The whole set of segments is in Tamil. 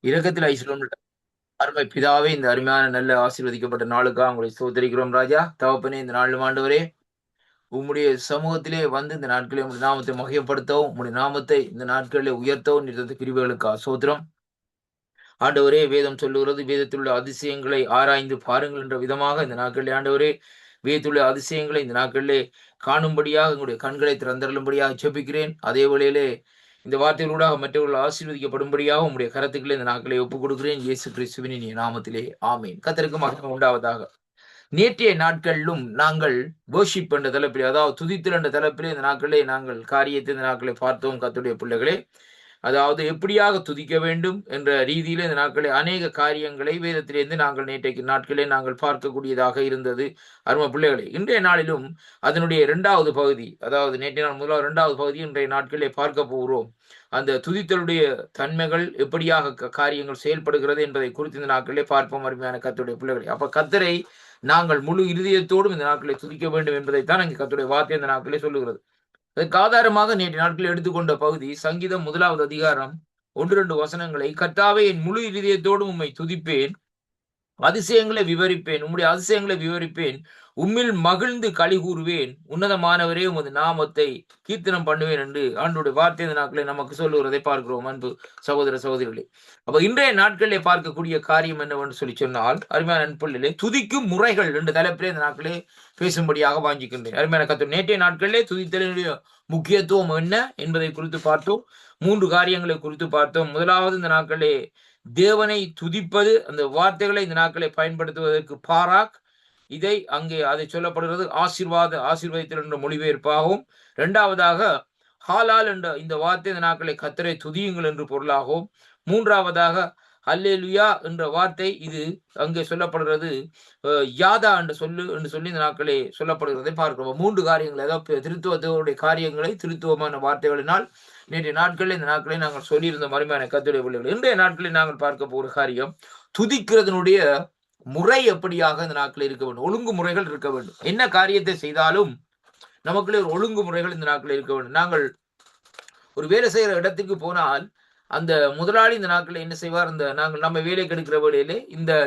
இரக்கத்தில் ஐஸ்வரம் அருமை பிதாவே, இந்த அருமையான நல்ல ஆசீர்வதிக்கப்பட்ட நாளுக்காக உங்களை ஸ்தோத்திரிக்கிறோம் ராஜா. தகப்பனே, இந்த நாளும் ஆண்டவரே, உம்முடைய சமூகத்திலே வந்து இந்த நாட்களில் உம்முடைய நாமத்தை மகிமைப்படுத்தவும், உம்முடைய நாமத்தை இந்த நாட்களிலே உயர்த்தவும் நீர் தந்த கிருபைகளுக்காக ஸ்தோத்திரம். ஆண்டவரே, வேதம் சொல்லுகிறது, வேதத்தில் உள்ள அதிசயங்களை ஆராய்ந்து பாருங்கள் என்ற விதமாக இந்த நாட்களிலே ஆண்டவரே, வேதத்தில் உள்ள அதிசயங்களை இந்த நாட்களிலே காணும்படியாக உங்களுடைய கண்களை திறந்தருளும்படியாக ஜெபிக்கிறேன். அதே வேளையிலே இந்த வார்த்தைகளூடாக மற்றவர்கள் ஆசீர்வதிக்கப்படும்படியாக உம்முடைய கரத்துக்களை இந்த நாட்களை ஒப்புக் கொடுக்கிறேன். இயேசு கிறிஸ்துவின் இனிய நாமத்திலே ஆமென். கர்த்தருக்கு மகிமை உண்டாவதாக. நேற்றைய நாட்களிலும் நாங்கள் வொர்ஷிப் என்ற தலைப்பிலே, அதாவது துதித்தல் என்ற தலைப்பிலே இந்த நாட்களிலே நாங்கள் காரியத்தை இந்த நாட்களை பார்த்தோம். கர்த்தருடைய பிள்ளைகளே, அதாவது எப்படியாக துதிக்க வேண்டும் என்ற ரீதியிலே இந்த நாட்களில் அநேக காரியங்களை வேதத்திலிருந்து நாங்கள் நேற்றைக்கு நாட்களே நாங்கள் பார்க்கக்கூடியதாக இருந்தது. அருமை பிள்ளைகளே, இன்றைய நாளிலும் அதனுடைய இரண்டாவது பகுதி, அதாவது நேற்றைய நாள் முதலாவது இரண்டாவது பகுதி இன்றைய நாட்களிலே பார்க்க போகிறோம். அந்த துதித்தலுடைய தன்மைகள் எப்படியாக காரியங்கள் செயல்படுகிறது என்பதை குறித்து இந்த நாட்களிலே பார்ப்போம். அருமையான கர்த்தருடைய பிள்ளைகளே, அப்ப கர்த்தரை நாங்கள் முழு இருதயத்தோடும் இந்த நாட்களை துதிக்க வேண்டும் என்பதைத்தான் இங்கே கர்த்தருடைய வார்த்தை இந்த நாட்களே சொல்லுகிறது. அதற்கு ஆதாரமாக நேற்று நாட்களில் எடுத்துக்கொண்ட பகுதி சங்கீதம் 1வது அதிகாரம் 1-2 வசனங்களை, கர்த்தாவே, என் முழு இருதயத்தோடும் உம்மை துதிப்பேன், அதிசயங்களை விவரிப்பேன், உம்முடைய அதிசயங்களை விவரிப்பேன், உம்மில் மகிழ்ந்து களி கூறுவேன், உன்னதமானவரே உமது நாமத்தை கீர்த்தனம் பண்ணுவேன் என்று ஆண்டவருடைய வார்த்தை இந்த நாட்களை நமக்கு சொல்லுகிறதை பார்க்கிறோம். அன்பு சகோதர சகோதரிகளே, அப்ப இன்றைய நாட்களிலே பார்க்கக்கூடிய காரியம் என்னவென்று சொல்லி சொன்னால், அருமையான நண்பர்களே, துதிக்கும் முறைகள் என்ற தலைப்பிலே இந்த நாட்களே பேசும்படியாக வாஞ்சிக்கின்றேன். அருமையான கர்த்தர், நேற்றைய நாட்களிலே துதித்தலினுடைய முக்கியத்துவம் என்ன என்பதை குறித்து பார்த்தோம். 3 காரியங்களை குறித்து பார்த்தோம். முதலாவது, இந்த நாட்களே தேவனை துதிப்பது, அந்த வார்த்தைகளை இந்த நாட்களை பயன்படுத்துவதற்கு பாராக், இதை அங்கே அதை சொல்லப்படுகிறது ஆசீர்வதித்தல் என்ற மொழிபெயர்ப்பாகவும், இரண்டாவதாக ஹாலால் என்ற இந்த வார்த்தை இந்த நாட்களை கர்த்தரை துதியுங்கள் என்று பொருளாகவும், மூன்றாவதாக அல்லேலுயா என்ற வார்த்தை இது அங்கே சொல்லப்படுகிறது யாதா என்று சொல்லி இந்த நாட்களே சொல்லப்படுகிறதை பார்க்கிறோம். 3 காரியங்கள், அதாவது திருத்துவத்தோடைய காரியங்களை திருத்துவமான வார்த்தைகளினால் நேற்றைய நாட்களில் இந்த நாட்களை நாங்கள் சொல்லியிருந்த மறுமையான கர்த்தருடைய பிள்ளைகள். இன்றைய நாட்களில் நாங்கள் பார்க்க போகிற காரியம், துதிக்கிறதனுடைய முறை எப்படியாக இந்த நாட்களில் இருக்க வேண்டும். ஒழுங்கு முறைகள் இருக்க வேண்டும். என்ன காரியத்தை செய்தாலும் நமக்குள்ளே ஒரு ஒழுங்கு முறைகள் இந்த நாட்களில் இருக்க வேண்டும். நாங்கள் ஒரு வேலை செய்கிற இடத்துக்கு போனால் அந்த முதலாளி இந்த நாட்களில் என்ன செய்வார், இந்த நாங்கள் நம்ம வேலைக்கு எடுக்கிற வேலையிலே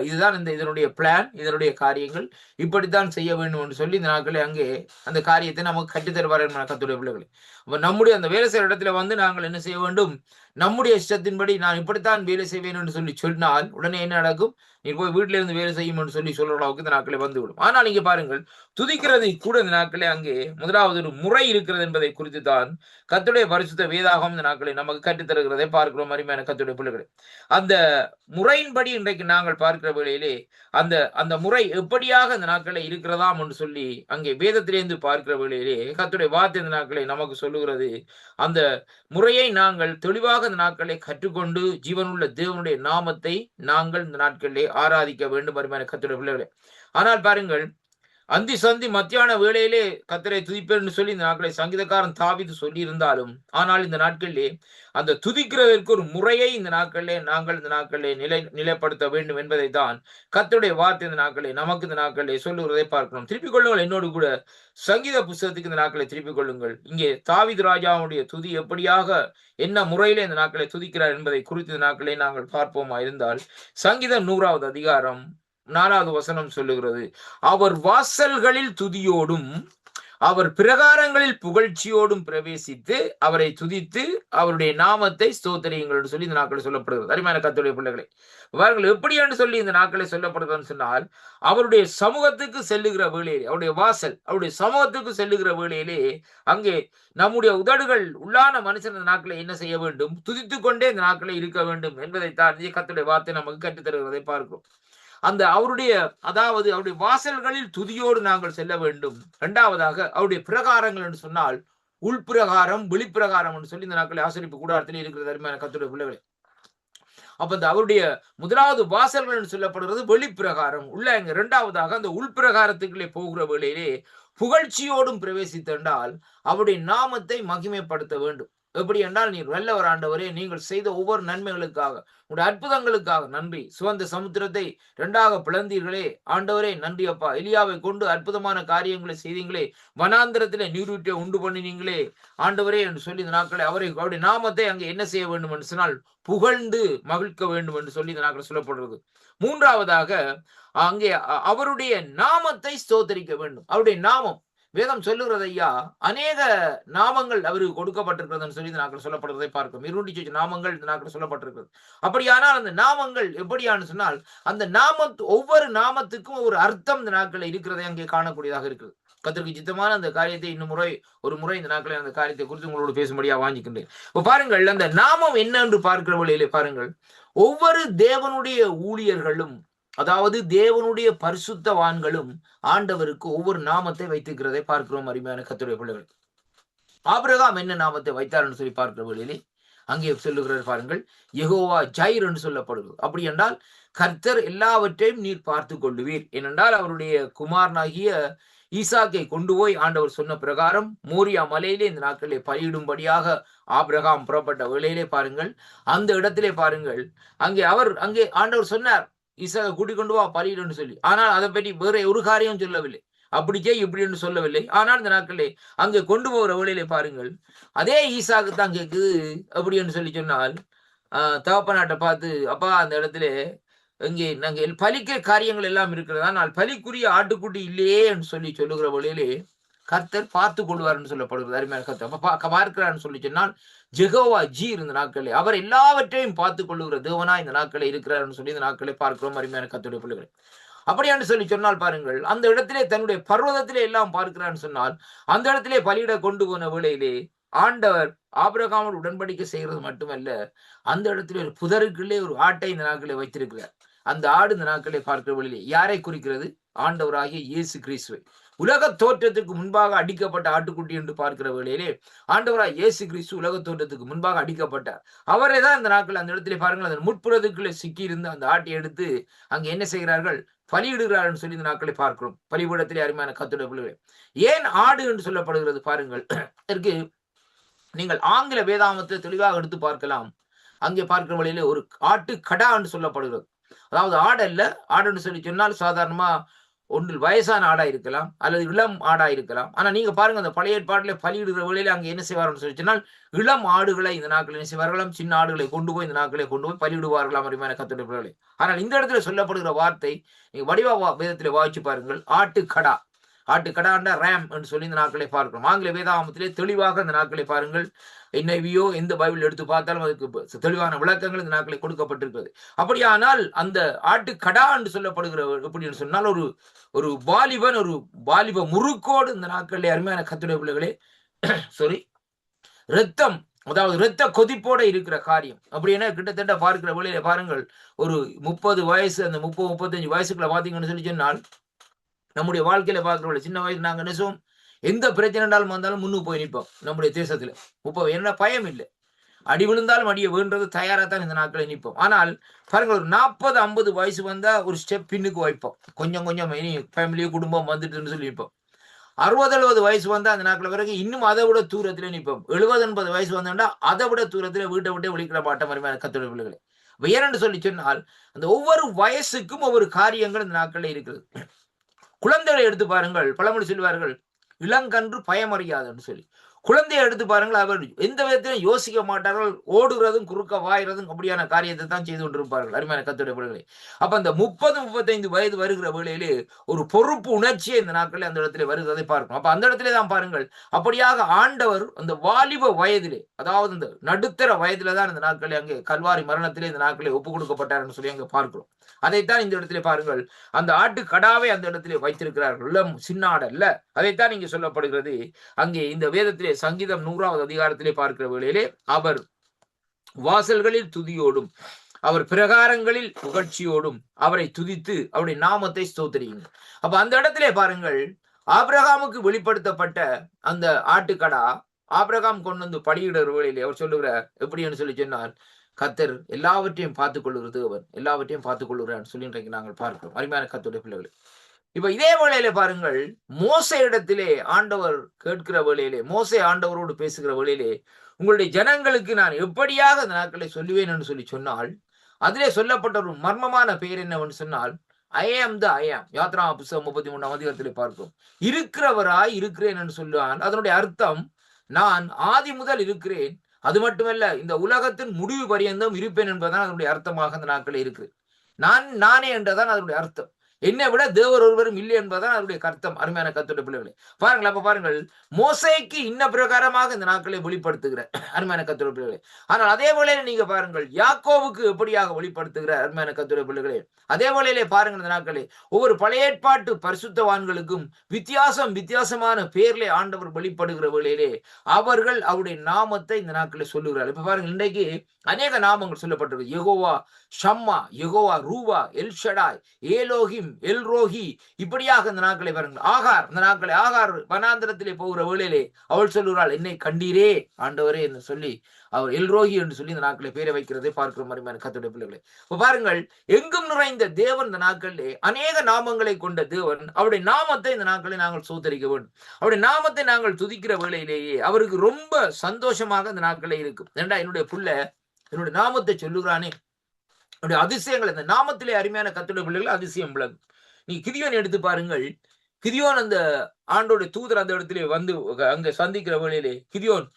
இதுதான் இதனுடைய பிளான், இதனுடைய காரியங்கள் இப்படித்தான் செய்ய வேண்டும் என்று சொல்லி இந்த நாட்களில் அங்கே அந்த காரியத்தை நமக்கு கற்றுத்தருவார் கர்த்தருடைய பிள்ளைகளை. அப்ப நம்முடைய அந்த வேலை செய்கிற இடத்துல வந்து நாங்கள் என்ன செய்ய வேண்டும், நம்முடைய இஷ்டத்தின்படி நான் இப்படித்தான் வேலை செய்வேன் என்று சொல்லி சொன்னால் உடனே என்ன நடக்கும், நீ போய் வீட்டில இருந்து வேலை செய்யும் என்று சொல்லி சொல்ற அளவுக்கு இந்த நாட்களை வந்துவிடும். ஆனால் இங்கே பாருங்கள், துதிக்கிறது கூட இந்த நாட்களே அங்கே முதலாவது ஒரு முறை இருக்கிறது என்பதை குறித்து தான் கர்த்தருடைய பரிசுத்த வேதாகம் இந்த நாட்களை நமக்கு கற்றுத்தருகிறதை பார்க்கிறோம். அருமையான கர்த்தருடைய பிள்ளைகளே, அந்த முறையின்படி இன்றைக்கு நாங்கள் பார்க்கிற வேளையிலே அந்த அந்த முறை எப்படியாக இந்த நாட்களை இருக்கிறதாம் என்று சொல்லி அங்கே வேதத்திலிருந்து பார்க்கிற வேளையிலே கர்த்தருடைய வார்த்தை இந்த நாட்களை நமக்கு சொல்லுகிறது. அந்த முறையை நாங்கள் தெளிவாக இந்த நாட்களை கற்றுக்கொண்டு ஜீவனுள்ள தேவனுடைய நாமத்தை நாங்கள் இந்த நாட்களிலே ஆராதிக்க வேண்டும். அருமையான கர்த்தருடைய பிள்ளைகளே, ஆனால் பாருங்கள், அந்தி சந்தி மத்தியான வேளையிலே கர்த்தரை துதிப்பேன் சொல்லி இந்த நாட்களை சங்கீதக்காரன் தாவீது சொல்லி இருந்தாலும், ஆனால் இந்த நாட்களிலே அந்த துதிக்கிறதற்கு ஒரு முறையை இந்த நாட்களிலே நாங்கள் இந்த நாட்களிலே நிலைப்படுத்த வேண்டும் என்பதை தான் கர்த்தருடைய வார்த்தை இந்த நாட்களை நமக்கு இந்த நாட்களிலே சொல்லுகிறதை பார்க்கணும். திருப்பிக் கொள்ளுங்கள் என்னோடு கூட சங்கீத புஸ்தகத்துக்கு இந்த நாட்களை திருப்பிக் கொள்ளுங்கள். இங்கே தாவீது ராஜாவுடைய துதி எப்படியாக என்ன முறையிலே இந்த நாட்களை துதிக்கிறார் என்பதை குறித்து இந்த நாட்களை நாங்கள் பார்ப்போமா இருந்தால், சங்கீதம் 100வது அதிகாரம் 4வது வசனம் சொல்லுகிறது, அவர் வாசல்களில் துதியோடும் அவர் பிரகாரங்களில் புகழ்ச்சியோடும் பிரவேசித்து அவரை துதித்து அவருடைய நாமத்தை ஸ்தோத்திரியுங்கள் என்று சொல்லி இந்த நாட்களில் சொல்லப்படுகிறது. அருமையான கர்த்தருடைய பிள்ளைகளை, அவர்கள் எப்படி என்று சொல்லி இந்த நாட்களை சொல்லப்படுகிறதுன்னு சொன்னால், அவருடைய சமூகத்துக்கு செல்லுகிற வேளையிலே, அவருடைய வாசல் அவருடைய சமூகத்துக்கு செல்லுகிற வேளையிலே அங்கே நம்முடைய உதடுகள் உள்ளான மனுஷன் இந்த நாட்களை என்ன செய்ய வேண்டும், துதித்துக் கொண்டே இந்த நாட்களை இருக்க வேண்டும் என்பதைத்தான் கர்த்தருடைய வார்த்தை நமக்கு கற்றுத்தருகிறதை பார்க்கிறோம். அந்த அவருடைய வாசல்களில் துதியோடு நாங்கள் செல்ல வேண்டும். இரண்டாவதாக அவருடைய பிரகாரங்கள் என்று சொன்னால் உள்பிரகாரம் வெளிப்பிரகாரம் என்று சொல்லி இந்த நாட்களை ஆசரிப்பு கூடாரத்தில் இருக்கிறது. அருமையான கர்த்தருடைய பிள்ளைகளே, அப்ப இந்த அவருடைய முதலாவது வாசல்கள் என்று சொல்லப்படுகிறது வெளிப்பிரகாரம் உள்ள. இரண்டாவதாக அந்த உள்பிரகாரத்துக்குள்ளே போகிற வேளையிலே புகழ்ச்சியோடும் பிரவேசித்தென்றால் அவருடைய நாமத்தை மகிமைப்படுத்த வேண்டும். எப்படி என்றால், நீர் நல்லவர் ஆண்டவரே, நீங்கள் செய்த ஒவ்வொரு நன்மைகளுக்காக, உங்களுடைய அற்புதங்களுக்காக நன்றி. சிவந்த சமுத்திரத்தை 2ஆக பிளந்தீர்களே, ஆண்டவரே நன்றி அப்பா. எலியாவை கொண்டு அற்புதமான காரியங்களை செய்தீங்களே, வனாந்திரத்திலே நீரூற்றை உண்டு பண்ணினீங்களே, ஆண்டவரே என்று சொல்லி இந்த நாட்களை அவருடைய நாமத்தை அங்கே என்ன செய்ய வேண்டும் என்று சொன்னால், புகழ்ந்து மகிழ்க்க வேண்டும் என்று சொல்லி இந்த நாட்கள் சொல்லப்படுறது. 3ஆவதாக அங்கே அவருடைய நாமத்தை ஸ்தோத்தரிக்க வேண்டும். அவருடைய நாமம் வேதம் சொல்லுகிறது ஐயா, அநேக நாமங்கள் அவருக்கு கொடுக்கப்பட்டிருக்கிறது சொல்லி இந்த நாட்கள் சொல்லப்படுவதை பார்க்கிறோம். 200 நாமங்கள் இந்த நாட்கள் சொல்லப்பட்டிருக்கிறது. அப்படியானால் அந்த நாமங்கள் எப்படியானு சொன்னால், அந்த ஒவ்வொரு நாமத்துக்கும் ஒரு அர்த்தம் இந்த நாட்களில் இருக்கிறதை அங்கே காணக்கூடியதாக இருக்குது. கர்த்தருக்கு சித்தமான அந்த காரியத்தை ஒரு முறை இந்த நாட்களில் அந்த காரியத்தை குறித்து உங்களோடு பேசும்படியா வாங்கிக்கின்றேன். இப்ப பாருங்கள், அந்த நாமம் என்ன என்று பார்க்கிற வழியிலே பாருங்கள், ஒவ்வொரு தேவனுடைய ஊழியர்களும், அதாவது தேவனுடைய பரிசுத்தவான்களும் ஆண்டவருக்கு ஒவ்வொரு நாமத்தை வைத்திருக்கிறதை பார்க்கிறோம். அருமையான கர்த்தருடைய பிள்ளைகள், ஆபிரகாம் என்ன நாமத்தை வைத்தார் என்று சொல்லி பார்க்கிற வழியிலே அங்கே சொல்லுகிறார் பாருங்கள், யெகோவா ஜைர் என்று சொல்லப்படுகிறது. அப்படி என்றால் கர்த்தர் எல்லாவற்றையும் நீர் பார்த்து கொள்ளுவீர். ஏனென்றால் அவருடைய குமாரனாகிய ஈசாக்கை கொண்டு போய் ஆண்டவர் சொன்ன பிரகாரம் மோரியா மலையிலே இந்த நாட்களிலே பலியிடும்படியாக ஆபிரகாம் புறப்பட்ட வேளையிலே பாருங்கள், அந்த இடத்திலே பாருங்கள், அங்கே ஆண்டவர் சொன்னார், ஈசாக்கை கூட்டிக் கொண்டு வா பலியிடுன்னு சொல்லி. ஆனால் அதை பற்றி வேற ஒரு காரியம் சொல்லவில்லை, அப்படிக்கே இப்படி என்று சொல்லவில்லை. ஆனால் இந்த நாட்களே அங்கே கொண்டு போகிற வேளையிலே பாருங்கள், அதே ஈசாக்கு தான் கேட்குது. அப்படி என்று சொல்லி சொன்னால், தகப்பனாட்டை பார்த்து, அப்பா அந்த இடத்துல இங்கே நாங்கள் பலிக்கிற காரியங்கள் எல்லாம் இருக்கிறது, ஆனால் பலிக்குரிய ஆட்டுக்குட்டி இல்லையே என்று சொல்லி சொல்லுகிற வழியிலே கர்த்தர் பார்த்து கொள்வார் என்று சொல்லப்படுகிறது. அருமையான கர்த்தர் பார்க்கிறான்னு சொல்லி சொன்னால், ஜெகோவா ஜீர் இந்த நாட்களே அவர் எல்லாவற்றையும் பார்த்து கொள்ளுகிற தேவனா இந்த நாட்களே இருக்கிறார் சொல்லி இந்த நாட்களை பார்க்கிறோம். அருமையான கர்த்தருடைய பிள்ளைகளை, அப்படியான்னு சொல்லி சொன்னால் பாருங்கள், அந்த இடத்திலே தன்னுடைய பர்வதத்திலே எல்லாம் பார்க்கிறான்னு சொன்னால், அந்த இடத்திலே பலியிட கொண்டு போன வேளையிலே ஆண்டவர் ஆபிரகாமோடு உடன்படிக்கை செய்கிறது மட்டுமல்ல, அந்த இடத்திலே ஒரு புதருக்குள்ளே ஒரு ஆட்டை இந்த நாட்களை வைத்திருக்கிறார். அந்த ஆடு இந்த நாட்களை பார்க்கிற வழியிலே யாரை குறிக்கிறது? ஆண்டவராகிய இயேசு கிறிஸ்துவை. உலக தோற்றத்துக்கு முன்பாக அடிக்கப்பட்ட ஆட்டுக்குட்டி என்று பார்க்கிற வேளையிலே ஆண்டவராய் இயேசு கிறிஸ்து உலக தோற்றத்துக்கு முன்பாக அடிக்கப்பட்டார். அவரே தான் இந்த நாட்கள் அந்த இடத்திலே பாருங்கள், அந்த முட்புறத்துக்குள்ளே சிக்கி இருந்து அந்த ஆட்டை எடுத்து அங்கே என்ன செய்கிறார்கள்? பலியிடுகிறார்கள் சொல்லி இந்த நாட்களை பார்க்கிறோம். பலிபீடத்திலே அருமையான கர்த்தருடைய பிள்ளைகளே, ஏன் ஆடு என்று சொல்லப்படுகிறது பாருங்கள். இதற்கு நீங்கள் ஆங்கில வேதாகமத்தை தெளிவாக எடுத்து பார்க்கலாம். அங்கே பார்க்கிற வழியிலே ஒரு ஆட்டு கடா என்று சொல்லப்படுகிறது. அதாவது ஆடு அல்ல, ஆடுன்னு சொல்லி சொன்னால் சாதாரணமா ஒன்றில் வயசான ஆடா இருக்கலாம் அல்லது இளம் ஆடா இருக்கலாம். ஆனா நீங்க பாருங்க, அந்த பழைய ஏற்பாட்டிலே பலியிடுகிற வேளையில அங்க என்ன செய்வார்கள் சொல்லி சொன்னால், இளம் ஆடுகளை இந்த நாட்கள் என்ன செய்வார்களாம்? சின்ன ஆடுகளை கொண்டு போய் இந்த நாட்களை கொண்டு போய் பலியிடுவார்களாம். அருமையான கர்த்தருடைய பிள்ளைகளே, ஆனால் இந்த இடத்துல சொல்லப்படுகிற வார்த்தை நீங்க வடிவா வேதத்திலே வாசிச்சு பாருங்கள், ஆட்டுக்கடா. ஆட்டுக்கடாண்டா ரேம் என்று சொல்லி இந்த நாட்களை பார்க்கிறோம். ஆங்கில வேதாகமத்திலே தெளிவாக இந்த நாட்களை பாருங்கள், NIV எந்த பைபிள் எடுத்து பார்த்தாலும் அதுக்கு தெளிவான விளக்கங்கள் இந்த நாட்களை கொடுக்கப்பட்டிருக்கிறது. அப்படியானால் அந்த ஆட்டுக்கடா என்று சொல்லப்படுகிற எப்படின்னு சொன்னால், ஒரு வாலிபன், ஒரு வாலிப முறுக்கோடு இந்த நாட்களிலே அருமையான கர்த்தருடைய பிள்ளைகளே ரத்தம், அதாவது இரத்த கொதிப்போட இருக்கிற காரியம். அப்படின்னா கிட்டத்தட்ட பார்க்கிற வழியில பாருங்கள், ஒரு 30 வயசு, அந்த 30-35 வயசுக்குள்ள பாத்தீங்கன்னு சொல்லி சொன்னால், நம்முடைய வாழ்க்கையில பார்க்கிறவங்க சின்ன வயசு நாங்க நினைச்சோம், எந்த பிரச்சனை வந்தாலும் முன்னுக்கு போய் நிற்போம். நம்முடைய தேசத்துல என்ன பயம் இல்லை, அடி விழுந்தாலும் அடியை வேண்டது தயாராத்தான் இந்த நாட்களை நிற்போம். ஆனால் பாருங்கள், ஒரு 40-50 வயசு வந்தா ஒரு ஸ்டெப் பின்னுக்கு வைப்போம். கொஞ்சம் இனி ஃபேமிலி குடும்பம் வந்துட்டுன்னு சொல்லி நிற்போம். 60-70 வயசு வந்தா அந்த நாட்கள் பிறகு இன்னும் அதை விட தூரத்திலே நிற்போம். 70-80 வயசு வந்தா அதை விட தூரத்திலே வீட்டை விட்டே ஒழிக்கிற பாட்டம் அருமையான கர்த்தருடைய பிள்ளைகளே. ஏனென்று சொல்லி சொன்னால், அந்த ஒவ்வொரு வயசுக்கும் ஒவ்வொரு காரியங்கள் இந்த நாட்களில் இருக்கிறது. குழந்தைகளை எடுத்து பாருங்கள், பழமொழி சொல்வார்கள், இளங்கன்று பயமறியாதுன்னு சொல்லி. குழந்தையை எடுத்து பாருங்கள், அவர் எந்த விதத்திலும் யோசிக்க மாட்டார்கள், ஓடுகிறதும் குறுக்க வாயிறதும் அப்படியான காரியத்தை தான் செய்து கொண்டிருப்பார்கள். அருமையான கர்த்தருடைய பிள்ளைகளே, அப்ப அந்த 30-35 வயது வருகிற வேளையிலே ஒரு பொறுப்பு உணர்ச்சியை இந்த நாட்களில் அந்த இடத்துல வருகிறதை பார்க்கணும். அப்ப அந்த இடத்துல தான் பாருங்கள், அப்படியாக ஆண்டவர் அந்த வாலிப வயதிலே, அதாவது இந்த நடுத்தர வயதில தான் இந்த நாட்களில் அங்கே கல்வாரி மரணத்திலே இந்த நாட்களில் ஒப்புக் கொடுக்கப்பட்டார் சொல்லி அங்கே பார்க்கிறோம். அதைத்தான் இந்த இடத்திலே பாருங்கள், அந்த ஆட்டு கடாவை அந்த இடத்திலே வைத்திருக்கிறார்கள். இளம் சின்னாடு அல்ல, அதைத்தான் இங்கே சொல்லப்படுகிறது. அங்கே இந்த வேதத்திலே சங்கீதம் 100வது அதிகாரத்திலே பார்க்கிற வேளையிலே, அவர் வாசல்களில் துதியோடும் அவர் பிரகாரங்களில் புகழ்ச்சியோடும் அவரை துதித்து அவருடைய நாமத்தை ஸ்தோத்திரியுங்கள். அப்ப அந்த இடத்திலே பாருங்கள், ஆபிரகாமுக்கு வெளிப்படுத்தப்பட்ட அந்த ஆட்டுக்கடா ஆபிரகாம் கொண்டு வந்து பலியிடுகிற வேளையிலே அவர் சொல்லுகிறார், எப்படின்னு சொல்லி சொன்னார், கர்த்தர் எல்லாவற்றையும் பார்த்துக் கொள்ளுகிறது, அவர் எல்லாவற்றையும் பார்த்துக் கொள்ளுகிறார் சொல்லி இன்றைக்கு நாங்கள் பார்க்கிறோம். அருமையான கர்த்தருடைய பிள்ளைகளே, இப்ப இதே வேளையில பாருங்கள், மோசே இடத்திலே ஆண்டவர் கேட்கிற வேளையிலே, மோசே ஆண்டவரோடு பேசுகிற வேளையிலே, உங்களுடைய ஜனங்களுக்கு நான் எப்படியாக அந்த நாட்களை சொல்லுவேன் என்று சொல்லி சொன்னால், அதிலே சொல்லப்பட்ட ஒரு மர்மமான பெயர் என்னவென்று சொன்னால், ஐ ஆம் த ஐ ஆம். யாத்ரா புஸ்தகம் 33ஆம் அதிகாரத்திலே பார்க்கிறோம். இருக்கிறவராய் இருக்கிறேன் என்று சொல்லுவான். அதனுடைய அர்த்தம், நான் ஆதி முதல் இருக்கிறேன். அது மட்டுமல்ல, இந்த உலகத்தின் முடிவு பரியந்தம் இருப்பேன் என்பதுதான் அதனுடைய அர்த்தமாக அந்த நாட்களே இருக்கு. நானே என்றதான் அதனுடைய அர்த்தம். என்னை விட தேவர் ஒருவரும் இல்லை என்பதுதான் அதனுடைய அர்த்தம். அருமையான கர்த்தருடைய பிள்ளைகளே, பாருங்கள். அப்ப பாருங்கள், மோசேக்கு இன்ன பிரகாரமாக இந்த நாட்களை வெளிப்படுத்துகிற அருமையான கர்த்தருடைய பிள்ளைகளே. ஆனால் அதே போல நீங்க பாருங்கள், யாக்கோவுக்கு எப்படியாக வெளிப்படுத்துகிற அருமையான கர்த்தருடைய பிள்ளைகளே. அதே போல பாருங்கள், இந்த நாட்களே ஒவ்வொரு பழைய ஏற்பாட்டு பரிசுத்தவான்களுக்கும் வித்தியாசமான பேர்ல ஆண்டவர் வெளிப்படுகிற வேளையிலே அவர்கள் அவருடைய நாமத்தை இந்த நாட்களை சொல்லுகிறார். இப்ப பாருங்கள், இன்றைக்கு அநேக நாமங்கள் சொல்லப்பட்டிருக்கு. யெகோவா ஷம்மா, யெகோவா ரூவா, எல் ஷடாய், ஏலோகிம், எல் ரோஹி, இப்படியாக இந்த நாட்களை பாருங்கள். ஆகார், இந்த நாட்களை ஆகார் வனாந்திரத்திலே போகிற வேளையிலே அவள் சொல்லுகிறாள், என்னை கண்டீரே ஆண்டவரே என்று சொல்லி அவர் எல் ரோஹி என்று சொல்லி இந்த நாட்களை பேரை வைக்கிறதை பார்க்கிற மாதிரி கர்த்தருடைய பிள்ளைகளை. இப்ப பாருங்கள், எங்கும் நிறைந்த தேவன் இந்த நாட்களிலே அநேக நாமங்களை கொண்ட தேவன். அவருடைய நாமத்தை இந்த நாட்களை நாங்கள் சோதரிக்க வேண்டும். அவருடைய நாமத்தை நாங்கள் துதிக்கிற வேளையிலேயே அவருக்கு ரொம்ப சந்தோஷமாக இந்த நாட்களே இருக்கும். ஏண்டா என்னுடைய புள்ள என்னுடைய நாமத்தை சொல்லுகிறானே, அதிசயங்கள் இந்த நாமத்திலே அருமையான கர்த்தருடைய பிள்ளைகள் அதிசயம் விளங்கும். நீ கிதியோன் எடுத்து பாருங்கள். கிதியோன் அந்த ஆண்டோட தூதர் அந்த இடத்திலே வந்து அங்க சந்திக்கிற வேளையிலே, கிதியோன்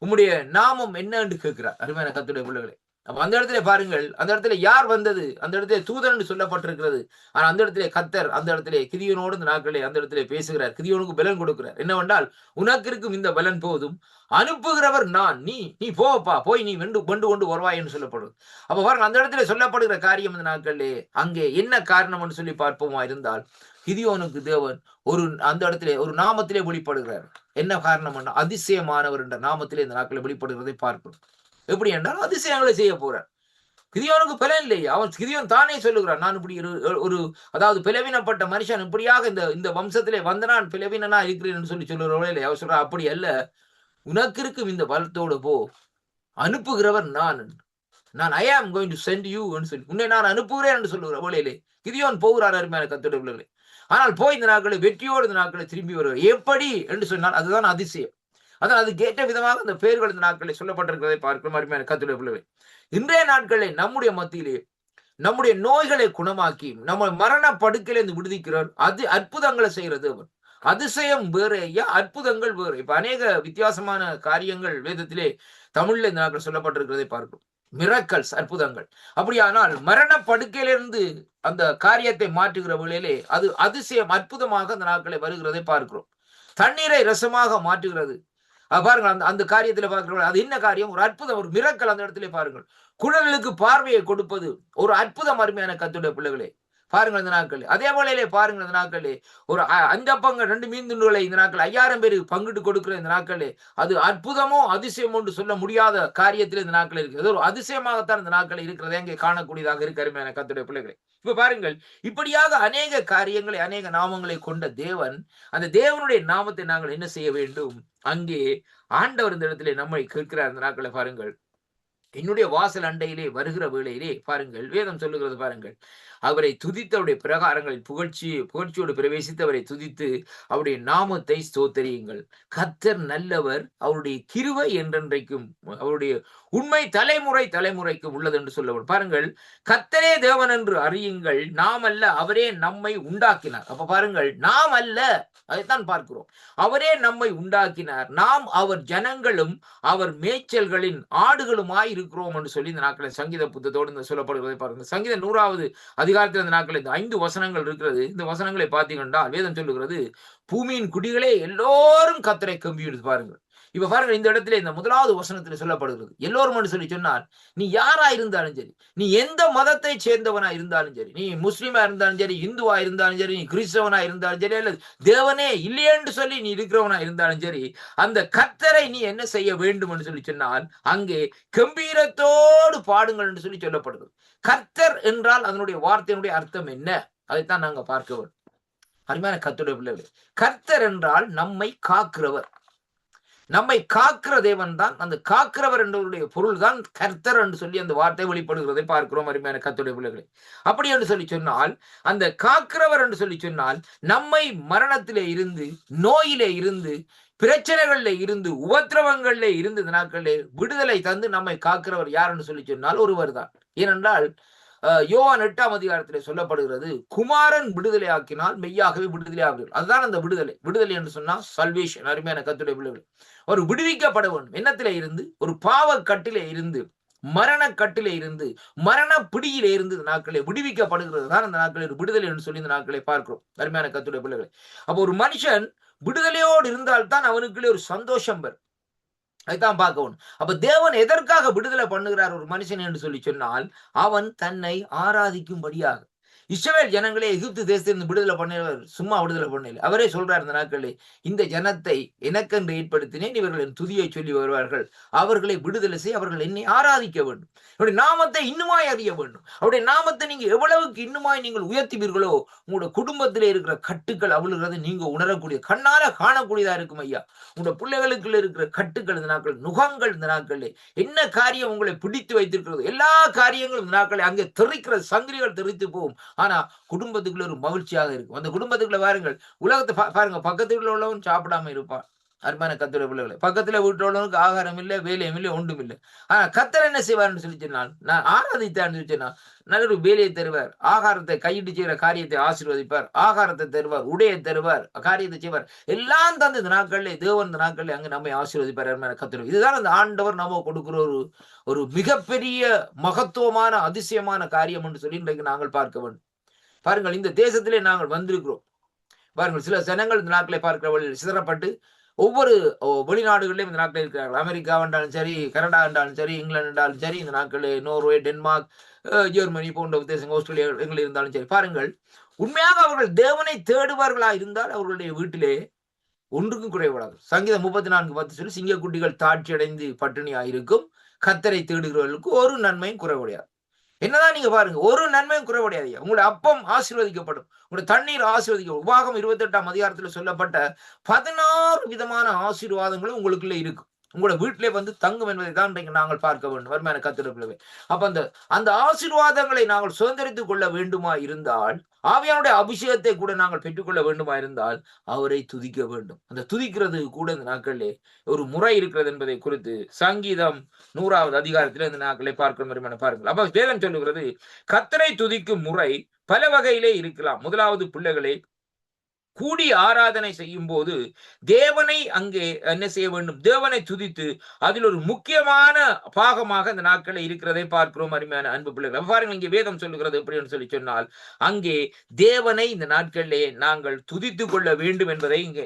உம்முடைய நாமம் என்ன என்று கேட்கிறார். அருமையான கர்த்தருடைய பிள்ளைகளே, அப்ப அந்த இடத்துல பாருங்கள், அந்த இடத்துல யார் வந்தது? அந்த இடத்துல தூதன் என்று சொல்லப்பட்டிருக்கிறது. ஆனா அந்த இடத்துல கர்த்தர் அந்த இடத்துல கிதியோனோடு இந்த நாட்களே அந்த இடத்துல பேசுகிறார். கிதியோனுக்கு பலன் கொடுக்கிறார். என்னவென்றால், உனக்கு இருக்கும் இந்த பலன் போதும், அனுப்புகிறவர் நான். நீ போப்பா, போய் நீ வெண்டு கொண்டு வருவாய் என்று சொல்லப்படுது. அப்ப பாருங்க, அந்த இடத்துல சொல்லப்படுகிற காரியம் இந்த நாட்களே அங்கே என்ன காரணம் என்று சொல்லி பார்ப்போமா இருந்தால், கிதியோனுக்கு தேவன் அந்த இடத்திலே ஒரு நாமத்திலே வெளிப்படுகிறார். என்ன காரணம்? அதிசயமானவர் என்ற நாமத்திலே இந்த நாட்களை வெளிப்படுகிறதை பார்க்கிறோம். எப்படி என்றால், அதிசயங்களை செய்ய போறார். கிதியோனுக்கு பலன் இல்லையே. கிதியோன் தானே சொல்லுகிறான், நான் இப்படி ஒரு அதாவது பிளவினப்பட்ட மனுஷன், இப்படியாக இந்த வம்சத்திலே வந்து நான் பிளவினா இருக்கிறேன் சொல்லி சொல்லுறவளே இல்லை. அவர் சொல்ற, அப்படி அல்ல, உனக்கு இருக்கும் இந்த பலத்தோடு போ, அனுப்புகிறவர் நான் ஐ am going to send you என்று சொல்லி உன்னை நான் அனுப்புகிறேன் என்று சொல்லுகிற வேளையிலே கிதியோன் போகிறார். அருமையான கர்த்தருடைய பிள்ளைகளே, ஆனால் போய் இந்த நாட்களை வெற்றியோடு இந்த நாட்களை திரும்பி வருவார். எப்படி என்று சொன்னால் அதுதான் அதிசயம். அதான் அதுக்கு ஏற்ற விதமாக இந்த பெயர்கள் இந்த நாட்களில் சொல்லப்பட்டிருக்கிறதை பார்க்கிறோம். அருமையான கர்த்தருடைய பிள்ளைகளே, இன்றைய நாட்களில் நம்முடைய மத்தியிலே நம்முடைய நோய்களை குணமாக்கி நம்ம மரண படுக்கையிலிருந்து விடுவிக்கிறார். அற்புதங்களை செய்கிற தேவன். அதிசயம் வேறு, அற்புதங்கள் வேறு. இப்ப அநேக வித்தியாசமான காரியங்கள் வேதத்திலே தமிழ்ல இந்த நாட்கள் சொல்லப்பட்டிருக்கிறதை பார்க்கிறோம். மிரக்கல்ஸ், அற்புதங்கள். அப்படியானால் மரண படுக்கையிலிருந்து அந்த காரியத்தை மாற்றுகிற வேளையிலே அது அதிசயம், அற்புதமாக அந்த நாட்களை வருகிறதை பார்க்கிறோம். தண்ணீரை ரசமாக மாற்றுகிறது. பாருங்கள், அந்த காரியத்துல பார்க்கிறோம். அது என்ன காரியம்? ஒரு அற்புதம், ஒரு மிரக்கல். அந்த இடத்துல பாருங்கள், குழந்தைகளுக்கு பார்வையை கொடுப்பது ஒரு அற்புதம். அருமையான கர்த்தருடைய பிள்ளைகளே, பாருங்கள் இந்த நாட்களே. அதே போல பாருங்கள், இந்த நாட்களே ஒரு 5 அப்பங்கள் 2 மீன் துண்டுகளை இந்த நாட்கள் 5000 பேருக்கு பங்கிட்டு கொடுக்கிற இந்த நாட்களே அது அற்புதமோ அதிசயமோ என்று சொல்ல முடியாத காரியத்தில் இந்த நாட்கள் இருக்கு. அது ஒரு அதிசயமாகத்தான் இந்த நாட்கள் இருக்கிறது அங்கே காணக்கூடியதாக இருக்கு. அருமையான கர்த்தருடைய பிள்ளைகளே, இப்ப பாருங்கள், இப்படியாக அநேக காரியங்களை அநேக நாமங்களை கொண்ட தேவன், அந்த தேவனுடைய நாமத்தை நாங்கள் என்ன செய்ய வேண்டும்? அங்கே ஆண்டவர் இந்த இடத்திலே நம்மை கேட்கிறார். இந்த நாட்களை பாருங்கள், என்னுடைய வாசல் அண்டையிலே வருகிற வேளையிலே பாருங்கள், வேதம் சொல்லுகிறது பாருங்கள், அவரை துதித்து அவருடைய பிரகாரங்களில் புகழ்ச்சியோடு பிரவேசித்து அவரை துதித்து அவருடைய நாமத்தை ஸ்தோத்தரியுங்கள். கர்த்தர் நல்லவர், அவருடைய கிருபை என்றென்றைக்கும், அவருடைய உண்மை தலைமுறைக்கும் உள்ளது என்று சொல்லப்படும். பாருங்கள், கர்த்தரே தேவன் என்று அறியுங்கள், நாம் அல்ல, அவரே நம்மை உண்டாக்கினார். அப்ப பாருங்கள், நாம் அல்ல, அதைத்தான் பார்க்கிறோம். அவரே நம்மை உண்டாக்கினார், நாம் அவர் ஜனங்களும் அவர் மேய்ச்சல்களின் ஆடுகளுமாய் இருக்கிறோம் என்று சொல்லி இந்த நாட்களில் சங்கீத புத்தகத்தோடு சொல்லப்படுவதை பாருங்கள். சங்கீத 100வது அதிகாரத்தில் இந்த நாட்களில் இந்த 5 வசனங்கள் இருக்கிறது. இந்த வசனங்களை பார்த்தீங்கன்னா வேதம் சொல்லுகிறது, பூமியின் குடிகளே எல்லோரும் கர்த்தரை கம்பியிடுது. பாருங்கள், இப்ப பாருங்க, இந்த இடத்துல இந்த 1வது வசனத்துல சொல்லப்படுகிறது, எல்லோரும் சொல்லி சொன்னார். நீ யாரா இருந்தாலும் சரி, நீ எந்த மதத்தை சேர்ந்தவனா இருந்தாலும் சரி, நீ முஸ்லிமா இருந்தாலும் சரி, இந்துவா இருந்தாலும் சரி, நீ கிறிஸ்தவனா இருந்தாலும் சரி, அல்லது தேவனே இல்லையென்று சொல்லி நீ இருக்கிறவனா இருந்தாலும் சரி, அந்த கர்த்தரை நீ என்ன செய்ய வேண்டும் என்று சொல்லி சொன்னால் அங்கே கம்பீரத்தோடு பாடுங்கள் என்று சொல்லி சொல்லப்படுகிறது. கர்த்தர் என்றால் அதனுடைய வார்த்தையினுடைய அர்த்தம் என்ன? அதைத்தான் நாங்க பார்க்க வேண்டும். அருமையான கர்த்தருடைய பிள்ளைகளே, கர்த்தர் என்றால் நம்மை காக்கிறவர், நம்மை காக்கிற தேவன் தான். அந்த காக்கிறவர் என்பவருடைய பொருள் தான் கர்த்தர் என்று சொல்லி அந்த வார்த்தை வெளிப்படுகிறதை பார்க்கிறோம். அருமையான கர்த்தருடைய பிள்ளைகளே, அப்படி என்று சொல்லி சொன்னால், அந்த காக்கிறவர் என்று சொல்லி சொன்னால் நம்மை மரணத்திலே இருந்து, நோயிலே இருந்து, பிரச்சனைகள்ல இருந்து, உபத்திரவங்கள்ல இருந்து இந்த நாட்களிலே விடுதலை தந்து நம்மை காக்கிறவர் யாருன்னு சொல்லி சொன்னால் ஒருவர் தான். ஏனென்றால் யோவான் 8ஆம் அதிகாரத்திலே சொல்லப்படுகிறது, குமாரன் விடுதலை ஆக்கினால் மெய்யாகவே விடுதலை ஆவீர்கள். அதுதான் அந்த விடுதலை. விடுதலை என்று சொன்னா சல்வேஷன். அருமையான கர்த்தருடைய பிள்ளைகளே. ஒரு விடுவிக்கப்பட வேண்டும். என்னத்திலே இருந்து? ஒரு பாவக் கட்டிலே இருந்து, மரணக் கட்டிலே இருந்து, மரண பிடியிலே இருந்து இந்த நாட்களே விடுவிக்கப்படுகிறது தான் அந்த நாட்களில் விடுதலை என்று சொல்லி இந்த நாட்களை பார்க்கிறோம். அருமையான கர்த்தருடைய பிள்ளைகளே. அப்போ ஒரு மனுஷன் விடுதலையோடு இருந்தால்தான் அவனுக்குள்ளே ஒரு சந்தோஷம் வரும். அதைத்தான் பார்க்கணும். அப்ப தேவன் எதற்காக விடுதலை பண்ணுகிறார் ஒரு மனுஷன் என்று சொல்லி சொன்னால், அவன் தன்னை ஆராதிக்கும்படியாக. இஸ்ரவேல் ஜனங்களே எகிப்து தேசத்திலிருந்து விடுதலை பண்ணினவர் சும்மா விடுதலை பண்ணல. அவரே சொல்றார் இந்த நாட்களிலே, இந்த ஜனத்தை எனக்கென்று ஏற்படுத்தினேன், இவர்கள் என் துதியை சொல்லி வருவார்கள். அவர்களை விடுதலை செய்ய அவர்கள் என்னை ஆராதிக்க வேண்டும். அவருடைய நாமத்தை இன்னுமாய் அறிய வேண்டும். அவருடைய நாமத்தை நீங்க எவ்வளவுக்கு இன்னுமாய் நீங்கள் உயர்த்துவீர்களோ, உங்களுடைய குடும்பத்திலே இருக்கிற கட்டுக்கள் அவிழுகிறதை நீங்க உணரக்கூடிய, கண்ணால காணக்கூடியதா இருக்கும் ஐயா. உங்களுடைய பிள்ளைகளுக்குள்ள இருக்கிற கட்டுக்கள் இந்த நாட்கள், நுகங்கள் இந்த நாட்களிலே என்ன காரியம் உங்களை பிடித்து வைத்திருக்கிறது, எல்லா காரியங்களும் இந்த நாட்களை அங்கே தெரிக்கிற சங்கிலிகள் தெரித்து போகும். ஆனா குடும்பத்துக்குள்ள ஒரு மகிழ்ச்சியாக இருக்கும். அந்த குடும்பத்துக்குள்ள பாருங்கள், உலகத்தை பாருங்க, பக்கத்துல உள்ளவன் சாப்பிடாம இருப்பான். அருமையான கர்த்தருடைய பிள்ளைகளே, பக்கத்துல வீட்டுல உள்ளவனுக்கு ஆகாரம் இல்லை, வேலையும் இல்லை, ஒன்றும் இல்லை. ஆனா கர்த்தர் என்ன செய்வார்னு சொல்லி சொன்னால், நான் ஆராதித்தான்னு சொல்லி சொன்னா நல்ல ஒரு வேலையை தருவார், ஆகாரத்தை கையிட்டு செய்கிற காரியத்தை ஆசீர்வதிப்பார், ஆகாரத்தை தருவார், உடையை தருவார், காரியத்தை செய்வார், எல்லாம் தந்து இந்த நாட்களிலே தேவன் இந்த நாட்களிலே அங்கு நம்மை ஆசீர்வதிப்பார். அருமையான கர்த்தர், இதுதான் அந்த ஆண்டவர் நம்ம கொடுக்கிற ஒரு ஒரு மிகப்பெரிய மகத்துவமான அதிசயமான காரியம் என்று சொல்லி இன்றைக்கு நாங்கள் பார்க்க வேண்டும். பாருங்கள், இந்த தேசத்திலே நாங்கள் வந்திருக்கிறோம். பாருங்கள், சில ஜனங்கள் இந்த நாட்களை பார்க்கிற வழியில் சிதறப்பட்டு ஒவ்வொரு வெளிநாடுகளிலும் இந்த நாட்களில் இருக்கிறார்கள். அமெரிக்கா என்றாலும் சரி, கனடா என்றாலும் சரி, இங்கிலாந்து என்றாலும் சரி, இந்த நாட்களில் நோர்வே, டென்மார்க், ஜெர்மனி போன்ற தேசங்கள், ஆஸ்திரேலியா எங்களில் இருந்தாலும் சரி, பாருங்கள், உண்மையாக அவர்கள் தேவனை தேடுவார்களா இருந்தால் அவர்களுடைய வீட்டிலே ஒன்றுக்கும் குறைபடாது. சங்கீதம் 34:10 சொல்லி, சிங்கக்குட்டிகள் தாட்சி அடைந்து பட்டினியாக இருக்கும், கர்த்தரை தேடுகிறவர்களுக்கு ஒரு நன்மையும் குறைபடாது. என்னதான் நீங்க பாருங்க, ஒரு நன்மையும் குறைவடையாது. உங்களுடைய அப்பம் ஆசீர்வதிக்கப்படும், உங்களுடைய தண்ணீர் ஆசீர்வதிக்கப்படும். உபாகம் 28ஆம் அதிகாரத்தில் சொல்லப்பட்ட 16 விதமான ஆசீர்வாதங்களும் உங்களுக்குள்ள இருக்கும். உங்களோட வீட்டிலே வந்து தங்கும் என்பதை தான் இன்றைக்கு நாங்கள் பார்க்க வேண்டும். வருமான கத்திரப்பிள்ளை, அப்ப அந்த அந்த ஆசீர்வாதங்களை நாங்கள் சுதந்திரித்துக் கொள்ள வேண்டுமா இருந்தால், ஆவியானுடைய அபிஷேகத்தை கூட நாங்கள் பெற்றுக்கொள்ள வேண்டுமா இருந்தால், அவரை துதிக்க வேண்டும். அந்த துதிக்கிறது கூட இந்த நாட்களிலே ஒரு முறை இருக்கிறது என்பதை குறித்து சங்கீதம் 100வது அதிகாரத்தில் இந்த நாட்களை பார்க்க வருமான பாருங்கள். அப்ப வேதம் சொல்லுகிறது, கர்த்தரை துதிக்கும் முறை பல வகையிலே இருக்கலாம். முதலாவது, பிள்ளைகளை கூடி ஆராதனை செய்யும் போது தேவனை அங்கே என்ன செய்ய வேண்டும்? தேவனை துதித்து அதில் ஒரு முக்கியமான பாகமாக இந்த நாட்களை இருக்கிறதை பார்க்கிறோம். அருமையான அன்பு பிள்ளைகள், பாருங்கள், இங்கே வேதம் சொல்லுகிறது எப்படி சொல்லி சொன்னால், அங்கே தேவனை இந்த நாட்களிலே நாங்கள் துதித்துக் கொள்ள வேண்டும் என்பதை இங்கே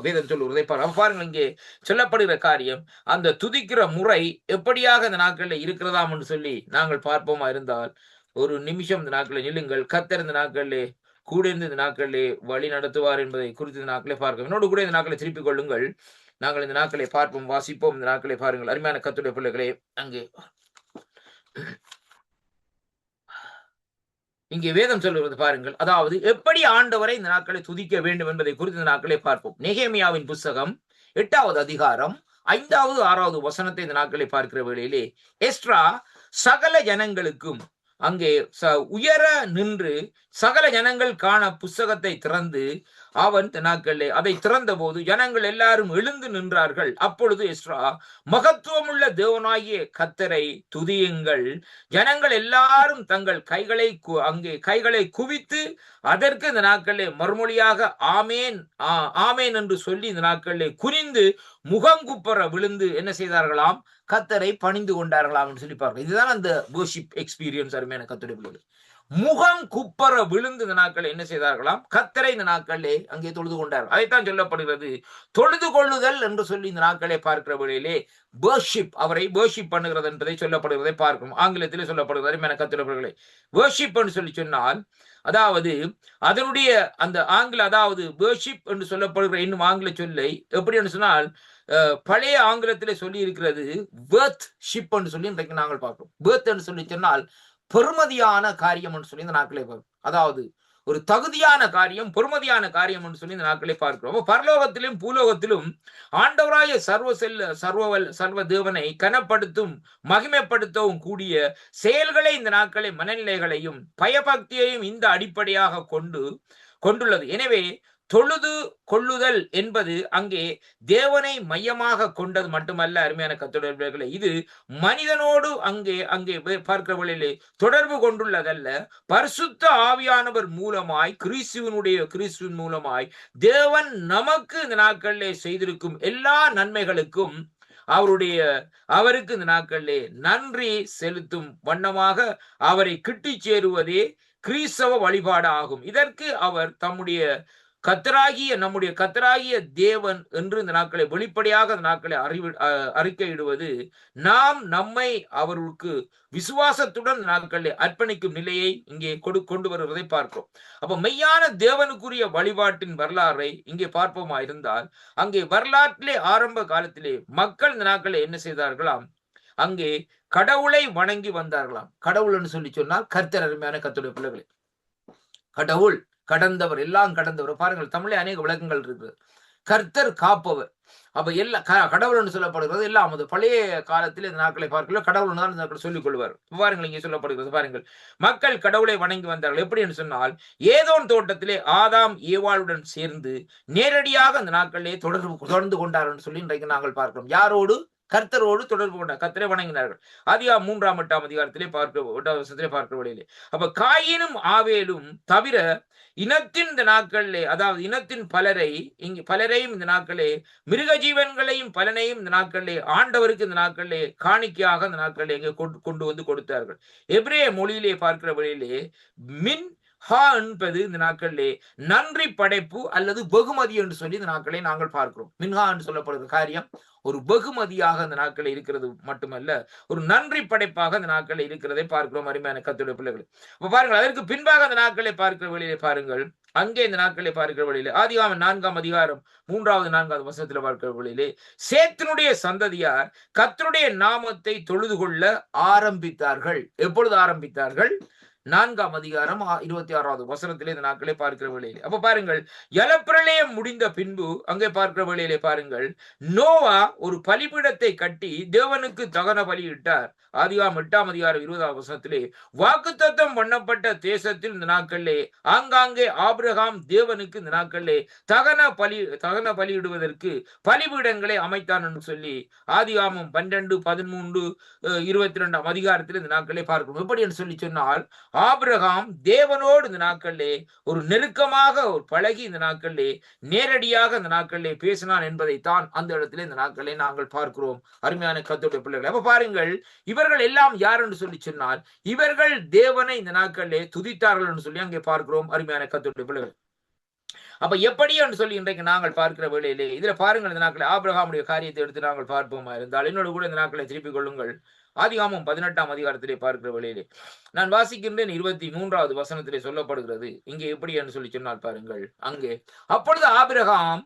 வேதம் சொல்லுகிறதை பாருங்கள். இங்கே சொல்லப்படுகிற காரியம், அந்த துதிக்கிற முறை எப்படியாக இந்த நாட்களில் இருக்கிறதாம் என்று சொல்லி நாங்கள் பார்ப்போமா இருந்தால், ஒரு நிமிஷம் இந்த நாட்களில் நில்லுங்கள். கர்த்தர் இந்த நாட்களிலே கூட இருந்து இந்த நாட்களிலே வழி நடத்துவார் என்பதை குறித்து இந்த நாட்களை பார்க்க என்னோடு கூட இந்த நாட்களை திருப்பிக் கொள்ளுங்கள். நாங்கள் இந்த நாட்களை பார்ப்போம், வாசிப்போம். இந்த நாட்களை பாருங்கள். அருமையான கர்த்தருடைய பிள்ளைகளே, அங்கே இங்கே வேதம் சொல்லுவது பாருங்கள். அதாவது எப்படி ஆண்டவரை இந்த நாட்களை துதிக்க வேண்டும் என்பதை குறித்து இந்த நாட்களை பார்ப்போம். நெகேமியாவின் புஸ்தகம் 8வது அதிகாரம் 5வது 6வது வசனத்தை இந்த நாட்களை பார்க்கிற வேளையிலே, எஸ்ட்ரா சகல ஜனங்களுக்கும் அங்கே உயர நின்று சகல ஜனங்கள் காண புஸ்தகத்தை திறந்து அவன் நாட்களிலே அதை திறந்த போது ஜனங்கள் எல்லாரும் எழுந்து நின்றார்கள். அப்பொழுது எஸ்ரா, மகத்துவமுள்ள தேவனாகிய கர்த்தரை துதியுங்கள், ஜனங்கள் எல்லாரும் தங்கள் கைகளை குவித்து அதற்கு இந்த நாட்களிலே மறுமொழியாக ஆமேன் ஆமேன் என்று சொல்லி இந்த நாட்களிலே குனிந்து முகங்குப்புற விழுந்து என்ன செய்தார்களாம்? கர்த்தரை பணிந்து கொண்டார்களாம் என்று சொல்லி பார்க்கிறோம். இதுதான் அந்த வர்ஷிப் எக்ஸ்பீரியன்ஸ். அருமையான கர்த்தருடைய பிள்ளைகளே, முகம் குப்பர விழுந்து இந்த நாட்கள் என்ன செய்தார்களாம்? கர்த்தரை இந்த நாட்களிலே அங்கே தொழுது கொண்டார்கள். அதைத்தான் சொல்லப்படுகிறது, தொழுது கொள்ளுதல் என்று சொல்லி இந்த நாட்களை பார்க்கிற வேளையிலே வர்ஷிப், அவரை வர்ஷிப் பண்ணுகிறது என்பதை சொல்லப்படுகிறதை பார்க்கிறோம். ஆங்கிலத்திலே சொல்லப்படுகிறது. அருமையான கர்த்தருடைய பிள்ளைகளே, வர்ஷிப் என்று சொல்லி சொன்னால், அதாவது அதனுடைய அந்த அதாவது வர்ஷிப் என்று சொல்லப்படுகிற இன்னும் ஆங்கில சொல்லை எப்படி என்று சொன்னால், பழைய ஆங்கிலத்திலே சொல்லி இருக்கிறது வர்த் ஷிப் என்று சொல்லி இன்றைக்கு நாங்கள் பார்க்கிறோம். வர்த் என்று சொல்லி சொன்னால் பெருமதியான காரியம் என்று சொல்லி இந்த நாட்களை பார்க்கிறோம். அதாவது ஒரு தகுதியான காரியம், பொறுமதியான காரியம் என்று சொல்லி இந்த நாட்களை பார்க்கிறோம். பரலோகத்திலும் பூலோகத்திலும் ஆண்டவராய சர்வ தேவனை கனப்படுத்தும் மகிமைப்படுத்தவும் கூடிய செயல்களை இந்த நாட்களை மனநிலைகளையும் பயபக்தியையும் இந்த அடிப்படையாக கொண்டுள்ளது. எனவே தொழுது கொள்ளுதல் என்பது அங்கே தேவனை மையமாக கொண்டது மட்டுமல்ல, அருமையான கர்த்தருடைய, இது மனிதனோடு அங்கே அங்கே பார்க்கிறவர்களிலே தொடர்பு கொண்டுள்ளதல்ல. பரிசுத்த ஆவியானவர் மூலமாய் கிறிஸ்துவின் மூலமாய் தேவன் நமக்கு இந்த நாட்களிலே செய்திருக்கும் எல்லா நன்மைகளுக்கும் அவருக்கு இந்த நாட்களிலே நன்றி செலுத்தும் வண்ணமாக அவரை கிட்டி சேருவதே கிறிஸ்தவ வழிபாடு ஆகும். இதற்கு அவர் நம்முடைய கர்த்தராகிய தேவன் என்று இந்த நாட்களை வெளிப்படையாக இந்த நாட்களை அறிக்கையிடுவது, நாம் நம்மை அவருக்கு விசுவாசத்துடன் நாட்களை அர்ப்பணிக்கும் நிலையை இங்கே கொண்டு வருவதை பார்க்கிறோம். அப்ப மெய்யான தேவனுக்குரிய வழிபாட்டின் வரலாறை இங்கே பார்ப்போமா இருந்தால், அங்கே வரலாற்றிலே ஆரம்ப காலத்திலே மக்கள் இந்த நாட்களை என்ன செய்தார்களாம், அங்கே கடவுளை வணங்கி வந்தார்களாம். கடவுள் என்று சொல்லி சொன்னால் கர்த்தர், அருமையான கர்த்தருடைய பிள்ளைகளே, கடவுள் கடந்தவர், எல்லாம் கடந்தவர். பாருங்கள், தமிழே அநேக விளக்கங்கள் இருக்கு. கர்த்தர் காப்பவர். அப்ப எல்லா கடவுள் என்று சொல்லப்படுகிறது எல்லாம் அது பழைய காலத்தில் இந்த நாட்களை பார்க்கலாம், கடவுள் தான் இந்த நாட்கள் சொல்லிக் கொள்வார். பாருங்கள், இங்கே சொல்லப்படுகிறது பாருங்கள், மக்கள் கடவுளை வணங்கி வந்தார்கள். எப்படி என்று சொன்னால், ஏதோன் தோட்டத்திலே ஆதாம் ஏவாளுடன் சேர்ந்து நேரடியாக அந்த நாட்களிலே தொடர்ந்து கொண்டார் என்று சொல்லி இன்றைக்கு நாங்கள் பார்க்கிறோம். யாரோடு? கர்த்தரோடு தொடர்பு கொண்டார், கர்த்தரை வணங்கினார்கள். ஆதியாகமம் 3-8 அதிகாரத்திலே பார்க்கிற வழியிலே. அப்ப காயினும் ஆவேலும் தவிர இனத்தின் இந்த நாட்களிலே, அதாவது இனத்தின் பலரையும் இந்த நாட்களே, மிருக ஜீவன்களையும் பலனையும் இந்த நாட்களிலே ஆண்டவருக்கு இந்த நாட்களிலே காணிக்கையாக இந்த நாட்களிலே எங்கே கொண்டு வந்து கொடுத்தார்கள். எபிரேய மொழியிலே பார்க்கிற வழியிலே மின் ஹா என்பது இந்த நாட்களிலே நன்றி படைப்பு அல்லது வெகுமதி என்று சொல்லி இந்த நாட்களை நாங்கள் பார்க்கிறோம். மின்ஹா என்று சொல்லப்படுகிற காரியம் ஒரு வெகுமதியாக இந்த நாட்களில் இருக்கிறது மட்டுமல்ல, ஒரு நன்றி படைப்பாக இந்த நாட்களில் இருக்கிறதை பார்க்கிறோம். அருமையான கர்த்தருடைய பிள்ளைகள், அப்ப பாருங்கள், அதற்கு பின்பாக அந்த நாட்களை பார்க்கிற வழியிலே பாருங்கள், அங்கே இந்த நாட்களை பார்க்கிற வழியிலே ஆதியாகமம் 4 அதிகாரம் 3-4 வசனத்தில் பார்க்கிற வழியிலே, சேத்தினுடைய சந்ததியார் கர்த்தருடைய நாமத்தை தொழுது கொள்ள ஆரம்பித்தார்கள். எப்பொழுது ஆரம்பித்தார்கள்? 4 அதிகாரம் 26 வசனத்திலே இந்த நாட்களை பார்க்கிற வேளையிலே. அப்ப பாருங்கள், ஜலப்பிரளயம் முடிந்த பின்பு அங்கே பார்க்கிற வேளையிலே பாருங்கள், நோவா ஒரு பலிபீடத்தை கட்டி தேவனுக்கு தகன பலியிட்டார். ஆதியாகமம் 8 அதிகாரம் 20 வசனத்திலே, வாக்குத்தத்தம் பண்ணப்பட்ட தேசத்தில் இந்த நாட்களிலே ஆங்காங்கே ஆபிரகாம் தேவனுக்கு இந்த நாட்களிலே தகன பலியிடுவதற்கு பலிபீடங்களை அமைத்தான் என்று சொல்லி ஆதியாகமம் 12, 13, 22 அதிகாரத்தில் இந்த நாட்களை பார்க்கிறோம். எப்படி என்று சொல்லி சொன்னால், ஆபிரகாம் தேவனோடு இந்த நாட்களிலே ஒரு நெருக்கமாக ஒரு பழகி இந்த நாட்களிலே நேரடியாக இந்த நாட்களிலே பேசினான் என்பதைத்தான் அந்த இடத்திலே இந்த நாட்களை நாங்கள் பார்க்கிறோம். அருமையான கர்த்தருடைய பிள்ளைகள், அப்ப பாருங்கள், இவர்கள் எல்லாம் யார் என்று சொல்லி சொன்னால், இவர்கள் தேவனை இந்த நாட்களிலே துதித்தார்கள் என்று சொல்லி அங்கே பார்க்கிறோம். அருமையான கர்த்தருடைய பிள்ளைகள், அப்ப எப்படி என்று சொல்லி இன்றைக்கு நாங்கள் பார்க்கிற வேளையிலே இதுல பாருங்கள், இந்த நாட்களை ஆபிரகாமுடைய காரியத்தை எடுத்து நாங்கள் பார்ப்போமா இருந்தால், என்னோடு கூட இந்த நாட்களை திருப்பிக் கொள்ளுங்கள். ஆதியாகமம் 18 அதிகாரத்திலே பார்க்கிற வேளையிலே நான் வாசிக்கின்றேன். 23 வசனத்திலே சொல்லப்படுகிறது. இங்கே எப்படி என்று சொல்லி சொன்னால் பாருங்கள், அங்கே அப்பொழுது ஆபிரகாம்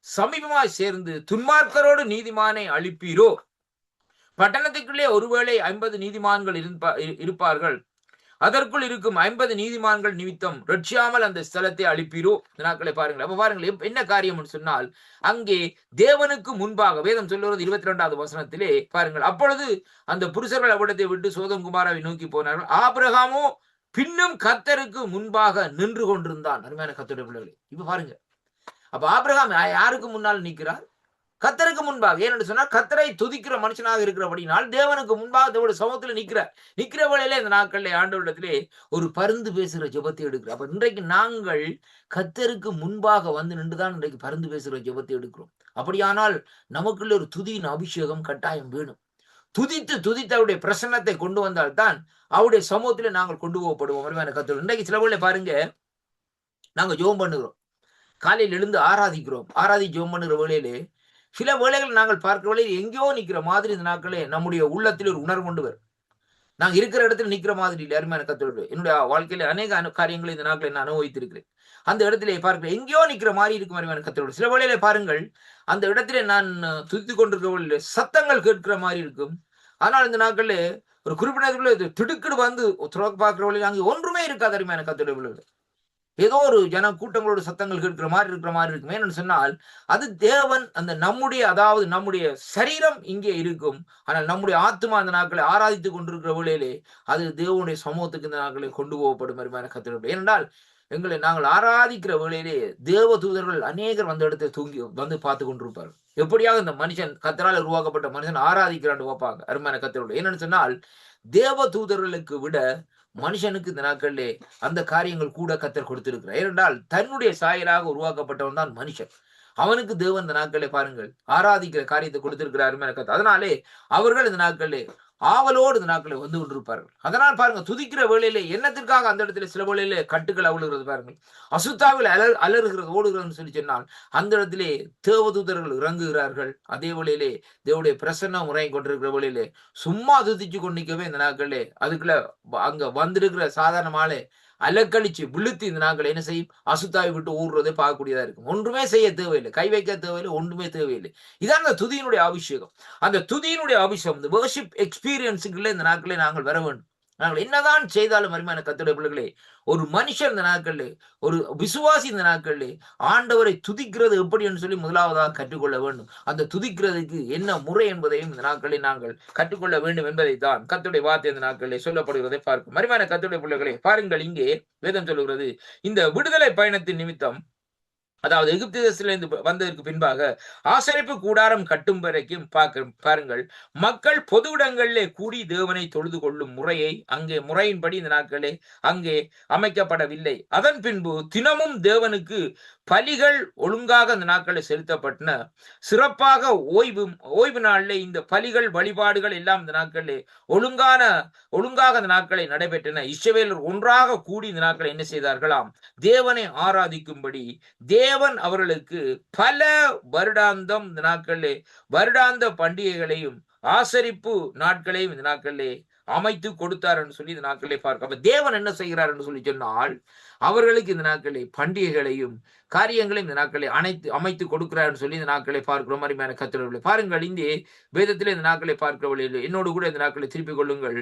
சமீபமாய் சேர்ந்து துன்மார்க்கரோடு நீதிமானை அழிப்பீரோ? பட்டணத்துக்குள்ளே ஒருவேளை 50 நீதிமான்கள் இருப்பார்கள். அதற்குள் இருக்கும் 50 நீதிமான்கள் நிமித்தம் ரட்சியாமல் அந்த ஸ்தலத்தை அழிப்பீரோ? நாட்களை பாருங்கள். அப்ப பாருங்கள், என்ன காரியம் சொன்னால், அங்கே தேவனுக்கு முன்பாக வேதம் சொல்லுவது 22 வசனத்திலே பாருங்கள், அப்பொழுது அந்த புருஷர்கள் அவ்விடத்தை விட்டு சோதம் குமாராவை நோக்கி போனார்கள். ஆபிரகாமோ பின்னும் கர்த்தருக்கு முன்பாக நின்று கொண்டிருந்தான். அருமையான கர்த்தருடைய பிள்ளைகளே, இப்ப பாருங்க, அப்ப ஆபிரகாம் யாருக்கு முன்னால் நிற்கிறார்? கர்த்தருக்கு முன்பாக. ஏன்னு சொன்னா, கர்த்தரை துதிக்கிற மனுஷனாக இருக்கிறபடினால் தேவனுக்கு முன்பாக தேவனுடைய சமூகத்தில் நிக்கிற வேளையில இந்த நாட்களிலே ஆண்டவரிடத்திலே ஒரு பரிந்து பேசுகிற ஜெபத்தை எடுக்கிறோம். அப்ப இன்றைக்கு நாங்கள் கர்த்தருக்கு முன்பாக வந்து நின்றுதான் இன்றைக்கு பரிந்து பேசுகிற ஜெபத்தை எடுக்கிறோம். அப்படியானால் நமக்குள்ள ஒரு துதியின் அபிஷேகம் கட்டாயம் வேணும். துதித்து அவருடைய பிரசன்னத்தை கொண்டு வந்தால்தான் அவருடைய சமூகத்திலே நாங்கள் கொண்டு போகப்படுவோம். அருமையான கர்த்தர், இன்றைக்கு சில வேளை பாருங்க, நாங்க ஜெபம் பண்ணுகிறோம், காலையில் எழுந்து ஆராதி ஜெபம் பண்ணுகிற வேளையிலே சில வேளைகள் நாங்கள் பார்க்கிற வேளையில் எங்கேயோ நிக்கிற மாதிரி இந்த நாட்களே நம்முடைய உள்ளத்தில் ஒரு உணர்வு கொண்டு வரும். நாங்க இருக்கிற இடத்துல நிக்கிற மாதிரி இல்லை. அருமையான கர்த்தரோடு என்னுடைய வாழ்க்கையில அநேக காரியங்களை இந்த நாட்களை நான் அனுபவித்திருக்கிறேன். அந்த இடத்துல பார்க்கிறேன், எங்கேயோ நிக்கிற மாதிரி இருக்கும். அருமையான கர்த்தரோடு சில வேளையில பாருங்கள், அந்த இடத்துல நான் துதித்துக் கொண்டிருக்கிற சத்தங்கள் கேட்கிற மாதிரி இருக்கும். ஆனால் இந்த நாட்கள்ல ஒரு குறிப்பிட்ட திடுக்கிடு வந்து பார்க்கிற வழியில் அங்கே ஒன்றுமே இருக்காது. அருமையான கர்த்தரோடு ஏதோ ஒரு ஜன கூட்டங்களோட சத்தங்கள் கேட்கிற மாதிரி இருக்குமே என்று சொன்னால், அது தேவன் அந்த நம்முடைய சரீரம் இங்கே இருக்கும். ஆனால் நம்முடைய ஆத்மா அந்த நாட்களை ஆராதித்துக் கொண்டிருக்கிற வேளையிலே அது தேவனுடைய சமூகத்துக்கு இந்த நாட்களை கொண்டு போகப்படும். அருமையான கர்த்தரோடு, ஏனென்றால் எங்களை நாங்கள் ஆராதிக்கிற வேளையிலே தேவ தூதர்கள் அநேகர் வந்த இடத்துல தூங்கி வந்து பார்த்து கொண்டிருப்பார்கள். எப்படியாக இந்த மனுஷன் கத்தரால் உருவாக்கப்பட்ட மனுஷன் ஆராதிக்கிறான்னு பார்ப்பாங்க. அருமையான கத்தரோடு என்னன்னு சொன்னால் தேவ தூதர்களுக்கு விட மனுஷனுக்கு இந்த நாட்களிலே அந்த காரியங்கள் கூட கத்தர் கொடுத்திருக்கிறார். ஏனென்றால் தன்னுடைய சாயலாக உருவாக்கப்பட்டவன் தான் மனுஷன். அவனுக்கு தேவன் இந்த நாட்களை பாருங்கள் ஆராதிக்கிற காரியத்தை கொடுத்திருக்கிறார். அதனாலே அவர்கள் இந்த நாட்களிலே ஆவலோடு இந்த நாட்களை வந்து கொண்டிருப்பார்கள். அதனால் பாருங்க துதிக்கிற வேளையிலே என்னத்திற்காக அந்த இடத்துல சில வேளையிலே கட்டுகள் அவுளுகிறது பாருங்கள். அசுத்தாவில் அலறுகிறது ஓடுகிறதுன்னு சொல்லி சொன்னால் அந்த இடத்திலே தேவதூதர்கள் இறங்குகிறார்கள். அதே வேளையிலே தேவனுடைய பிரசன்ன முறை கொண்டிருக்கிற வேளையிலே சும்மா துதிச்சு கொண்டிக்கவே இந்த நாட்களே அதுக்குள்ள அங்க வந்திருக்கிற சாதாரணமாலே அலக்கழிச்சு விழுத்து இந்த நாட்கள் என்ன செய்யும் அசுத்தாவை விட்டு ஊடுறதை பார்க்கக்கூடியதா இருக்கும். ஒன்றுமே செய்ய தேவையில்லை, கை வைக்க தேவையில்லை, ஒன்றுமே தேவையில்லை. இதான் அந்த துதியினுடைய அபிஷேகம். அந்த துதியினுடைய அபிஷேகம் இந்த வர்ஷிப் எக்ஸ்பீரியன்ஸுக்குள்ள இந்த நாட்களே நாங்கள் வர வேண்டும். நாங்கள் என்னதான் செய்தாலும் அருமையான கர்த்தருடைய பிள்ளைகளே, ஒரு மனுஷன் இந்த நாட்களிலே, ஒரு விசுவாசி இந்த நாட்களிலே ஆண்டவரை துதிக்கிறது எப்படி என்று சொல்லி முதலாவதாக கற்றுக்கொள்ள வேண்டும். அந்த துதிக்கிறதுக்கு என்ன முறை என்பதையும் இந்த நாட்களில் நாங்கள் கற்றுக்கொள்ள வேண்டும் என்பதை தான் கர்த்தருடைய வார்த்தை இந்த நாட்களிலே சொல்லப்படுகிறதை பார்க்கும். அருமையான கர்த்தருடைய பிள்ளைகளே, பாருங்கள் இங்கே வேதம் சொல்லுகிறது இந்த விடுதலை பயணத்தின் நிமித்தம், அதாவது எகிப்து தேசத்திலிருந்து வந்ததற்கு பின்பாக ஆசரிப்பு கூடாரம் கட்டும் வரைக்கும் பாருங்கள் மக்கள் பொது இடங்களிலே கூடி தேவனை தொழுது கொள்ளும் முறையை அங்கே முறையின்படி இந்த நாட்களே அங்கே அமைக்கப்படவில்லை. அதன் பின்பு தினமும் தேவனுக்கு பலிகள் ஒழுங்காக அந்த நாட்களில் செலுத்தப்பட்டன. சிறப்பாக ஓய்வு நாளிலே இந்த பலிகள் வழிபாடுகள் எல்லாம் இந்த நாட்களிலே ஒழுங்காக அந்த நாட்களை நடைபெற்றன. இஸ்ரவேலர் ஒன்றாக கூடி இந்த நாட்களை என்ன செய்தார்களாம் தேவனை ஆராதிக்கும்படி தேவன் அவர்களுக்கு பல வருடாந்தம் இந்த நாட்களிலே வருடாந்த பண்டிகைகளையும் ஆசரிப்பு நாட்களையும் இந்த நாட்களிலே அமைத்து கொடுத்தார் என்று சொல்லி இந்த நாட்களை பார்க்க. அப்ப தேவன் என்ன செய்கிறார் என்று சொல்லி சொன்னால் அவர்களுக்கு இந்த நாட்களை பண்டிகைகளையும் காரியங்களையும் இந்த நாட்களை அமைத்து கொடுக்கிறார் சொல்லி இந்த நாட்களை பார்க்கிறோம். அருமையான கர்த்தர்களே, பாருங்கள் இங்கே வேதத்திலே இந்த நாட்களை பார்க்கிறவர்கள் என்னோடு கூட இந்த நாட்களை திருப்பிக் கொள்ளுங்கள்.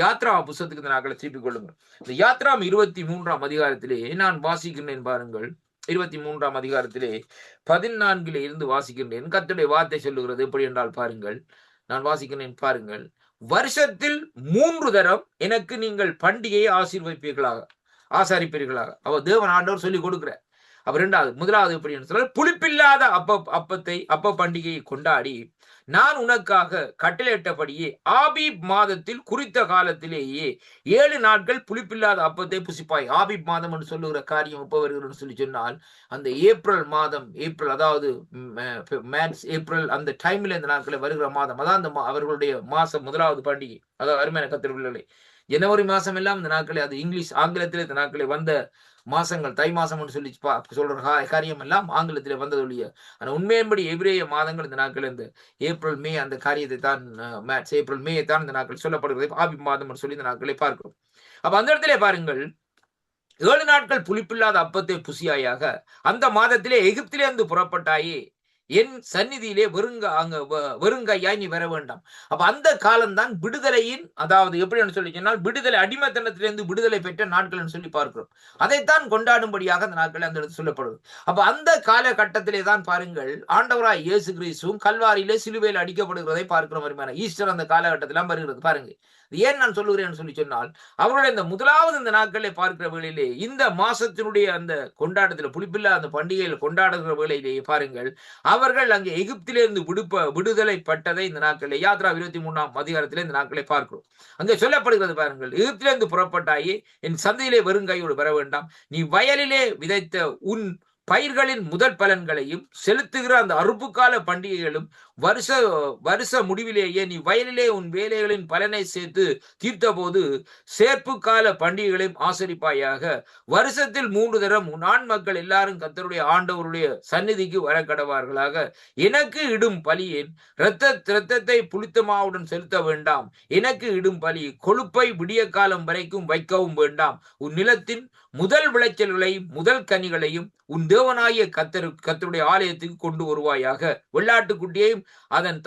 யாத்ரா புத்தகத்துக்கு இந்த நாட்களை திருப்பிக் கொள்ளுங்கள். இந்த யாத்ராம் 23ஆம் அதிகாரத்திலே நான் வாசிக்கிறேன் பாருங்கள். 23ஆம் அதிகாரத்திலே 14 இருந்து வாசிக்கின்றேன். கர்த்தருடைய வார்த்தை சொல்லுகிறது எப்படி என்றால் பாருங்கள், நான் வாசிக்கிறேன் பாருங்கள். வருஷத்தில் 3 தரம் எனக்கு நீங்கள் பண்டிகையை ஆசரிப்பீர்களாக அவர் தேவன் ஆண்டவர் சொல்லி கொடுக்கிற. அப்ப முதலாவது எப்படி சொல்ல புளிப்பில்லாத அப்ப பண்டிகையை கொண்டாடி நான் உனக்காக கட்டளையிட்டபடியே ஆபீப் மாதத்தில் குறித்த காலத்திலேயே 7 நாட்கள் புளிப்பில்லாத அப்பத்தை புசிப்பாய். ஆபீப் மாதம் என்று சொல்லுகிற காரியம் எப்ப வருகிறது சொல்லி சொன்னால் அந்த ஏப்ரல் மாதம், அதாவது ஏப்ரல் அந்த டைம்ல இந்த நாட்களை வருகிற மாதம், அதான் அந்த அவர்களுடைய மாசம் முதலாவது பண்டிகை. அதாவது அருமையான கர்த்தர்களே, ஜனவரி மாசம் எல்லாம் இந்த நாட்களே அது இங்கிலீஷ் ஆங்கிலத்திலே இந்த நாட்களே வந்த மாசங்கள், தை மாசம் சொல்லி சொல்ற காரியம் எல்லாம் ஆங்கிலத்திலே வந்ததொழிய ஆனா உண்மையின்படி எபிரேய மாதங்கள் இந்த நாட்கள் இந்த ஏப்ரல் மே அந்த காரியத்தை தான் ஏப்ரல் மே தான் இந்த நாட்கள் சொல்லப்படுகிறது ஆபி மாதம் சொல்லி இந்த நாட்களை பார்க்கிறோம். அப்ப அந்த இடத்திலே பாருங்கள் 7 நாட்கள் புளிப்பில்லாத அப்பத்தை புசியாயாக அந்த மாதத்திலே எகிப்திலே இருந்து புறப்பட்டாயே என் சந்நிதியிலே வெறுங்கையாய் நீ வர வேண்டாம். அப்ப அந்த காலம்தான் விடுதலையின், அதாவது எப்படி சொல்லி சொன்னால் விடுதலை அடிமைத்தனத்திலிருந்து விடுதலை பெற்ற நாட்கள் சொல்லி பார்க்கிறோம். அதைத்தான் கொண்டாடும்படியாக அந்த நாட்கள் அந்த இடத்துல சொல்லப்படுது. அப்ப அந்த காலகட்டத்திலே தான் பாருங்கள் ஆண்டவராய் இயேசு கிறிஸ்துவும் கல்வாரியிலே சிலுவையில் அடிக்கப்படுகிறதை பார்க்கிறோம். ஈஸ்டர் அந்த காலகட்டத்திலாம் வருகிறது பாருங்க. ஏன் நான் சொல்லுகிறேன் சொல்லி சொன்னால் அவருடைய இந்த முதலாவது இந்த நாட்களை பார்க்கிற வேளையிலே இந்த மாசத்தினுடைய அந்த கொண்டாட்டத்தில் புளிப்பில்லா அந்த பண்டிகையில் கொண்டாடுகிற வேளையிலேயே பாருங்கள் அவர்கள் அங்கே எகிப்திலிருந்து விடுதலை பட்டதை இந்த நாட்களை யாத்ரா 23ஆம் அதிகாரத்திலே இந்த நாட்களை பார்க்கிறோம். அங்கே சொல்லப்படுகிறது பாருங்கள், எகிப்திலிருந்து புறப்பட்டாயே என் சந்தையிலே வெறுங்கையோடு வர வேண்டாம். நீ வயலிலே விதைத்த உன் பயிர்களின் முதல் பலன்களையும் செலுத்துகிற அந்த அறுப்புக்கால பண்டிகைகளும் வருஷ முடிவிலேயே நீ வயலிலே உன் வேலைகளின் பலனை சேர்த்து தீர்த்த போது சேர்ப்பு கால பண்டிகைகளையும் ஆசரிப்பாயாக. வருஷத்தில் 3 தரம் உன் ஆண் மக்கள் எல்லாரும் கர்த்தருடைய ஆண்டவருடைய சந்நிதிக்கு வர கடவார்களாக. எனக்கு இடும் பலியின் இரத்தத்தை புளித்தமாவுடன் செலுத்த வேண்டாம். எனக்கு இடும் பலி கொழுப்பை விடிய காலம் வரைக்கும் வைக்கவும் வேண்டாம். உன் நிலத்தின் முதல் விளைச்சல்களையும் முதல் கனிகளையும் உன் தேவனாகிய கர்த்தருடைய ஆலயத்துக்கு கொண்டு வருவாயாக. வெள்ளாட்டுக்குட்டியையும் அதன்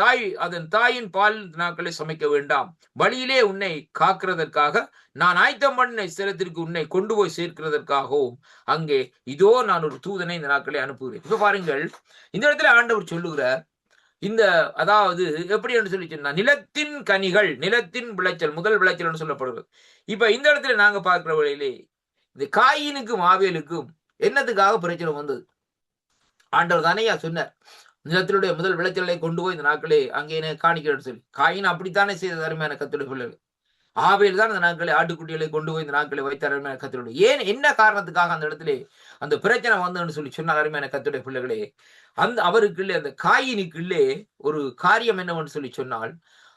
தாயின் பால் நாட்களை சமைக்க வேண்டாம். வழியிலே உன்னை காக்கிறதற்காக நான் ஆயத்தம் பண்ண ஸ்தலத்திற்கு உன்னை கொண்டு போய் சேர்க்கிறதற்காகவும் அங்கே இதோ நான் ஒரு தூதனை இந்த நாட்களை அனுப்புகிறேன். இப்ப பாருங்கள், இந்த இடத்துல ஆண்டவர் சொல்லுகிறார் இந்த, அதாவது எப்படி என்று சொல்லி சொன்னா நிலத்தின் கனிகள், நிலத்தின் விளைச்சல், முதல் விளைச்சல் என்று சொல்லப்படுகிறது. இப்ப இந்த இடத்துல நாங்க பார்க்கிற வழியிலே இந்த காயினுக்கும் ஆபேலுக்கும் என்னத்துக்காக பிரச்சனை வந்தது? ஆண்டவர் தானேயா சொன்னார், நிலத்தினுடைய முதல் விளைச்சலை கொண்டு போய் இந்த நாட்களே அங்கே காணிக்கணும்னு சொல்லி. காயின் அப்படித்தானே செய்த அருமையான கர்த்தருடைய பிள்ளைகள். ஆபேல் தான் இந்த நாட்களை ஆட்டுக்குட்டிகளை கொண்டு போய் இந்த நாட்களை வைத்த அருமையான கர்த்தருடைய ஏன் என்ன காரணத்துக்காக அந்த இடத்திலே அந்த பிரச்சனை வந்ததுன்னு சொல்லி சொன்னால் அருமையான கர்த்தருடைய பிள்ளைகளே, அந்த அவருக்குள்ளே அந்த காயினுக்குள்ளே ஒரு காரியம் என்னவென்று சொல்லி சொன்னால்,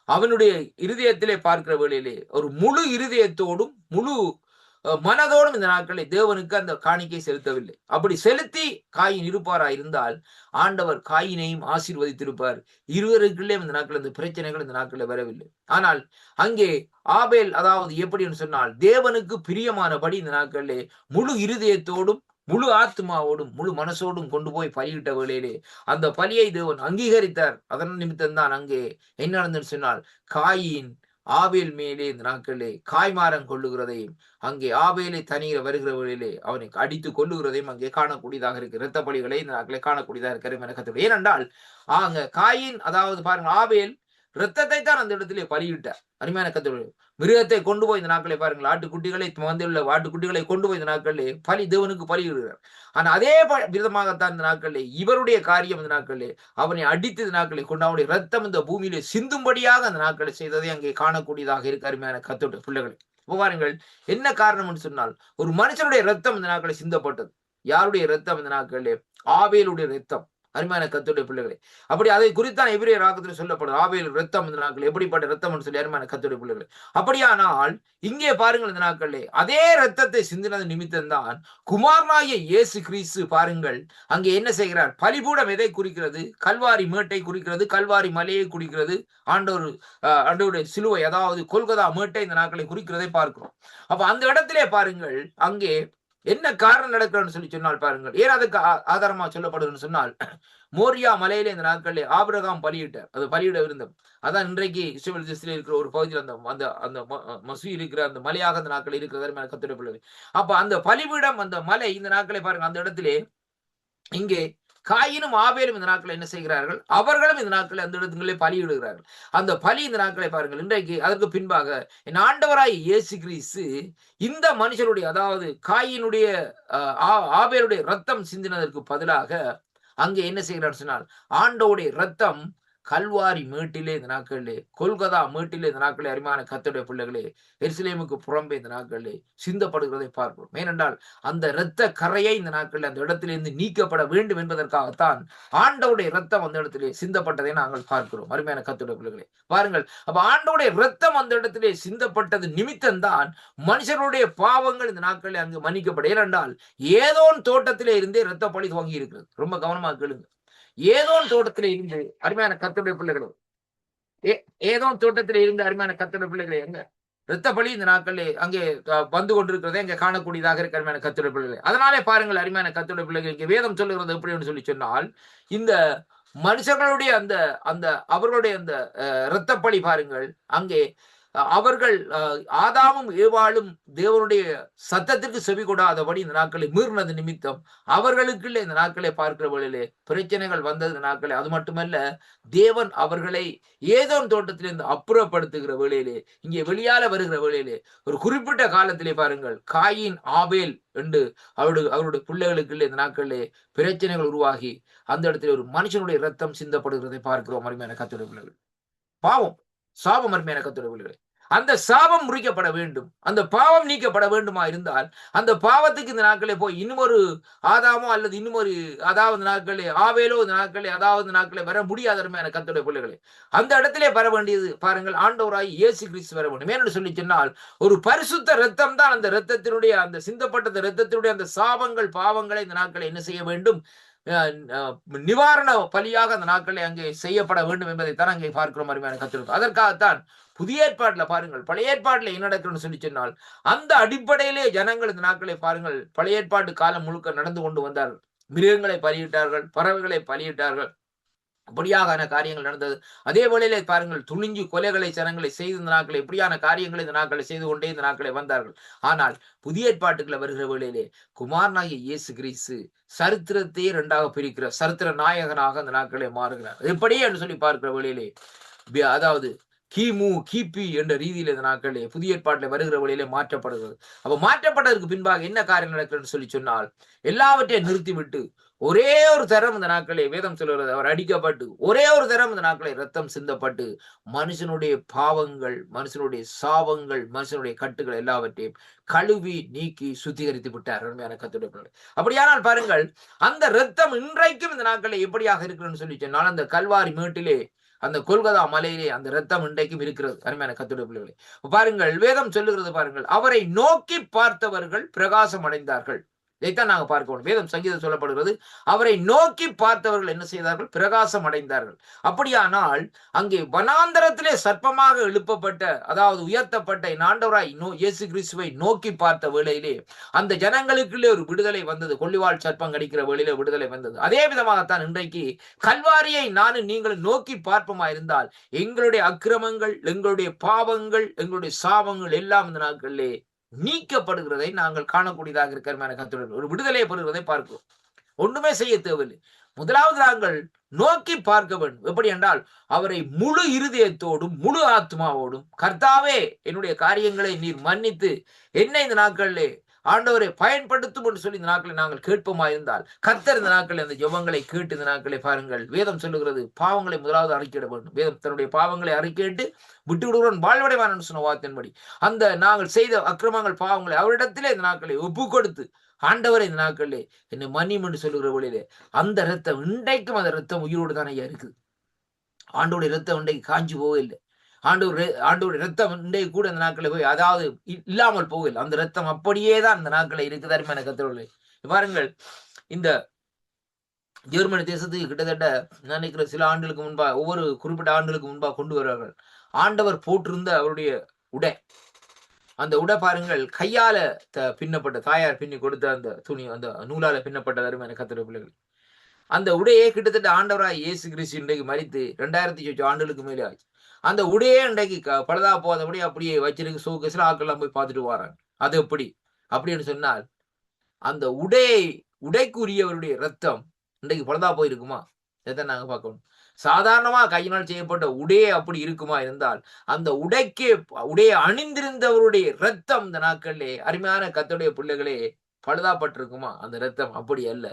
அவனுடைய இருதயத்திலே பார்க்கிற வேளையிலே ஒரு முழு இருதயத்தோடும் முழு மனதோடும் இந்த நாட்களை தேவனுக்கு அந்த காணிக்கை செலுத்தவில்லை. அப்படி செலுத்தி காயின் இருப்பாரா இருந்தால் ஆண்டவர் காயினையும் ஆசீர்வதித்திருப்பார். இருவருக்குள்ளே இந்த நாட்கள் இந்த பிரச்சனைகள் இந்த நாட்களில் வரவில்லை. ஆனால் அங்கே ஆபேல் அதாவது எப்படின்னு சொன்னால் தேவனுக்கு பிரியமானபடி இந்த நாட்களிலே முழு இருதயத்தோடும் முழு ஆத்மாவோடும் முழு மனசோடும் கொண்டு போய் பலியிட்ட வேளையிலே அந்த பலியை தேவன் அங்கீகரித்தார். அதன் நிமித்தம் தான் அங்கே என்ன நடந்ததுன்னு சொன்னால் காயின் ஆபேல் மேலே இந்த நாட்களிலே காய்மாரம் கொள்ளுகிறதையும் அங்கே ஆபேலை தனியில் வருகிற வழியிலே அவனை அடித்து கொள்ளுகிறதையும் அங்கே காணக்கூடியதாக இருக்கு. இரத்த பலிகளை இந்த நாட்களை காணக்கூடியதாக இருக்கிறது. ஏனென்றால் அங்க காயின் அதாவது பாருங்க ஆபேல் இரத்தத்தை தான் அந்த இடத்திலே பலியிட்டார். அருமையான கத்தோடு மிருகத்தை கொண்டு போய் இந்த நாட்களை பாருங்கள், ஆட்டுக்குட்டிகளை வந்துள்ள ஆட்டுக்குட்டிகளை கொண்டு போய் இந்த நாட்களிலே பலி தேவனுக்கு பலியிடுகிறார். ஆனா அதே விதமாகத்தான் இந்த நாட்களிலே இவருடைய காரியம் இந்த நாட்களிலே அவனை அடித்து இந்த நாட்களை கொண்டு அவனுடைய ரத்தம் இந்த பூமியிலே சிந்தும்படியாக அந்த நாட்களை செய்ததை அங்கே காணக்கூடியதாக இருக்கு. அருமையான கத்தோடு பிள்ளைகளை பாருங்கள், என்ன காரணம் சொன்னால் ஒரு மனுஷனுடைய ரத்தம் இந்த நாட்களை சிந்தப்பட்டது. யாருடைய ரத்தம் இந்த நாட்களிலே? ஆபேலுடைய ரத்தம். அருமையான கர்த்தருடைய பிள்ளைகளே, அப்படி அதை குறித்தான் எபிரேயர் ராகத்தில் சொல்லப்படுது. ஆபேல் ரத்தம் இந்த நாட்கள் எப்படிப்பட்ட ரத்தம் சொல்லி அருமையான கர்த்தருடைய பிள்ளைகளே. அப்படியானால் இங்கே பாருங்கள், இந்த நாட்களிலே அதே ரத்தத்தை சிந்தினது நிமித்தம் தான் குமாரனாகிய இயேசு கிறிஸ்து பாருங்கள் அங்கே என்ன செய்கிறார்? பலிபூடம் எதை குறிக்கிறது? கல்வாரி மேட்டை குறிக்கிறது, கல்வாரி மலையை குறிக்கிறது. ஆண்டவருடைய சிலுவை அதாவது கொல்கதா மேட்டை இந்த நாட்களை குறிக்கிறதை பார்க்கிறோம். அப்ப அந்த இடத்திலே பாருங்கள் அங்கே என்ன காரணம் நடக்கிறன்னு சொல்லி சொன்னால் பாருங்கள், ஏன் அதுக்கு ஆதாரமா சொல்லப்படுதுன்னு சொன்னால் மோரியா மலையில இந்த நாட்களில் ஆபிரகாம் பலியிட்டார். அது பலியிட இருந்தோம். அதான் இன்றைக்கு இஸ்ரவேல் தேசத்தில் இருக்கிற ஒரு பகுதியில் அந்த அந்த மசூதி இருக்கிற அந்த மலையாக அந்த நாட்கள் இருக்கிறது கத்துடைய பிள்ளை. அப்ப அந்த பலிபீடம் அந்த மலை இந்த நாட்களை பாருங்க, அந்த இடத்திலே இங்கே காயினும் ஆபேலும் இந்த நாட்களை என்ன செய்கிறார்கள்? அவர்களும் இந்த நாட்களை அந்த இடத்துங்களே பலியிடுகிறார்கள். அந்த பலி இந்த நாட்களை பாருங்கள். இன்றைக்கு அதற்கு பின்பாக என் ஆண்டவராய் இயேசு கிறிஸ்து இந்த மனுஷனுடைய அதாவது காயினுடைய ஆபேலுடைய ரத்தம் சிந்தினதற்கு பதிலாக அங்கே என்ன செய்கிறார் சொன்னால் ஆண்டவருடைய ரத்தம் கல்வாரி மேட்டிலே இந்த நாட்களிலே கொல்கதா மேட்டிலே இந்த நாட்களே அருமையான கர்த்தருடைய பிள்ளைகளே எருசலேமுக்கு புறம்பே இந்த நாட்களிலே சிந்தப்படுகிறதை பார்க்கிறோம். ஏனென்றால் அந்த இரத்த கரையை இந்த நாட்களில் அந்த இடத்திலிருந்து நீக்கப்பட வேண்டும் என்பதற்காகத்தான் ஆண்டவருடைய ரத்தம் அந்த இடத்திலே சிந்தப்பட்டதை நாங்கள் பார்க்கிறோம். அருமையான கர்த்தருடைய பிள்ளைகளே பாருங்கள், அப்ப ஆண்டவருடைய ரத்தம் அந்த இடத்திலே சிந்தப்பட்டது நிமித்தம்தான் மனுஷனுடைய பாவங்கள் இந்த நாட்களில் அங்கு மன்னிக்கப்படும். ஏனென்றால் ஏதோன் தோட்டத்திலே இருந்தே இரத்த பழி துவங்கி இருக்கிறது. ரொம்ப கவனமாக கேளுங்க. ஏதோன் தோட்டத்திலே இருந்து அருமையான கர்த்தருடைய பிள்ளைகளும் ஏதோன் தோட்டத்திலே இருந்து அருமையான கர்த்தருடைய பிள்ளைகளே எங்க இரத்த பலி இந்த நாட்களே அங்கே வந்து கொண்டிருக்கிறதே இங்க காணக்கூடியதாக இருக்க அருமையான கர்த்தருடைய பிள்ளைகளே. அதனாலே பாருங்கள் அருமையான கர்த்தருடைய பிள்ளைகள், இங்கே வேதம் சொல்லுகிறது எப்படி சொல்லி சொன்னால் இந்த மனுஷர்களுடைய அந்த அந்த அவர்களுடைய அந்த இரத்த பலி பாருங்கள் அங்கே அவர்கள் ஆதாமும் ஏவாளும் தேவனுடைய சத்தத்திற்கு செவி கொடாதபடி இந்த நாட்களை மீறினது நிமித்தம் அவர்களுக்குள்ளே இந்த நாட்களை பார்க்கிற வேளையிலே பிரச்சனைகள் வந்தது நாட்களே. அது மட்டுமல்ல, தேவன் அவர்களை ஏதோன் தோட்டத்திலிருந்து அப்புறப்படுத்துகிற வேளையிலே இங்கே வெளியால வருகிற வேளையிலே ஒரு குறிப்பிட்ட காலத்திலே பாருங்கள் காயின் ஆபேல் என்று அவருடைய பிள்ளைகளுக்குள்ளே இந்த நாட்களிலே பிரச்சனைகள் உருவாகி அந்த இடத்துல ஒரு மனுஷனுடைய ரத்தம் சிந்தப்படுகிறதை பார்க்கிறோம். அருமையான கர்த்தருடைய பிள்ளைகள், பாவம் சாபம் அருமையான கர்த்தருடைய பிள்ளைகளே, அந்த சாபம் முறிக்கப்பட வேண்டும், அந்த பாவம் நீக்கப்பட வேண்டுமா இருந்தால் அந்த பாவத்துக்கு இந்த நாட்களே போய் இன்னும் ஆதாமோ அல்லது இன்னும் அதாவது நாட்களே ஆவேலோ இந்த நாட்களே அதாவது நாட்களே வர முடியாத அருமையான கர்த்தருடைய பிள்ளைகளே. அந்த இடத்திலே வர வேண்டியது பாருங்கள் ஆண்டவராய் இயேசு கிறிஸ்து வர வேண்டும். ஏன்னு சொல்லி சொன்னால் ஒரு பரிசுத்த ரத்தம் தான் அந்த ரத்தத்தினுடைய அந்த சிந்தப்பட்ட ரத்தத்தினுடைய அந்த சாபங்கள் பாவங்களை இந்த நாட்களை என்ன செய்ய வேண்டும்? நிவாரண பலியாக அந்த நாட்களை அங்கே செய்யப்பட வேண்டும் என்பதைத்தான் அங்கே பார்க்கிறோம். அருமையான கர்த்தர் அதற்காகத்தான் புதிய ஏற்பாட்டுல பாருங்கள், பழைய ஏற்பாட்டுல என்ன நடக்குன்னு சொல்லி சொன்னால் அந்த அடிப்படையிலே ஜனங்கள் இந்த நாட்களை பாருங்கள் பழைய ஏற்பாட்டு காலம் முழுக்க நடந்து கொண்டு வந்தார்கள். மிருகங்களை பலியிட்டார்கள், பறவைகளை பலியிட்டார்கள், அப்படியான காரியங்கள் நடந்தது. அதே வேளையிலே பாருங்கள் துணிஞ்சு கொலைகளை ஜனங்களை செய்து இந்த நாட்களை இப்படியான காரியங்களை இந்த நாட்களை செய்து கொண்டே இந்த நாட்களை வந்தார்கள். ஆனால் புதிய ஏற்பாட்டுக்குள்ள வருகிற வேளையிலே குமாரனாகிய இயேசு கிறிஸ்து சரித்திரத்தையே இரண்டாக பிரிக்கிற சரித்திர நாயகனாக அந்த நாட்களை மாறுகிறார். எப்படி என்று சொல்லி பார்க்கிற வேளையிலே அதாவது கிமு கிபி என்ற ரீதியில் இந்த நாட்களிலே புதிய ஏற்பாட்டில் வருகிற வழியிலே மாற்றப்படுகிறது. அப்ப மாற்றப்பட்டதற்கு பின்பாக என்ன காரியம் நடக்கிறது சொல்லி சொன்னால், எல்லாவற்றையும் நிறுத்திவிட்டு ஒரே ஒரு தரம் இந்த நாட்களே வேதம் சொல்கிறது, அவர் அடிக்கப்பட்டு ஒரே ஒரு தரம் இந்த நாட்களை ரத்தம் சிந்தப்பட்டு மனுஷனுடைய பாவங்கள், மனுஷனுடைய சாபங்கள், மனுஷனுடைய கட்டுகள் எல்லாவற்றையும் கழுவி நீக்கி சுத்திகரித்து விட்டார். அருமையான கர்த்தருடைய பிள்ளைகளே. அப்படியானால் பாருங்கள், அந்த ரத்தம் இன்றைக்கும் இந்த நாட்களில் எப்படியாக இருக்கிறதுன்னு சொல்லி சொன்னால், அந்த கல்வாரி மேட்டிலே அந்த கொல்கதா மலையிலே அந்த ரத்தம் இன்றைக்கும் இருக்கிறது. அருமையான கர்த்தருடைய பிள்ளைகளே. பாருங்கள், வேதம் சொல்லுகிறது பாருங்கள், அவரை நோக்கி பார்த்தவர்கள் பிரகாசம் அடைந்தார்கள். இதைத்தான் நாங்க பார்க்கணும். வேதம் சங்கீதம் சொல்லப்படுகிறது, அவரை நோக்கி பார்த்தவர்கள் என்ன செய்தார்கள்? பிரகாசம் அடைந்தார்கள். அப்படியானால் அங்கே வனாந்தரத்திலே சர்ப்பமாக எழுப்பப்பட்ட, அதாவது உயர்த்தப்பட்ட என் ஆண்டவராய் இயேசு கிறிஸ்துவை நோக்கி பார்த்த வேளையிலே அந்த ஜனங்களுக்குள்ளே ஒரு விடுதலை வந்தது. கொள்ளிவாள் சர்ப்பம் கடிக்கிற வேளையிலே விடுதலை வந்தது. அதே விதமாகத்தான் இன்றைக்கு கல்வாரியை நானும் நீங்களும் நோக்கி பார்ப்போமா இருந்தால் எங்களுடைய அக்கிரமங்கள், எங்களுடைய பாவங்கள், எங்களுடைய சாபங்கள் எல்லாம் இந்த நாட்களிலே நீக்கப்படுகிறதை நாங்கள் காணக்கூடியதாக இருக்கிற கர்த்தருடைய ஒரு விடுதலை பெறுகிறதை பார்க்கிறோம். ஒன்றுமே செய்ய தேவையில்லை. முதலாவது நாங்கள் நோக்கி பார்க்க வேண்டும். எப்படி என்றால், அவரை முழு இருதயத்தோடும் முழு ஆத்மாவோடும், கர்த்தாவே என்னுடைய காரியங்களை நீர் மன்னித்து என்னை இந்த நாட்களிலே ஆண்டவரை பயன்படுத்தும் என்று சொல்லி இந்த நாட்களை நாங்கள் கேட்போமா இருந்தால், கர்த்தர் இந்த நாட்களில் அந்த ஜெபங்களை கேட்டு இந்த நாட்களை பாருங்கள், வேதம் சொல்லுகிறது பாவங்களை முதலாவது அறிக்கையிட வேண்டும். வேதம் தன்னுடைய பாவங்களை அறிக்கையிட்டு விட்டு விடுகிறவன் வாழ்வடைவான் சொன்ன வார்த்தையின்படி அந்த நாங்கள் செய்த அக்கிரமங்கள் பாவங்களை அவரிடத்திலே இந்த நாட்களை ஒப்பு கொடுத்து, ஆண்டவரை இந்த நாட்களிலே என்னை மன்னியும் என்று சொல்லுகிற வழியிலே அந்த ரத்தம் இன்றைக்கும் அந்த ரத்தம் உயிரோடு தானே இருக்குது. ஆண்டோடைய ரத்தம் இன்றைக்கு காஞ்சி போகவில்லை. ஆண்டவருடைய ரத்தம் இன்றைக்கு கூட இந்த நாட்களை போய் அதாவது இல்லாமல் போகவில்லை. அந்த ரத்தம் அப்படியே தான் இந்த நாட்களை இருக்குது. அருமையான கர்த்தர்களே, பாருங்கள், இந்த ஜெர்மனி தேசத்துக்கு கிட்டத்தட்ட நினைக்கிற சில ஆண்டுகளுக்கு முன்பாக, ஒவ்வொரு குறிப்பிட்ட ஆண்டுகளுக்கு முன்பாக கொண்டு வருவார்கள். ஆண்டவர் போட்டிருந்த அவருடைய உடை, அந்த உடை பாருங்கள், கையால பின்னப்பட்ட, தாயார் பின்னி கொடுத்த அந்த துணி, அந்த நூலால பின்னப்பட்ட அருமையான கர்த்தருடைய பிள்ளைகள். அந்த உடையே கிட்டத்தட்ட ஆண்டவராய் இயேசு கிறிஸ்து இன்றைக்கு மரித்து 2000 ஆண்டுகளுக்கு மேலே ஆச்சு. அந்த உடையே இன்றைக்கு பழுதா போதபடி அப்படியே வச்சிருக்கு. சோகேஸ்ல ஆக்கெல்லாம் போய் பார்த்துட்டு வராங்க. அது எப்படி அப்படின்னு சொன்னால், அந்த உடைக்குரியவருடைய ரத்தம் இன்றைக்கு பழுதா போயிருக்குமா? இதைத்தான் நாங்க பார்க்கணும். சாதாரணமா கையினால் செய்யப்பட்ட உடையே அப்படி இருக்குமா இருந்தால், அந்த உடையை அணிந்திருந்தவருடைய ரத்தம் இந்த நாட்களிலே அருமையான கர்த்தருடைய பிள்ளைகளே பழுதாப்பட்டிருக்குமா? அந்த ரத்தம் அப்படி அல்ல.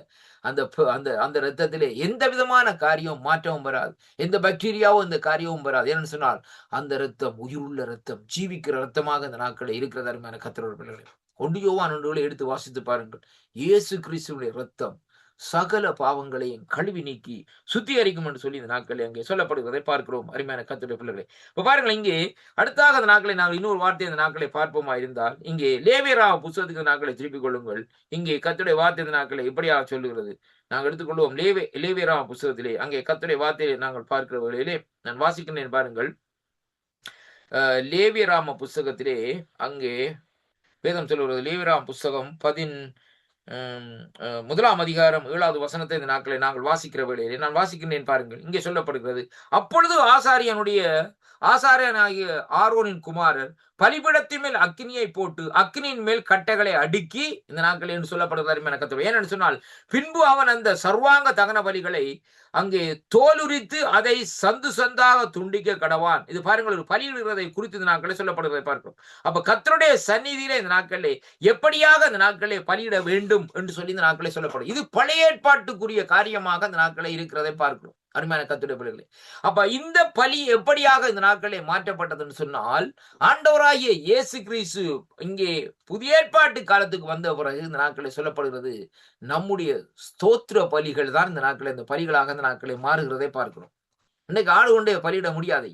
அந்த அந்த அந்த ரத்தத்திலே எந்த விதமான காரியம் மாற்றமும் வராது. எந்த பாக்டீரியாவும் இந்த காரியமும் வராது. ஏன்னு சொன்னால் அந்த ரத்தம் உயிருள்ள ரத்தம், ஜீவிக்கிற ரத்தமாக இந்த நாட்களில் இருக்கிற அருமையான கர்த்தருடைய பிள்ளைகளே. 1 யோவான் 1 எடுத்து வாசித்து பாருங்கள். இயேசு கிறிஸ்துவினுடைய ரத்தம் சகல பாவங்களையும் கழுவி நீக்கி சுத்திகரிக்கும் என்று சொல்லி இந்த நாட்களில் அங்கே சொல்லப்படுவதை பார்க்கிறோம். அருமையான கர்த்தருடைய பிள்ளைகளே, இப்ப பாருங்கள், இங்கே அடுத்தாக அந்த நாட்களை நாங்கள் இன்னொரு வார்த்தை இந்த நாட்களை பார்ப்போமா இருந்தால், இங்கே லேவியராம புத்தகத்துக்கு நாட்களை திருப்பிக் கொள்ளுங்கள். இங்கே கர்த்தருடைய வார்த்தை இந்த நாட்களை எப்படியாக சொல்லுகிறது நாங்கள் எடுத்துக்கொள்வோம். லேவியராம புத்தகத்திலே அங்கே கர்த்தருடைய வார்த்தையை நாங்கள் பார்க்கிற வேளையிலே நான் வாசிக்கிறேன் பாருங்கள். லேவியராம புத்தகத்திலே அங்கே வேதம் சொல்லுகிறது. லேவியராம புத்தகம் 1 அதிகாரம் 7வது வசனத்தை இந்த நாட்களை நாங்கள் வாசிக்கிற வேளையிலே நான் வாசிக்கிறேன் பாருங்கள். இங்கே சொல்லப்படுகிறது, அப்பொழுது ஆசாரியனாகிய ஆரோனின் குமாரர் பலிபீடத்தின் மேல் அக்கினியை போட்டு அக்கினியின் மேல் கட்டைகளை அடுக்கி இந்த நாட்கள் என்று சொல்லப்படுகிறது. ஏனென்று சொன்னால், பின்பு அவன் அந்த சர்வாங்க தகன பலிகளை அங்கே தோலுரித்து அதை சந்து சந்தாக துண்டிக்க கடவான். இது பாருங்கள், ஒரு பலியிடுகிறதை குறித்து இந்த நாட்களை சொல்லப்படுவதை பார்க்கிறோம். அப்ப கர்த்தருடைய சந்நிதியிலே இந்த நாட்களே எப்படியாக இந்த நாட்களே பலியிட வேண்டும் என்று சொல்லி இந்த நாட்களை சொல்லப்படும். இது பழைய ஏற்பாட்டுக்குரிய காரியமாக இந்த நாட்களை இருக்கிறதை பார்க்கிறோம். அருமையான கர்த்தருடைய பிள்ளைகளே, அப்ப இந்த பலி எப்படியாக இந்த நாட்களே மாற்றப்பட்டதுன்னு சொன்னால், ஆண்டவராகிய இயேசு கிறிஸ்து இங்கே புதிய ஏற்பாட்டு காலத்துக்கு வந்த பிறகு இந்த நாட்களை சொல்லப்படுகிறது, நம்முடைய ஸ்தோத்திர பலிகள் தான் இந்த நாட்களை இந்த பலிகளாக இந்த நாட்களை மாறுகிறதை பார்க்கிறோம். இன்னைக்கு ஆடு கொண்டே பலியிட முடியாது.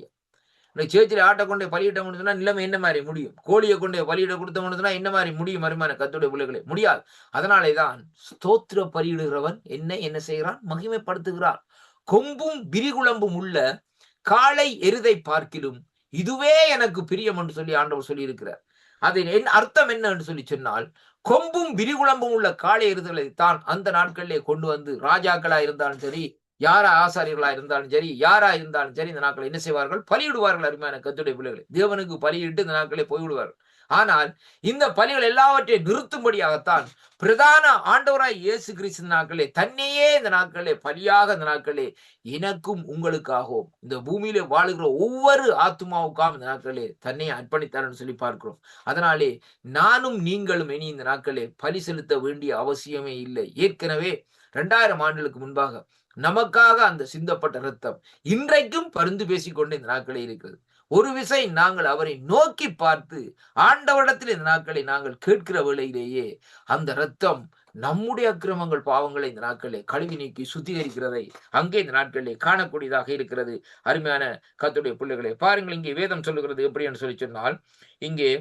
இன்னைக்கு சேர்ச்சியில் ஆட்டை கொண்டே பலியிட முடியுதுன்னா நிலைமை என்ன மாதிரி முடியும்? கோழியை கொண்டே பலியிட கொடுத்த முடியுதுன்னா என்ன மாதிரி முடியும்? அருமையான கர்த்தருடைய பிள்ளைகளே, முடியாது. அதனாலே தான் ஸ்தோத்திர பலியிடுகிறவன் என்ன செய்கிறான்? மகிமைப்படுத்துகிறான். கொம்பும் விரிகுளம்பும் உள்ள காளை எருதை பார்க்கிலும் இதுவே எனக்கு பிரியம் என்று சொல்லி ஆண்டவர் சொல்லி இருக்கிறார். அதன் அர்த்தம் என்ன என்று சொல்லி சொன்னால், கொம்பும் விரிகுளம்பும் உள்ள காளை எருதுகளை தான் அந்த நாட்களிலே கொண்டு வந்து ராஜாக்களா இருந்தாலும் சரி, யாரா ஆசாரியர்களா இருந்தாலும் சரி, யாரா இருந்தாலும் சரி, இந்த நாட்களை என்ன செய்வார்கள்? பலியிடுவார்கள். அருமையான கர்த்தருடைய பிள்ளைகளை, தேவனுக்கு பலியிட்டு இந்த நாட்களை போய்விடுவார்கள். ஆனால் இந்த பலிகள் எல்லாவற்றையும் நிறுத்தும்படியாகத்தான் பிரதான ஆண்டவராய் இயேசு கிறிஸ்து நாட்களே தன்னையே இந்த நாட்களே பலியாக இந்த நாட்களே எனக்கும் உங்களுக்காகவும் இந்த பூமியில வாழுகிற ஒவ்வொரு ஆத்மாவுக்காகவும் இந்த நாட்களே தன்னை அர்ப்பணித்தார்னு சொல்லி பார்க்கிறோம். அதனாலே நானும் நீங்களும் இனி இந்த நாட்களே பலி செலுத்த வேண்டிய அவசியமே இல்லை. ஏற்கனவே 2000 ஆண்டுகளுக்கு முன்பாக நமக்காக அந்த சிந்தப்பட்ட ரத்தம் இன்றைக்கும் பரிந்து பேசிக்கொண்டு இந்த நாட்களே இருக்கிறது. ஒரு விசை நாங்கள் அவரை நோக்கி பார்த்து ஆண்டவரிடத்தில் இந்த நாட்களை நாங்கள் கேட்கிற வேளையிலேயே அந்த ரத்தம் நம்முடைய அக்கிரமங்கள் பாவங்களை இந்த நாட்களே கழுவி நீக்கி சுத்திகரிக்கிறதை அங்கே இந்த நாட்களிலே காணக்கூடியதாக இருக்கிறது. அருமையான கர்த்தருடைய பிள்ளைகளே, பாருங்கள் இங்கே வேதம் சொல்லுகிறது எப்படி என்று சொல்லி சொன்னால், இங்கே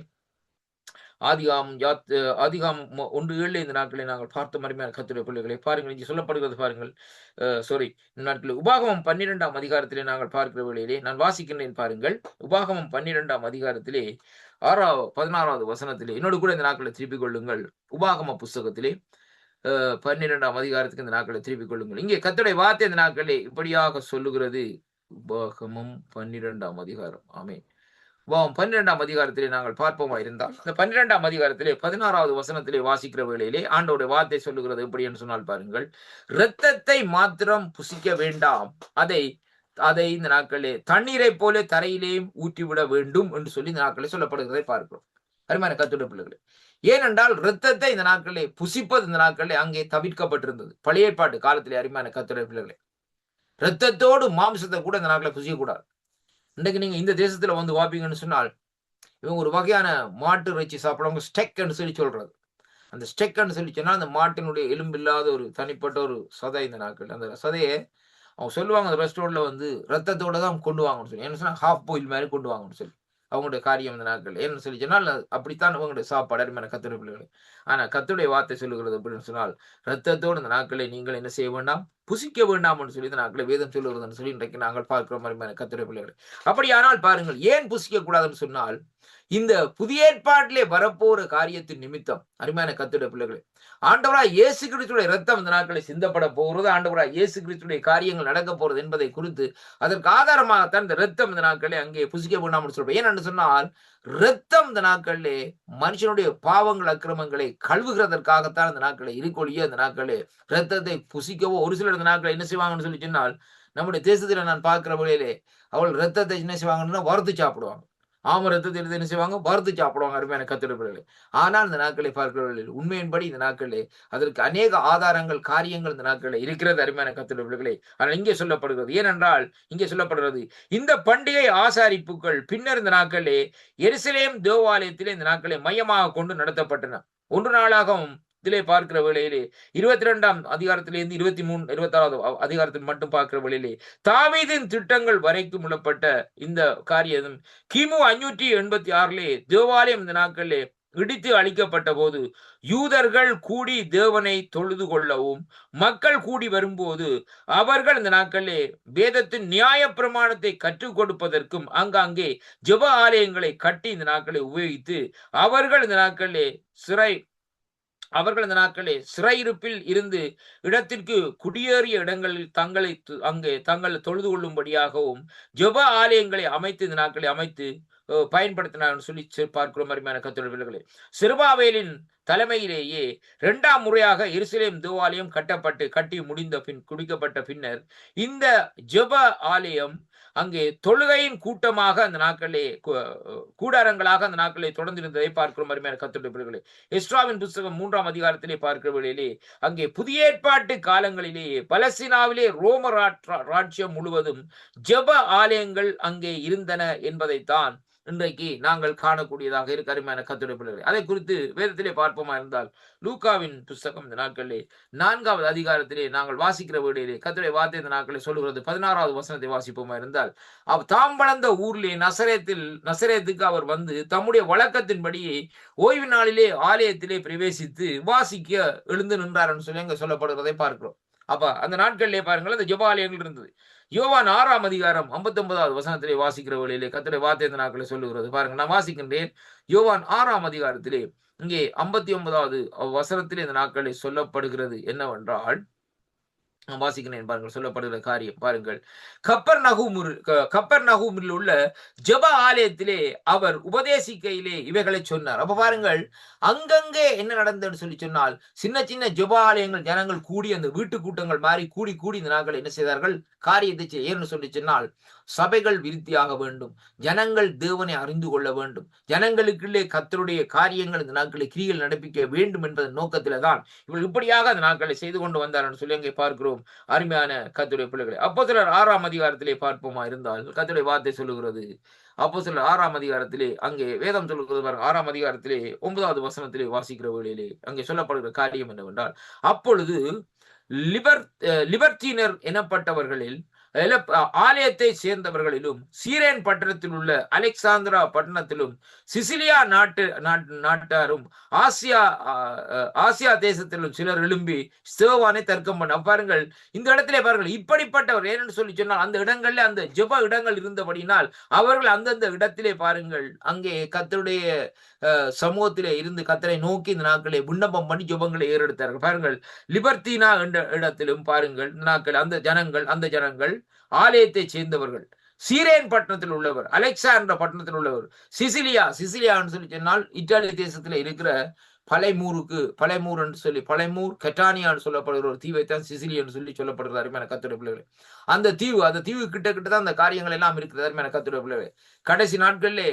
ஆதிகாமம் 1:7 இந்த நாட்களை நாங்கள் பார்த்த அருமையான கர்த்தருடைய பிள்ளைகளை பாருங்கள், இங்கே சொல்லப்படுகிறது பாருங்கள். சாரி, இந்த நாட்களில் உபாகமம் 12ஆம் அதிகாரத்திலே நாங்கள் பார்க்கிற வேளையிலே நான் வாசிக்கின்றேன் பாருங்கள். உபாகமம் 12ஆம் அதிகாரத்திலே 16வது வசனத்திலே என்னோடு கூட இந்த நாட்களை திருப்பிக் கொள்ளுங்கள். உபாகம புஸ்தகத்திலே 12ஆம் அதிகாரத்துக்கு இந்த நாட்களை திருப்பிக் கொள்ளுங்கள். இங்கே கர்த்தருடைய வார்த்தை இந்த நாட்களே இப்படியாக சொல்லுகிறது. உபாகமம் 12ஆம் அதிகாரம். ஆமென். 12ஆம் அதிகாரத்திலே நாங்கள் பார்ப்போமா இருந்தால், இந்த 12ஆம் அதிகாரத்திலே 16வது வசனத்திலே வாசிக்கிற வேளையிலே ஆண்டவருடைய வார்த்தை சொல்லுகிறது எப்படி என்று சொன்னால் பாருங்கள், இரத்தத்தை மாத்திரம் புசிக்க வேண்டாம், அதை அதை இந்த நாட்களே தண்ணீரை போல தரையிலேயும் ஊற்றிவிட வேண்டும் என்று சொல்லி இந்த நாட்களே சொல்லப்படுகிறதை பார்க்கிறோம். அருமையான கர்த்தருடைய பிள்ளைகளே, ஏனென்றால் இரத்தத்தை இந்த நாட்களே புசிப்பது இந்த நாட்களே அங்கே தவிர்க்கப்பட்டிருந்தது. பழைய ஏற்பாட்டு காலத்திலே அருமையான கர்த்தருடைய பிள்ளைகளே, இரத்தத்தோடு மாம்சத்தை கூட இந்த நாட்களை புசிக்கக்கூடாது. இன்றைக்கு நீங்க இந்த தேசத்துல வந்து வாப்பீங்கன்னு சொன்னால், இவங்க ஒரு வகையான மாட்டு இறைச்சி சாப்பிடுறவங்க ஸ்டெக்ன்னு சொல்லி சொல்றது. அந்த ஸ்டெக்ன்னு சொல்லி சொன்னா அந்த மாட்டினுடைய எலும்பு இல்லாத ஒரு தனிப்பட்ட ஒரு சதை இந்த நாட்கள். அந்த சதையை அவங்க சொல்லுவாங்க அந்த ரெஸ்டாரண்ட்ல வந்து ரத்தத்தோட தான் கொண்டு வாங்கன்னு சொல்லி. என்ன சொன்னா ஹாஃப் பாயில் மாதிரி கொண்டு வாங்கன்னு சொல்லி. அவங்களுடைய காரியம் இந்த நாட்கள் ஏன்னு சொல்லி சொன்னால் அப்படித்தான் அவங்களுடைய சாப்பாடு. அருமையான கர்த்தருடைய பிள்ளைகளே, ஆனா கர்த்தருடைய வார்த்தை சொல்லுகிறது அப்படின்னு சொன்னால், ரத்தத்தோடு இந்த நாட்களை நீங்கள் என்ன செய்ய வேண்டாம், புசிக்க வேண்டாம் என்று சொல்லி இந்த நாட்களை வேதம் சொல்லுகிறதுன்னு சொல்லி இன்றைக்கு நாங்கள் பார்க்கிறோம். அருமையான கர்த்தருடைய பிள்ளைகளே, அப்படியானால் பாருங்கள், ஏன் புசிக்க கூடாதுன்னு சொன்னால், இந்த புதிய ஏற்பாட்டிலே வரப்போற காரியத்தின் நிமித்தம் அருமையான கர்த்தருடைய பிள்ளைகளே, ஆண்டவராய் இயேசு கிறிஸ்துடைய ரத்தம் இந்த நாட்களை சிந்தப்பட போகிறது, ஆண்டவராய் இயேசு கிறிஸ்துடைய காரியங்கள் நடக்க போறது என்பதை குறித்து அதற்கு ஆதாரமாகத்தான் இந்த ரத்தம் இந்த நாட்களே அங்கே புசிக்க வேண்டாம்னு சொல்றேன். ஏன்னு சொன்னால், ரத்தம் இந்த நாட்களிலே மனுஷனுடைய பாவங்கள் அக்கிரமங்களை கழுவுகிறதற்காகத்தான் இந்த நாட்களை இருக்கொழிய இந்த நாட்களே ரத்தத்தை புசிக்கவோ ஒரு சிலர் இந்த நாட்களை என்ன செய்வாங்கன்னு சொல்லி சொன்னால், நம்முடைய தேசத்துல நான் பார்க்கிற வழியிலே அவள் ரத்தத்தை என்ன செய்வாங்கன்னா வறுத்து சாப்பிடுவாங்க. ஆம ரத்தத்தை எடுத்து என்ன செய்வாங்க, வறுத்து சாப்பிடுவாங்க. அருமையான கர்த்தருடைய பிள்ளைகளே, ஆனால் இந்த நாட்களை பார்க்கிறவர்கள் உண்மையின்படி இந்த நாட்களே அதற்கு அநேக ஆதாரங்கள் காரியங்கள் இந்த நாட்களில் இருக்கிறது. அருமையான கர்த்தருடைய பிள்ளைகளே, ஆனால் இங்கே சொல்லப்படுகிறது, ஏனென்றால் இங்கே சொல்லப்படுகிறது, இந்த பண்டிகை ஆசாரிப்புகள் பின்னர் இந்த நாட்களே எருசலேம் தேவாலயத்திலே இந்த நாட்களை மையமாக கொண்டு நடத்தப்பட்டன. 1 நாளாகவும் இதிலே பார்க்கிற வேளையிலே 22ஆம் அதிகாரத்திலிருந்து 23 26வது அதிகாரத்தில் மட்டும் பார்க்கிற வேளையிலே தாவீதின் திட்டங்கள் வரைக்கும் உள்ளப்பட்ட இந்த காரியம் கிமு 586 தேவாலயம் இந்த நாட்களிலே இடித்து அழிக்கப்பட்ட போது யூதர்கள் கூடி தேவனை தொழுது கொள்ளவும் மக்கள் கூடி வரும்போது அவர்கள் இந்த நாட்களிலே வேதத்தின் நியாய பிரமாணத்தை கற்றுக் கொடுப்பதற்கும் அங்காங்கே ஜெப ஆலயங்களை கட்டி இந்த நாட்களை உபயோகித்து அவர்கள் இந்த நாட்களே சிறையிருப்பில் இருந்து இடத்திற்கு குடியேறிய இடங்களில் தங்கள் தொழுது கொள்ளும்படியாகவும் ஜெப ஆலயங்களை அமைத்து இந்த நாட்களை அமைத்து பயன்படுத்தினார் சொல்லி பார்க்கிறோம். அருமையான கர்த்தருடைய பிள்ளைகளே, செருபாபேலின் தலைமையிலேயே 2ஆம் முறையாக எருசலேம் தேவாலயம் கட்டி குடிக்கப்பட்ட பின்னர் இந்த ஜெப ஆலயம் அங்கே தொழுகையின் கூட்டமாக அந்த நாட்களே கூடாரங்களாக அந்த நாட்களை தொடர்ந்து இருந்ததை பார்க்கிறோம். அருமையான கர்த்தருடைய பிள்ளைகளே, எஸ்ராவின் புஸ்தகம் 3ஆம் அதிகாரத்திலே பார்க்கிற வேளையிலே அங்கே புதிய ஏற்பாட்டு காலங்களிலேயே பலஸ்தீனாவிலே ரோம ராஜ்யம் முழுவதும் ஜெப ஆலயங்கள் அங்கே இருந்தன என்பதைத்தான் இன்றைக்கு நாங்கள் காணக்கூடியதாக இருக்க. அருமையான கர்த்தருடைய பிள்ளைகளே, அதை குறித்து வேதத்திலே பார்ப்போமா இருந்தால் லூக்காவின் புஸ்தகம் இந்த நாட்களிலே 4வது அதிகாரத்திலே நாங்கள் வாசிக்கிற வேளையிலே கர்த்தருடைய வார்த்தை இந்த நாட்களில் சொல்லுகிறது. 16வது வசனத்தை வாசிப்போமா இருந்தால், தாம் வளர்ந்த ஊரிலே நசரேத்துக்கு அவர் வந்து தம்முடைய வழக்கத்தின்படி ஓய்வு நாளிலே ஆலயத்திலே பிரவேசித்து வாசிக்க எழுந்து நின்றார்னு சொல்லி அங்க சொல்லப்படுகிறதை பார்க்கிறோம். அப்ப அந்த நாட்களிலே பாருங்கள் அந்த ஜெப ஆலயங்கள் இருந்தது. யோவான் 6ஆம் அதிகாரம் 59வது வசனத்திலே வாசிக்கிற வேளையிலே கர்த்தருடைய வார்த்தை இந்த நாட்களை சொல்லுகிறது. பாருங்க, நான் வாசிக்கின்றேன். யோவான் 6ஆம் அதிகாரத்திலே இங்கே 59வது வசனத்திலே இந்த நாட்களில் சொல்லப்படுகிறது என்னவென்றால், வாசிக்கிறேன் பாருங்கள், சொல்லப்படுகிற காரியம் பாருங்கள். கப்பர் நகூமில் உள்ள ஜெப ஆலயத்திலே அவர் உபதேசிக்கையிலே இவைகளை சொன்னார். அப்ப பாருங்கள், அங்கங்கே என்ன நடந்ததுன்னு சொல்லி சொன்னால், சின்ன சின்ன ஜெப ஆலயங்கள் ஜனங்கள் கூடி அந்த வீட்டு கூட்டங்கள் மாறி கூடி கூடி இந்த நாட்கள் என்ன செய்தார்கள், காரியத்தை ஏன்னு சொல்லி சொன்னால், சபைகள் விருத்தியாக வேண்டும், ஜனங்கள் தேவனை அறிந்து கொள்ள வேண்டும், ஜனங்களுக்குள்ளே கர்த்தருடைய காரியங்கள் இந்த நாட்களில் கிரிகள் நடப்பிக்க வேண்டும் என்பதன் நோக்கத்திலே தான் இவர் இப்படியாக அந்த நாட்களை செய்து கொண்டு வந்தார் என்று சொல்லி அங்கே பார்க்கிறோம். அருமையான கர்த்தருடைய பிள்ளைகளை, அப்போஸ்தலர் 6ஆம் அதிகாரத்திலே பார்ப்போமா இருந்தால், கர்த்தருடைய வார்த்தை சொல்லுகிறது. அப்போஸ்தலர் 6ஆம் அதிகாரத்திலே அங்கே வேதம் சொல்லுகிறது பாருங்க. 6ஆம் அதிகாரத்திலே 9வது வசனத்திலே வாசிக்கிற வேளையிலே அங்கே சொல்லப்படுகிற காரியம் என்னவென்றால், அப்பொழுது லிபர்டினர் எனப்பட்டவர்களில் ஆலயத்தை சேர்ந்தவர்களிலும் சீரேன் பட்டணத்தில் உள்ள அலெக்சாந்திரா பட்டணத்திலும் சிசிலியா நாட்டாரும் ஆசியா தேசத்திலும் சிலர் எழும்பி ஸ்தேவானை தர்க்கம் பண்ண பாருங்கள். இந்த இடத்திலே பாருங்கள், இப்படிப்பட்டவர் ஏன்னு சொல்லி சொன்னால், அந்த இடங்கள்ல அந்த ஜெப இடங்கள் இருந்தபடினால் அவர்கள் அந்தந்த இடத்திலே பாருங்கள், அங்கே கர்த்தருடைய சமூகத்திலே இருந்து கர்த்தரை நோக்கி இந்த நாட்களை விண்ணப்பம் பண்ணி ஜெபங்களை ஏறெடுத்தார்கள். பாருங்கள், லிபர்தீனா என்ற இடத்திலும் பாருங்கள், அந்த ஜனங்கள் ஆலயத்தை சேர்ந்தவர்கள், சீரேன் பட்டணத்தில் உள்ளவர், அலெக்சாண்டர் பட்டணத்தில் உள்ளவர், சிசிலியான்னு சொல்லி சொன்னால் இத்தாலி தேசத்துல இருக்கிற பழைமூர் என்று சொல்லி கெட்டானியான்னு சொல்லப்படுகிற ஒரு தீவைத்தான் சிசிலி என்று சொல்லி சொல்லப்படுகிற அருமையான கர்த்தருடைய பிள்ளைகளே. அந்த தீவு கிட்ட தான் அந்த காரியங்கள் எல்லாம் இருக்கிறது அருமையான கர்த்தருடைய பிள்ளைகளே. கடைசி நாட்களிலே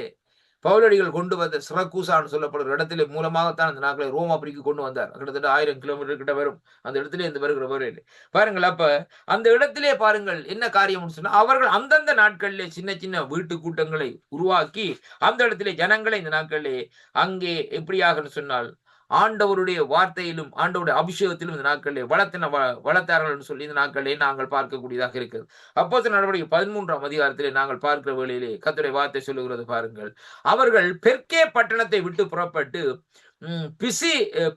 பவுலடிகள் கொண்டு வந்த சிரக்கூசான்னு சொல்லப்படுற இடத்துல மூலமாகத்தான் அந்த நாட்களை ரோமாபுரிக்கு கொண்டு வந்தார். கிட்டத்தட்ட 1000 கிலோமீட்டர் கிட்ட வரும் அந்த இடத்துல இருந்து வருகிற வரையில பாருங்கள். அப்ப அந்த இடத்திலே பாருங்கள் என்ன காரியம்னு சொன்னா, அவர்கள் அந்தந்த நாட்களிலே சின்ன சின்ன வீட்டு கூட்டங்களை உருவாக்கி அந்த இடத்திலே ஜனங்களை இந்த நாட்களிலே அங்கே எப்படியாக சொன்னால் ஆண்டவருடைய வார்த்தையிலும் ஆண்டவருடைய அபிஷேகத்திலும் இந்த நாட்களிலே வளர்த்தார்கள் என்று சொல்லி இந்த நாட்களிலே நாங்கள் பார்க்கக்கூடியதாக இருக்கிறது. அப்போஸ்தலர் நடவடிக்கை 13ஆம் அதிகாரத்திலே நாங்கள் பார்க்கிற வேளையிலே கர்த்தருடைய வார்த்தை சொல்லுகிறது பாருங்கள். அவர்கள் பெர்கே பட்டணத்தை விட்டு புறப்பட்டு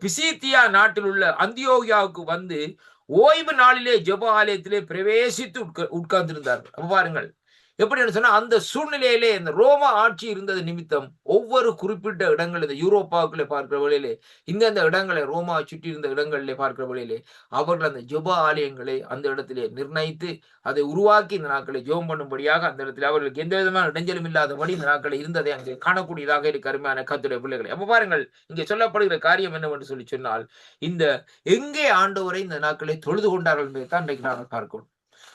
பிசித்தியா நாட்டில் உள்ள அந்தியோகியாவுக்கு வந்து ஓய்வு நாளிலே ஜெப ஆலயத்திலே பிரவேசித்து உட்கார்ந்திருந்தார்கள். பாருங்கள் எப்படின்னு சொன்னா, அந்த சூழ்நிலையிலே இந்த ரோம ஆட்சி இருந்தது நிமித்தம் ஒவ்வொரு குறிப்பிட்ட இடங்கள் இந்த யூரோப்பாவுக்குள்ளே பார்க்கிற வழியிலே இந்தந்த இடங்களை ரோமா சுற்றி இருந்த இடங்களிலே பார்க்கிற வழியிலே அவர்கள் அந்த ஜெப ஆலயங்களை அந்த இடத்திலே நிர்ணயித்து அதை உருவாக்கி இந்த நாட்களை ஜெபம் பண்ணும்படியாக அந்த இடத்துல அவர்களுக்கு எந்த விதமான இடைஞ்சலும் இல்லாதபடி இந்த நாட்களை இருந்ததை அங்கே காணக்கூடியதாக இருக்கு அருமையான கர்த்தருடைய பிள்ளைகளை. அப்ப பாருங்கள், இங்கே சொல்லப்படுகிற காரியம் என்னவென்று சொல்லி சொன்னால், இந்த எங்கே ஆண்டவரை இந்த நாட்களை தொழுது கொண்டார்கள் என்பதை தான் இன்றைக்கு நாங்கள் பார்க்கணும்.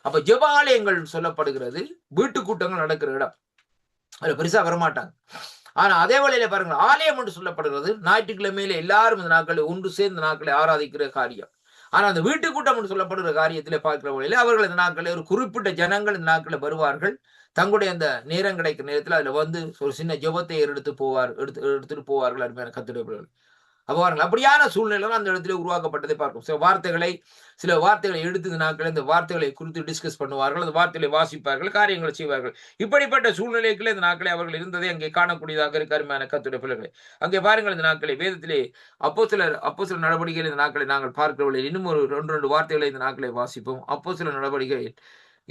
அப்ப ஜெப ஆலயங்கள் சொல்லப்படுகிறது வீட்டு கூட்டங்கள் நடக்கிற இடம், அதுல பெருசா வரமாட்டாங்க. ஆனா அதே வேளையில பாருங்க, ஆலயம் என்று சொல்லப்படுகிறது ஞாயிற்றுக்கிழமையில எல்லாரும் இந்த நாட்களை ஒன்று சேர்ந்த நாட்களை ஆராதிக்கிற காரியம். ஆனா அந்த வீட்டு கூட்டம் என்று சொல்லப்படுகிற காரியத்திலே பார்க்கிற வழியில அவர்கள் இந்த நாட்களை ஒரு குறிப்பிட்ட ஜனங்கள் இந்த நாட்களை வருவார்கள். தங்களுடைய அந்த நேரம் கிடைக்கிற நேரத்தில் அதுல வந்து ஒரு சின்ன ஜெபத்தை எடுத்துட்டு போவார்கள் அருமையான கர்த்தருடைய பிள்ளைகள். அப்ப பாருங்கள், அப்படியான சூழ்நிலை அந்த இடத்துல உருவாக்கப்பட்டதை பார்க்கும். சில வார்த்தைகளை எடுத்து இந்த நாட்கள் இந்த வார்த்தைகளை குறித்து டிஸ்கஸ் பண்ணுவார்கள், அந்த வார்த்தைகளை வாசிப்பார்கள், காரியங்களை செய்வார்கள். இப்படிப்பட்ட சூழ்நிலைகளே இந்த நாட்களை அவர்கள் இருந்ததை அங்கே காணக்கூடியதாக இருக்கு அருமையான கர்த்தருடைய பிள்ளைகளை. அங்கே பாருங்கள், இந்த நாட்களை வேதத்திலே அப்போஸ்தலர் நடவடிக்கைகள் இந்த நாட்களை நாங்கள் பார்க்கிறவர்கள் இன்னும் ஒரு 2 வார்த்தைகளை இந்த நாட்களை வாசிப்போம். அப்போஸ்தலர் நடவடிக்கை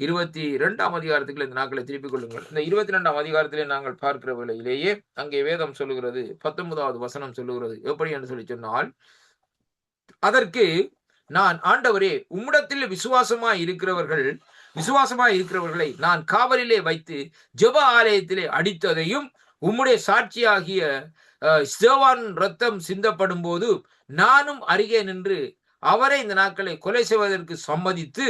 22ஆம் அதிகாரத்துக்குள்ள இந்த நாட்களை திருப்பிக் கொள்ளுங்கள். இந்த 22ஆம் அதிகாரத்திலே நாங்கள் பார்க்கிற வேளையிலேயே அங்கே வேதம் சொல்லுகிறது, 19வது வசனம் சொல்லுகிறது எப்படி என்று சொல்லி சொன்னால், அதற்கு நான், ஆண்டவரே, உம்மிடத்தில் விசுவாசமாய் இருக்கிறவர்களை நான் காவலிலே வைத்து ஜெப ஆலயத்திலே அடித்ததையும் உம்முடைய சாட்சியாகிய ஸ்தேவான் ரத்தம் சிந்தப்படும் போது நானும் அருகே நின்று அவரை இந்த நாட்களை கொலை செய்வதற்கு சம்மதித்து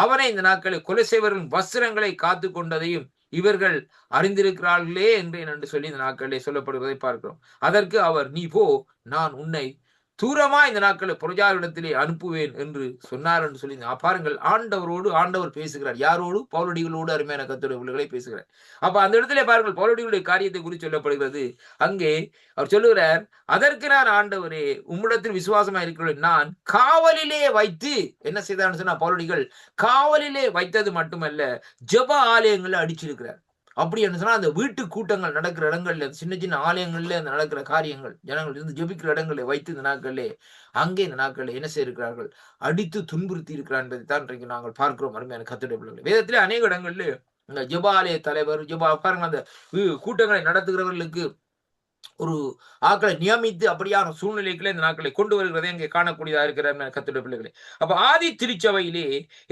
அவரை இந்த நாட்களை கொலை செய்வரின் வஸ்திரங்களை காத்து கொண்டதையும் இவர்கள் அறிந்திருக்கிறார்களே என்று சொல்லி இந்த நாட்களிலே சொல்லப்படுவதை பார்க்கிறோம். அதற்கு அவர், நீ போ, நான் உன்னை தூரமா இந்த நாட்களை பிரஜாரிடத்திலே அனுப்புவேன் என்று சொன்னார் என்று சொல்லி பாருங்கள். ஆண்டவர் பேசுகிறார். யாரோடு? பவுலடிகளோடு அருமையான கர்த்தருடைய பிள்ளைகளை பேசுகிறார். அப்ப அந்த இடத்திலே பாருங்கள், பவுலடிகளுடைய காரியத்தை குறித்து சொல்லப்படுகிறது. அங்கே அவர் சொல்லுகிறார், அதற்கு நான், ஆண்டவரே, உம்மிடத்தில் விசுவாசமா இருக்கிறேன், நான் காவலிலே வைத்து என்ன செய்தான்னு சொன்னா, பவுலடிகள் காவலிலே வைத்தது மட்டுமல்ல, ஜெப ஆலயங்களை அடிச்சிருக்கிறார். அப்படி என்ன சொன்னா, அந்த வீட்டு கூட்டங்கள் நடக்கிற இடங்கள்ல, சின்ன சின்ன ஆலயங்கள்ல அந்த நடக்கிற காரியங்கள், ஜனங்கள் இருந்து ஜெபிக்கிற இடங்களை வைத்து இந்த நாட்களிலே அங்கே இந்த நாட்களில் என்ன செய்திருக்கிறார்கள், அடித்து துன்புறுத்தி இருக்கிறார் என்பதை தான் இன்றைக்கு நாங்கள் பார்க்கிறோம் அருமையான கர்த்தருடைய பிள்ளைகளே. வேதத்திலே அநேக இடங்களில் இந்த ஜெப ஆலய தலைவர் பாருங்க, அந்த கூட்டங்களை நடத்துகிறவர்களுக்கு ஒரு ஆட்களை நியமித்து அப்படியான சூழ்நிலைகளை இந்த நாட்களை கொண்டு வருகிறதை இங்கே காணக்கூடியதா இருக்கிற கர்த்தருடைய பிள்ளைகளே. அப்ப ஆதி திருச்சபையிலே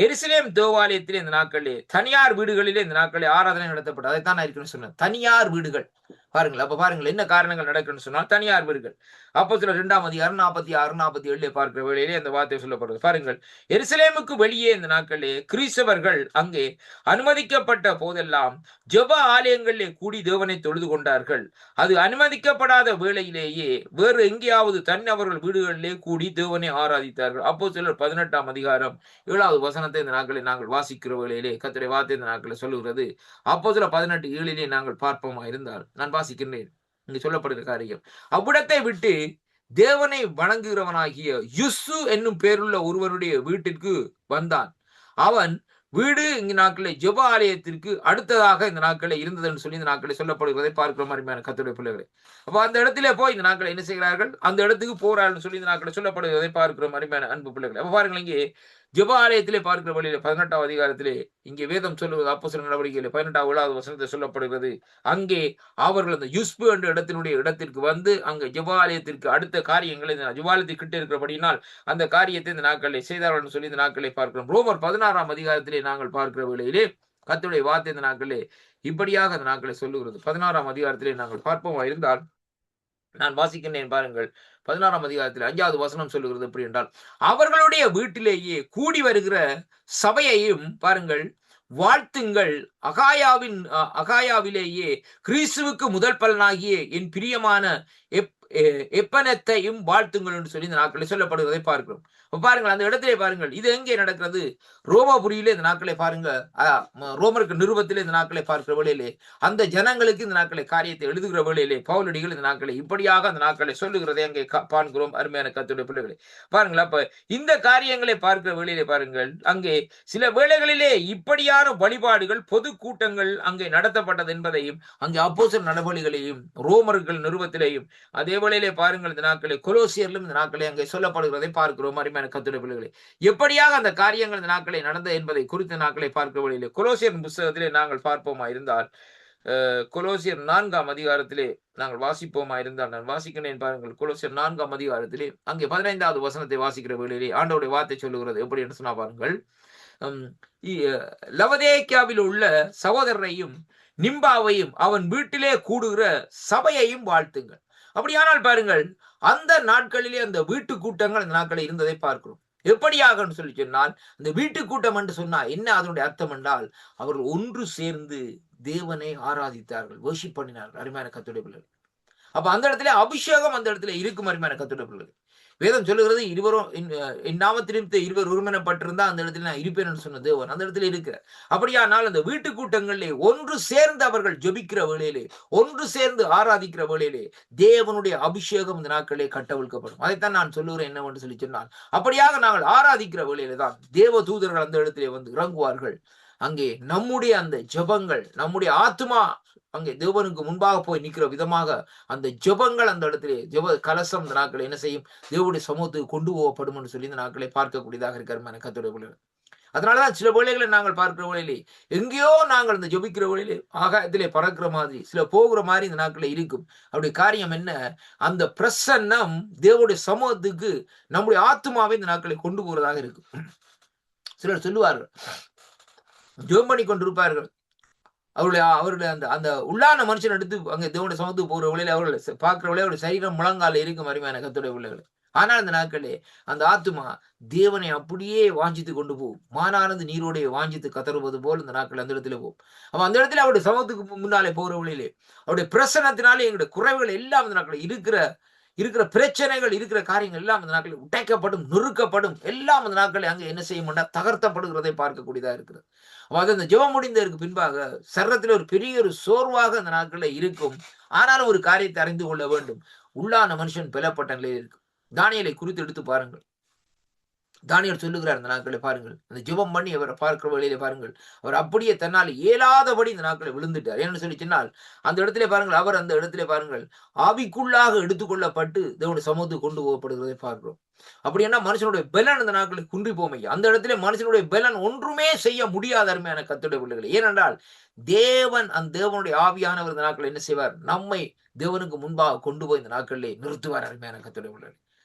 எருசலேம் தேவாலயத்திலே இந்த நாட்களிலே தனியார் வீடுகளிலே இந்த நாட்களிலே ஆராதனை நடத்தப்படும். அதைத்தான் நான் இருக்குன்னு சொன்னேன். தனியார் வீடுகள். பாருங்கள், அப்ப பாருங்கள் என்ன காரணங்கள் நடக்குன்னு சொன்னால் தனியார் வீடுகள். அப்போஸ்தலர் 2ஆம் அதிகாரம் 46, 47 பார்க்கிற வேளையிலே அந்த வார்த்தை சொல்லப்படுது. பாருங்கள், எருசலேமுக்கு வெளியே இந்த நாட்களிலே கிறிஸ்தவர்கள் அங்கே அனுமதிக்கப்பட்ட போதெல்லாம் ஜெப ஆலயங்களிலே கூடி தேவனை தொழுது கொண்டார்கள். அது அனுமதிக்கப்படாத வேளையிலேயே வேறு எங்கேயாவது தன்னவர்கள் வீடுகளிலே கூடி தேவனை ஆராதித்தார்கள். அப்போஸ்தலர் 18ஆம் அதிகாரம் 7வது வசனத்தை இந்த நாட்களில் நாங்கள் வாசிக்கிற வேளையிலே கர்த்தருடைய வார்த்தை இந்த நாட்களில் சொல்லுகிறது. அப்போஸ்தலர் 18:7 நாங்கள் பார்ப்போமா இருந்தால் நான் வாசிக்கின்றேன். இங்கு சொல்லப்படுகிற காரியம், அவ்விடத்தை விட்டு தேவனை வணங்குகிறவனாகிய யுசு என்னும் பேருள்ள ஒருவருடைய வீட்டிற்கு வந்தான். அவன் வீடு இங்கு நாட்களில் ஜெப ஆலயத்திற்கு அடுத்ததாக இந்த நாட்களில் இருந்ததுன்னு சொல்லி இந்த நாட்களில் சொல்லப்படுகிறதை பார்க்கிற மாதிரியான கர்த்தருடைய பிள்ளைகளை. அப்ப அந்த இடத்துல போய் இந்த நாட்களை என்ன செய்கிறார்கள், அந்த இடத்துக்கு போறார்கள் சொல்லி இந்த நாட்களில் சொல்லப்படுகிறதை பார்க்கிற மாதிரியான அன்பு பிள்ளைகளை. அப்ப பாருங்கள், இங்கே ஜெப ஆலயத்திலே பார்க்கிற வழியில 18ஆம் அதிகாரத்திலே இங்கே வேதம் சொல்லுவது அப்போஸ்தலர் நடவடிக்கையிலே 18வது வசனத்தை சொல்லப்படுகிறது. அங்கே அவர்கள் அந்த யுஸ்பு என்ற இடத்திற்கு வந்து அங்கே ஜெப ஆலயத்திற்கு அடுத்த காரியங்களை ஜெபாலயத்துக்கு கிட்ட இருக்கிறபடியினால் அந்த காரியத்தை இந்த நாட்களில் செய்தார்கள் சொல்லி இந்த நாட்களை பார்க்கிறோம். ரோமர் 16ஆம் அதிகாரத்திலே நாங்கள் பார்க்கிற வேளையிலே கர்த்தருடைய வார்த்தை இந்த நாட்களிலே இப்படியாக அந்த நாட்களை சொல்லுகிறது. 16ஆம் அதிகாரத்திலே நாங்கள் பார்ப்போமா இருந்தால் நான் வாசிக்கின்றேன் பாருங்கள். 16ஆம் அதிகாரத்தில் 5வது வசனம் சொல்லுகிறது எப்படி என்றால், அவர்களுடைய வீட்டிலேயே கூடி வருகிற சபையையும் பாருங்கள் வாழ்த்துங்கள். அகாயாவிலேயே கிறிஸ்துவுக்கு முதல் பலனாகிய என் பிரியமான எப்பனத்தையும் வாழ்த்துங்கள் என்று சொல்லி இந்த நாட்களில் சொல்லப்படுவதை பார்க்கிறோம். பாருங்கள், அந்த இடத்திலே பாருங்கள், இது எங்கே நடக்கிறது? ரோமாபுரியிலே இந்த நாட்களை பாருங்க, ரோமருக்கு நிருபத்திலே இந்த நாட்களை பார்க்கிற வேளையிலே அந்த ஜனங்களுக்கு இந்த நாட்களை காரியத்தை எழுதுகிற வேளையிலே பவுலடிகள் இந்த நாட்களை இப்படியாக அந்த நாட்களை சொல்லுகிறதை அங்கே பார்க்கிறோம். அருமையான கர்த்தருடைய பிள்ளைகளை பாருங்கள். அப்ப இந்த காரியங்களை பார்க்கிற வேளையிலே பாருங்கள், அங்கே சில வேளைகளிலே இப்படியான வழிபாடுகள் பொது கூட்டங்கள் அங்கே நடத்தப்பட்டது என்பதையும் அங்கே அப்போஸ்தலர் நடவடிக்கைகளையும் ரோமர்கள் நிருபத்திலேயும் அதே வேளையிலே பாருங்கள் இந்த நாட்களை கொலோசியரிலும் இந்த நாட்களை அங்கே சொல்லப்படுகிறதை பார்க்கிறோம். அருமையான கர்த்தருடைய பிள்ளைகளை எப்படியாக அந்த காரியங்கள் இந்த நாட்களை நடந்தது என்பதை குறித்த நாட்களை பார்க்கிற வழியிலே கொலோசியர் புத்தகத்திலே நாங்கள் பார்ப்போமா இருந்தால் கொலோசியர் 4ஆம் அதிகாரத்திலே நாங்கள் வாசிப்போமா இருந்தால் நான் வாசிக்கிறேன் பாருங்கள். கொலோசியர் 4ஆம் அதிகாரத்திலே அங்கே 15வது வசனத்தை வாசிக்கிற வேளையிலே ஆண்டவருடைய வார்த்தை சொல்லுகிறது எப்படி என்று சொன்னா பாருங்கள், லவதேக்கியாவில் உள்ள சகோதரரையும் நிம்பாவையும் அவன் வீட்டிலே கூடுகிற சபையையும் வாழ்த்துங்கள். அப்படியானால் பாருங்கள், அந்த நாட்களிலே அந்த வீட்டு கூட்டங்கள் அந்த நாட்களில் இருந்ததை பார்க்கிறோம். எப்படியாக சொல்லி சொன்னால், அந்த வீட்டு கூட்டம் என்று சொன்னா என்ன அதனுடைய அர்த்தம் என்றால், அவர்கள் ஒன்று சேர்ந்து தேவனை ஆராதித்தார்கள், வர்ஷிப் பண்ணினார்கள். அருமையான கர்த்தருடைய பிள்ளைகள், அப்ப அந்த இடத்துல அபிஷேகம் அந்த இடத்துல இருக்கும். அருமையான கர்த்தருடைய பிள்ளைகள், வேதம் சொல்லுகிறது இருவரும் என் நாமத்திலும் இருவர் ஒருமனப்பட்டிருந்தா அந்த இடத்துல நான் இருப்பேன் என்று சொன்ன தேவன் அந்த இடத்துல இருக்கிற. அப்படியானால் அந்த வீட்டு கூட்டங்களிலே ஒன்று சேர்ந்து அவர்கள் ஜெபிக்கிற வேளையிலே, ஒன்று சேர்ந்து ஆராதிக்கிற வேளையிலே தேவனுடைய அபிஷேகம் இந்த நாட்களிலே கட்டவிழ்க்கப்படும். அதைத்தான் நான் சொல்லுகிறேன் என்னவென்று சொல்லி சொன்னால், அப்படியாக நாங்கள் ஆராதிக்கிற வேளையிலே தான் தேவ தூதர்கள் அந்த இடத்திலே வந்து இறங்குவார்கள். அங்கே நம்முடைய அந்த ஜெபங்கள், நம்முடைய ஆத்மா அங்கே தேவனுக்கு முன்பாக போய் நிற்கிற விதமாக அந்த ஜெபங்கள் அந்த இடத்திலே ஜெப கலசம் இந்த நாட்களை என்ன செய்யும், தேவனுடைய சமூகத்துக்கு கொண்டு போகப்படும் என்று சொல்லி இந்த நாட்களை பார்க்கக்கூடியதாக இருக்கிற கர்த்தருடைய பிள்ளைகள். அதனாலதான் சில வேளைகளை நாங்கள் பார்க்கிற வேளையிலே எங்கேயோ நாங்கள் இந்த ஜெபிக்கிற வேளையிலே ஆகாயத்திலே பறக்கிற மாதிரி சில போகிற மாதிரி இந்த நாட்களை இருக்கும். அப்படி காரியம் என்ன, அந்த பிரசன்னம் தேவனுடைய சமூகத்துக்கு நம்முடைய ஆத்மாவை இந்த நாட்களை கொண்டு போகிறதாக இருக்கும். சிலர் சொல்லுவார்கள், ஜெபம் பண்ணி கொண்டிருப்பார்கள், அவருடைய அந்த அந்த உள்ளான மனுஷன் எடுத்து அங்கே தேவனுடைய சமத்துக்கு போகிற வழியில அவர்கள் பார்க்கிற வழியில அவருடைய சரீரம் முழங்கால இருக்கும். அருமையான கர்த்தருடைய பிள்ளைகளை, ஆனால் அந்த நாட்களே அந்த ஆத்துமா தேவனை அப்படியே வாஞ்சித்து கொண்டு போகும். மானானது நீரோடைய வாஞ்சித்து கதறுவது போல் இந்த நாட்கள் அந்த இடத்துல போகும். அப்ப அந்த இடத்துல அவருடைய சமத்துக்கு முன்னாலே போகிற வழியிலே அவருடைய பிரசனத்தினாலே எங்களுடைய குறைவுகள் எல்லாம் அந்த நாட்கள் இருக்கிற பிரச்சனைகள் இருக்கிற காரியங்கள் எல்லாம் அந்த நாட்களில் உடைக்கப்படும், நொறுக்கப்படும், எல்லாம் அந்த நாட்களில் அங்கே என்ன செய்ய மாட்டா தகர்த்தப்படுகிறதை பார்க்கக்கூடியதா இருக்கிறது. அது அந்த ஜெபம் முடிந்ததற்கு பின்பாக சரீரத்தில் ஒரு பெரிய ஒரு சோர்வாக அந்த நாட்களில் இருக்கும். ஆனாலும் ஒரு காரியத்தை அறிந்து கொள்ள வேண்டும், உள்ளான மனுஷன் பலப்பட்ட நிலையில் இருக்கும். தானியேலை குறித்து எடுத்து பாருங்கள். தானியேல் சொல்லுகிறார் இந்த நாட்களை பாருங்கள். அந்த ஜெபம் பண்ணி அவர பார்க்கிற வேளையிலே பாருங்கள். அவர் அப்படியே தன்னால் இயலாதபடி இந்த நாட்களை விழுந்துட்டார். ஏன்னு சொல்லி சொன்னால், அந்த இடத்திலே பாருங்கள், அவர் அந்த இடத்திலே பாருங்கள், ஆவிக்குள்ளாக எடுத்துக்கொள்ளப்பட்டு தேவனுடைய சமூகத்துக்கு கொண்டு போகப்படுகிறதை பார்க்கிறோம். அப்படின்னா மனுஷனுடைய பெலன் அந்த நாட்களில் குன்றி போமையா. அந்த இடத்திலே மனுஷனுடைய பெலன் ஒன்றுமே செய்ய முடியாத அருமையான கர்த்தருடைய பிள்ளைகளே. ஏனென்றால், அந்த தேவனுடைய ஆவியானவர் இந்த நாட்களில் என்ன செய்வார்? நம்மை தேவனுக்கு முன்பாக கொண்டு போய் இந்த நாட்களிலே நிறுத்துவார் அருமையான கர்த்தருடைய பிள்ளைகளே.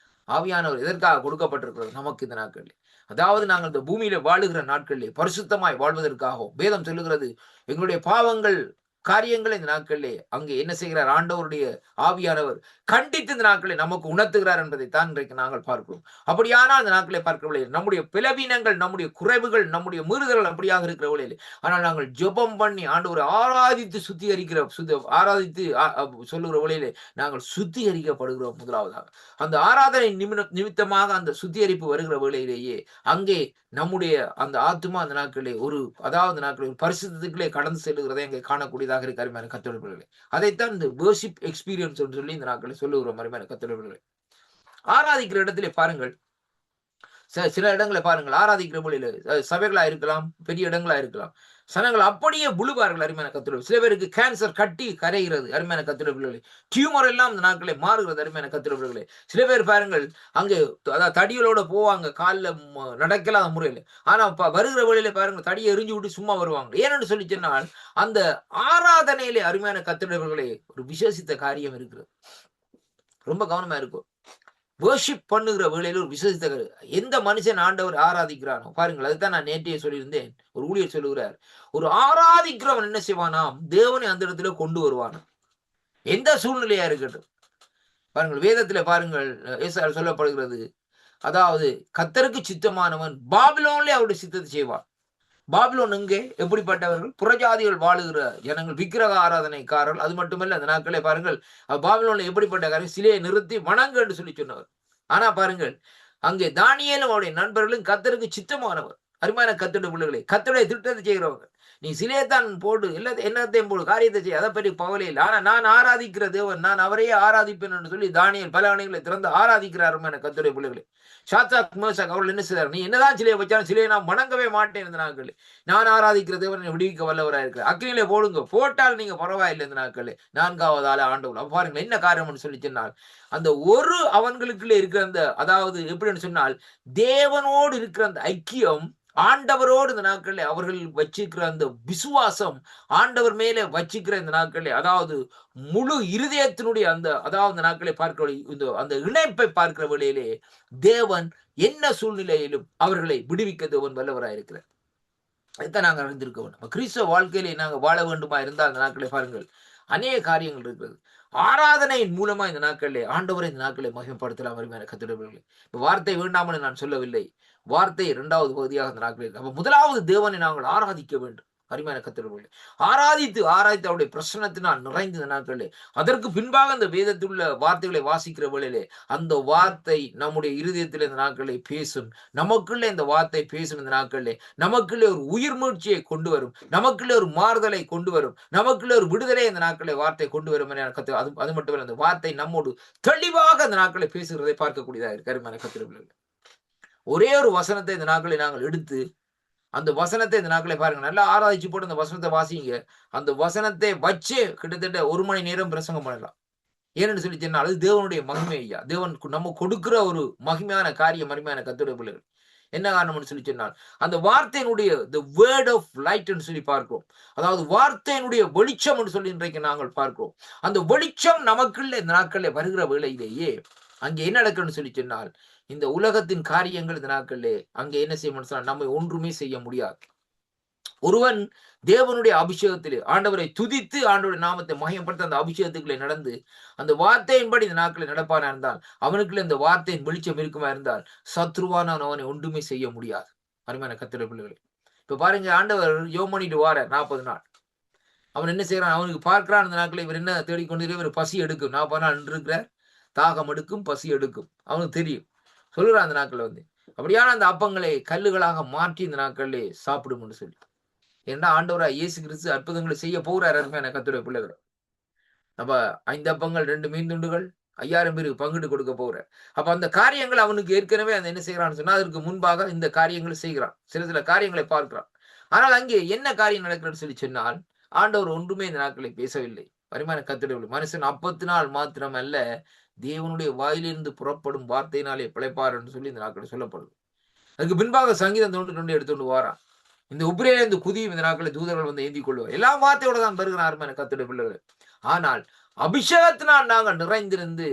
ஆவியானவர் எதற்காக கொடுக்கப்பட்டிருக்கிறது நமக்கு இந்த நாட்களில்? அதாவது நாங்கள் இந்த பூமியில வாழுகிற நாட்களிலே பரிசுத்தமாய் வாழ்வதற்காகவும் வேதம் சொல்லுகிறது, எங்களுடைய பாவங்கள் காரியங்களை இந்த நாட்களிலே அங்கே என்ன செய்கிறார்? ஆண்டவருடைய ஆவியானவர் கண்டித்து இந்த நாட்களை நமக்கு உணர்த்துகிறார் என்பதை தான் இன்றைக்கு நாங்கள் பார்க்கிறோம். அப்படியானால் அந்த நாட்களை பார்க்கவில்லை, நம்முடைய பிளவீனங்கள், நம்முடைய குறைவுகள், நம்முடைய மீறுதல்கள் அப்படியாக இருக்கிறவர்களே. ஆனால் நாங்கள் ஜெபம் பண்ணி ஆண்டவரை ஆராதித்து சுத்திகரிக்கிற ஆராதித்து சொல்லுகிற வழியிலே நாங்கள் சுத்திகரிக்கப்படுகிறோம். முதலாவதாக அந்த ஆராதனை நிமித்தமாக அந்த சுத்திகரிப்பு வருகிற வேளையிலேயே அங்கே நம்முடைய அந்த ஆத்துமா அந்த நாட்களிலே அதாவது நாட்களில் ஒரு பரிசுத்தத்துக்குள்ளே கடந்து செல்லுகிறதை அங்கே காணக்கூடியதாக இருக்க அருமையான கர்த்தருடைய பிள்ளைகளே. அதைத்தான் இந்த வொர்ஷிப் எக்ஸ்பீரியன்ஸ் என்று சொல்லி இந்த நாட்களில் சொல்லுகிறோம் அருமையான கர்த்தருடைய பிள்ளைகளே. ஆராதிக்கிற இடத்திலே பாருங்கள், சில இடங்களை பாருங்கள், ஆராதிக்கிற மொழியில சபைகளா இருக்கலாம், பெரிய இடங்களா இருக்கலாம், சனங்கள் அப்படியே விழுவார்கள் அருமையான கர்த்தருடைய. சில பேருக்கு கேன்சர் கட்டி கரைகிறது அருமையான கர்த்தருடைய பிள்ளைகளே. டியூமர் எல்லாம் இந்த நாட்களே மாறுகிறது அருமையான கர்த்தருடைய பிள்ளைகளே. சில பேர் பாருங்கள், அங்கே அதாவது தடிகளோட போவாங்க, காலில் நடக்கலாத முறையில். ஆனா வருகிற வழியில பாருங்க, தடியை எரிஞ்சு விட்டு சும்மா வருவாங்க. ஏன்னு சொல்லி சொன்னால், அந்த ஆராதனையிலே அருமையான கர்த்தருடைய பிள்ளைகளே ஒரு விசேஷித்த காரியம் இருக்கிறது. ரொம்ப கவனமா இருக்கும். வொர்ஷிப் பண்ணுகிற வேளையில ஒரு விசேஷித்த எந்த மனுஷன் ஆண்டவர் ஆராதிக்கிறானோ பாருங்கள், அதுதான் நான் நேற்றையே சொல்லியிருந்தேன். ஒரு ஊழியர் சொல்லுகிறார், ஒரு ஆராதிக்கிறவன் என்ன செய்வானாம்? தேவனை அந்த இடத்துல கொண்டு வருவான், எந்த சூழ்நிலையா இருக்கட்டும். பாருங்கள், வேதத்துல பாருங்கள், ஏசாயாவில் சொல்லப்படுகிறது, அதாவது கர்த்தருக்கு சித்தமானவன் பாபிலோன்ல அவருடைய சித்தத்தை செய்வான். பாபிலோன் எங்கே? எப்படிப்பட்டவர்கள்? புறஜாதிகள் வாழுகிற ஜனங்கள், விக்கிரக ஆராதனைக்காரர்கள். அது மட்டுமல்ல, அந்த நாட்களே பாருங்கள், பாபிலோன்ல எப்படிப்பட்ட காரியம்? சிலையை நிறுத்தி வணங்கு என்று சொல்லி சொன்னவர். ஆனா பாருங்கள், அங்கே தானியேலும் அவருடைய நண்பர்களும் கர்த்தருக்கு சித்தமானவர். அருமையான கர்த்தருடைய பிள்ளைகளே, கர்த்தருடைய திட்டத்தை செய்கிறவங்க. நீ சிலையைத்தான் போடு, என்னத்தையும் போடு, காரியத்தை செய்ய, அதை பற்றி கவலை இல்லை. ஆனா நான் ஆராதிக்கிற தேவன், நான் அவரையே ஆராதிப்பேன் என்று சொல்லி தானியேல் பல ஆணைகளை திறந்து ஆராதிக்கிறார் அருமையான கர்த்தருடைய பிள்ளைகளே. ஷாத்ராக், மேஷாக் அவர்கள் என்ன செய்தார்? நீ என்னதான் சிலையை வச்சாலும் சிலையை நான் வணங்கவே மாட்டேன் இந்த நாட்கள். நான் ஆராதிக்கிற தேவனை விடுவிக்க வல்லவராக இருக்கிறார். அக்னியிலே போடுங்க, போட்டால் நீங்க பரவாயில்லை இந்த நாட்கள். 4வது ஆள ஆண்டவர் பாருங்க என்ன காரணம்னு சொல்லி சொன்னால், அந்த ஒரு அவங்களுக்குள்ள இருக்கிற அந்த, அதாவது எப்படின்னு சொன்னால், தேவனோடு இருக்கிற அந்த ஐக்கியம், ஆண்டவரோடு இந்த நாட்களில் அவர்கள் வச்சிருக்கிற அந்த விசுவாசம், ஆண்டவர் மேலே வச்சிருக்கிற இந்த நாட்களில், அதாவது முழு இருதயத்தினுடைய அந்த, அதாவது இந்த நாட்களை பார்க்கிற இந்த அந்த இணைப்பை பார்க்கிற வேளையிலே தேவன் என்ன சூழ்நிலையிலும் அவர்களை விடுவிக்க தேவன் வல்லவராக இருக்கிறார். அதைத்தான் நாங்கள் அறிந்திருக்க வேண்டும். கிறிஸ்தவ வாழ்க்கையிலே நாங்கள் வாழ வேண்டுமா இருந்தால் இந்த நாட்களை பாருங்கள், அநேக காரியங்கள் இருக்கிறது. ஆராதனையின் மூலமா இந்த நாட்களிலே ஆண்டவரை இந்த நாட்களை மகிமைப்படுத்தலாம் அருமையான கர்த்தருடைய. இப்ப வார்த்தை வேண்டாமல் நான் சொல்லவில்லை. வார்த்தை 2வது பகுதியாக இந்த நாட்களில். அப்ப முதலாவது தேவனை நாங்கள் ஆராதிக்க வேண்டும் அருமையான கர்த்தருடைய. ஆராதித்து அவருடைய பிரசன்னத்தினால் நிறைந்த இந்த நாட்களிலே, அதற்கு பின்பாக அந்த வேதத்தில் உள்ள வார்த்தைகளை வாசிக்கிற வேளையிலே அந்த வார்த்தை நம்முடைய இருதயத்தில் இந்த நாட்களை பேசும். நமக்குள்ளே இந்த வார்த்தை பேசும். இந்த நாட்களிலே நமக்குள்ளே ஒரு உயிர் மூழ்ச்சியை கொண்டு வரும், நமக்குள்ளே ஒரு மாறுதலை கொண்டு வரும், நமக்குள்ளே ஒரு விடுதலை இந்த நாட்களை வார்த்தை கொண்டு வரும். அது மட்டுமல்ல, அந்த வார்த்தை நம்மோடு தெளிவாக அந்த நாட்களை பேசுகிறதை பார்க்கக்கூடியதாக இருக்கு அருமையான கர்த்தருடைய. ஒரே ஒரு வசனத்தை இந்த நாட்களை நாங்கள் எடுத்து, அந்த வசனத்தை இந்த நாட்களை பாருங்க, நல்லா ஆராய்ச்சி போட்டு அந்த வசனத்தை வாசிங்க. அந்த வசனத்தை வச்சு கிட்டத்தட்ட 1 மணி நேரம் பிரசங்கம் பண்ணலாம். ஏன்னு சொல்லி சொன்னால், அது தேவனுடைய மகிமை ஐயா. தேவன் நம்ம கொடுக்கிற ஒரு மகிமையான காரியம் அருமையான கர்த்தருடைய பிள்ளைகள். என்ன காரணம்னு சொல்லி சொன்னால், அந்த வார்த்தையினுடைய the word of light என்று சொல்லி பார்க்கிறோம். அதாவது வார்த்தையினுடைய வெளிச்சம் என்று சொல்லி இன்றைக்கு நாங்கள் பார்க்கிறோம். அந்த வெளிச்சம் நமக்குள்ள இந்த நாட்களில் வருகிற வேளையிலேயே அங்கே என்ன நடக்குன்னு சொல்லி சொன்னால், இந்த உலகத்தின் காரியங்கள் இந்த நாட்களிலே அங்கே என்ன செய்யணும்னு சொன்னால், நம்ம ஒன்றுமே செய்ய முடியாது. ஒருவன் தேவனுடைய அபிஷேகத்திலே ஆண்டவரை துதித்து ஆண்டவருடைய நாமத்தை மகிமைப்படுத்த அந்த அபிஷேகத்துக்குள்ளே நடந்து அந்த வார்த்தையின்படி இந்த நாட்களில் நடப்பானா இருந்தால், அவனுக்குள்ள இந்த வார்த்தையின் வெளிச்சம் இருக்குமா இருந்தால், சத்ருவான அவனை ஒன்றுமே செய்ய முடியாது அருமையான கர்த்தருடைய பிள்ளைகளே. இப்ப பாருங்க, ஆண்டவர் ஜெபம் பண்ணிட்டு வாரார் 40 நாள். அவன் என்ன செய்யறான்? அவனுக்கு பார்க்கிறான் இந்த நாட்களில் இவர் என்ன தேடிக்கொண்டு இவர் பசி எடுக்கும். 40 நாள் இருக்கிறார், தாகம் எடுக்கும், பசி எடுக்கும், அவனுக்கு தெரியும். சொல்லுறான் அந்த நாட்கள் வந்து, அப்படியான அந்த அப்பங்களை கல்லுகளாக மாற்றி இந்த நாட்களிலே சாப்பிடும் சொல்லி. ஏன்னா ஆண்டவரா இயேசு கிறிஸ்து அற்புதங்களை செய்ய போகிறார் அருமையான கர்த்தருடைய பிள்ளைகள். அப்ப 5 அப்பங்கள் 2 மீன் துண்டுகள், 5000 பேருக்கு பங்கிட்டு கொடுக்க போற. அப்ப அந்த காரியங்கள் அவனுக்கு ஏற்கனவே அந்த என்ன செய்யறான்னு சொன்னா, அதற்கு முன்பாக இந்த காரியங்களை செய்கிறான். சில காரியங்களை பார்க்கிறான். ஆனால் அங்கே என்ன காரியம் நடக்கிறதுன்னு சொல்லி சொன்னால், ஆண்டவர் ஒன்றுமே இந்த நாட்களில் பேசவில்லை. அருமையான கர்த்தருடைய மனுஷன் அப்பத்தினால் மாத்திரம் அல்ல, தேவனுடைய வாயிலிருந்து புறப்படும் வார்த்தையினாலே பிழைப்பார் என்று சொல்லி இந்த நாட்களில் சொல்லப்படுது. அதுக்கு பின்பாக சங்கீதம் 92 எடுத்துக்கொண்டு வாரான். இந்த உபிரேலிருந்து குதியும் இந்த நாட்களில் தூதர்கள் வந்து ஏந்திக் கொள்வார். எல்லா வார்த்தையோட தான் பெறுகிறார் அருமையான கர்த்தருடைய பிள்ளைகளே. ஆனால் அபிஷேகத்தினால் நாங்கள் நிறைந்திருந்து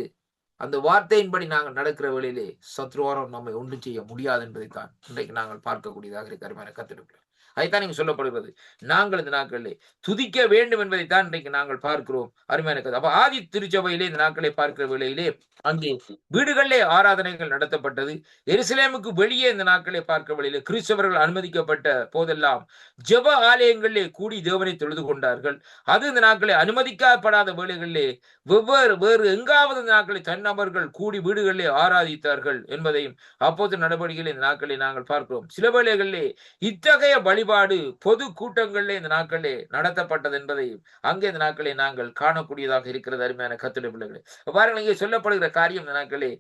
அந்த வார்த்தையின்படி நாங்கள் நடக்கிற வேளையிலே சத்ருவாரம் நம்மை ஒன்றும் செய்ய முடியாது என்பதைத்தான் இன்றைக்கு நாங்கள் பார்க்கக்கூடியதாக இருக்கு அருமையான கர்த்தருடைய. அதைத்தான் நீங்க சொல்லப்படுகிறது. நாங்கள் இந்த நாட்களிலே துதிக்க வேண்டும் என்பதைத்தான் இன்றைக்கு நாங்கள் பார்க்கிறோம் அருமையான கதை. அப்ப ஆதி திருச்சபையிலே இந்த நாட்களை பார்க்கிற வேளையிலே அங்கே வீடுகளிலே ஆராதனைகள் நடத்தப்பட்டது. எருசலேமுக்கு வெளியே இந்த நாட்களை பார்க்கிற வேளையிலே கிறிஸ்தவர்கள் அனுமதிக்கப்பட்ட போதெல்லாம் ஜெப ஆலயங்களிலே கூடி தேவனை தொழுது கொண்டார்கள். அது இந்த நாட்களை அனுமதிக்கப்படாத வேளைகளிலே வேறு எங்காவது இந்த நாட்களை தன்னபர்கள் கூடி வீடுகளிலே ஆராதித்தார்கள் என்பதையும் அப்போது நடவடிக்கைகள் இந்த நாட்களை நாங்கள் பார்க்கிறோம். சில வேளைகளிலே இத்தகைய வழிபாடு பொது கூட்டங்களிலே இந்த நாட்களிலே நடத்தப்பட்டது என்பதையும் அங்கே இந்த நாட்களை நாங்கள் காணக்கூடியதாக இருக்கிறது அருமையான கர்த்தருடைய பிள்ளைகளே. பாருங்கள், இங்கே சொல்லப்படுகிற காரியம் இந்த நாட்களே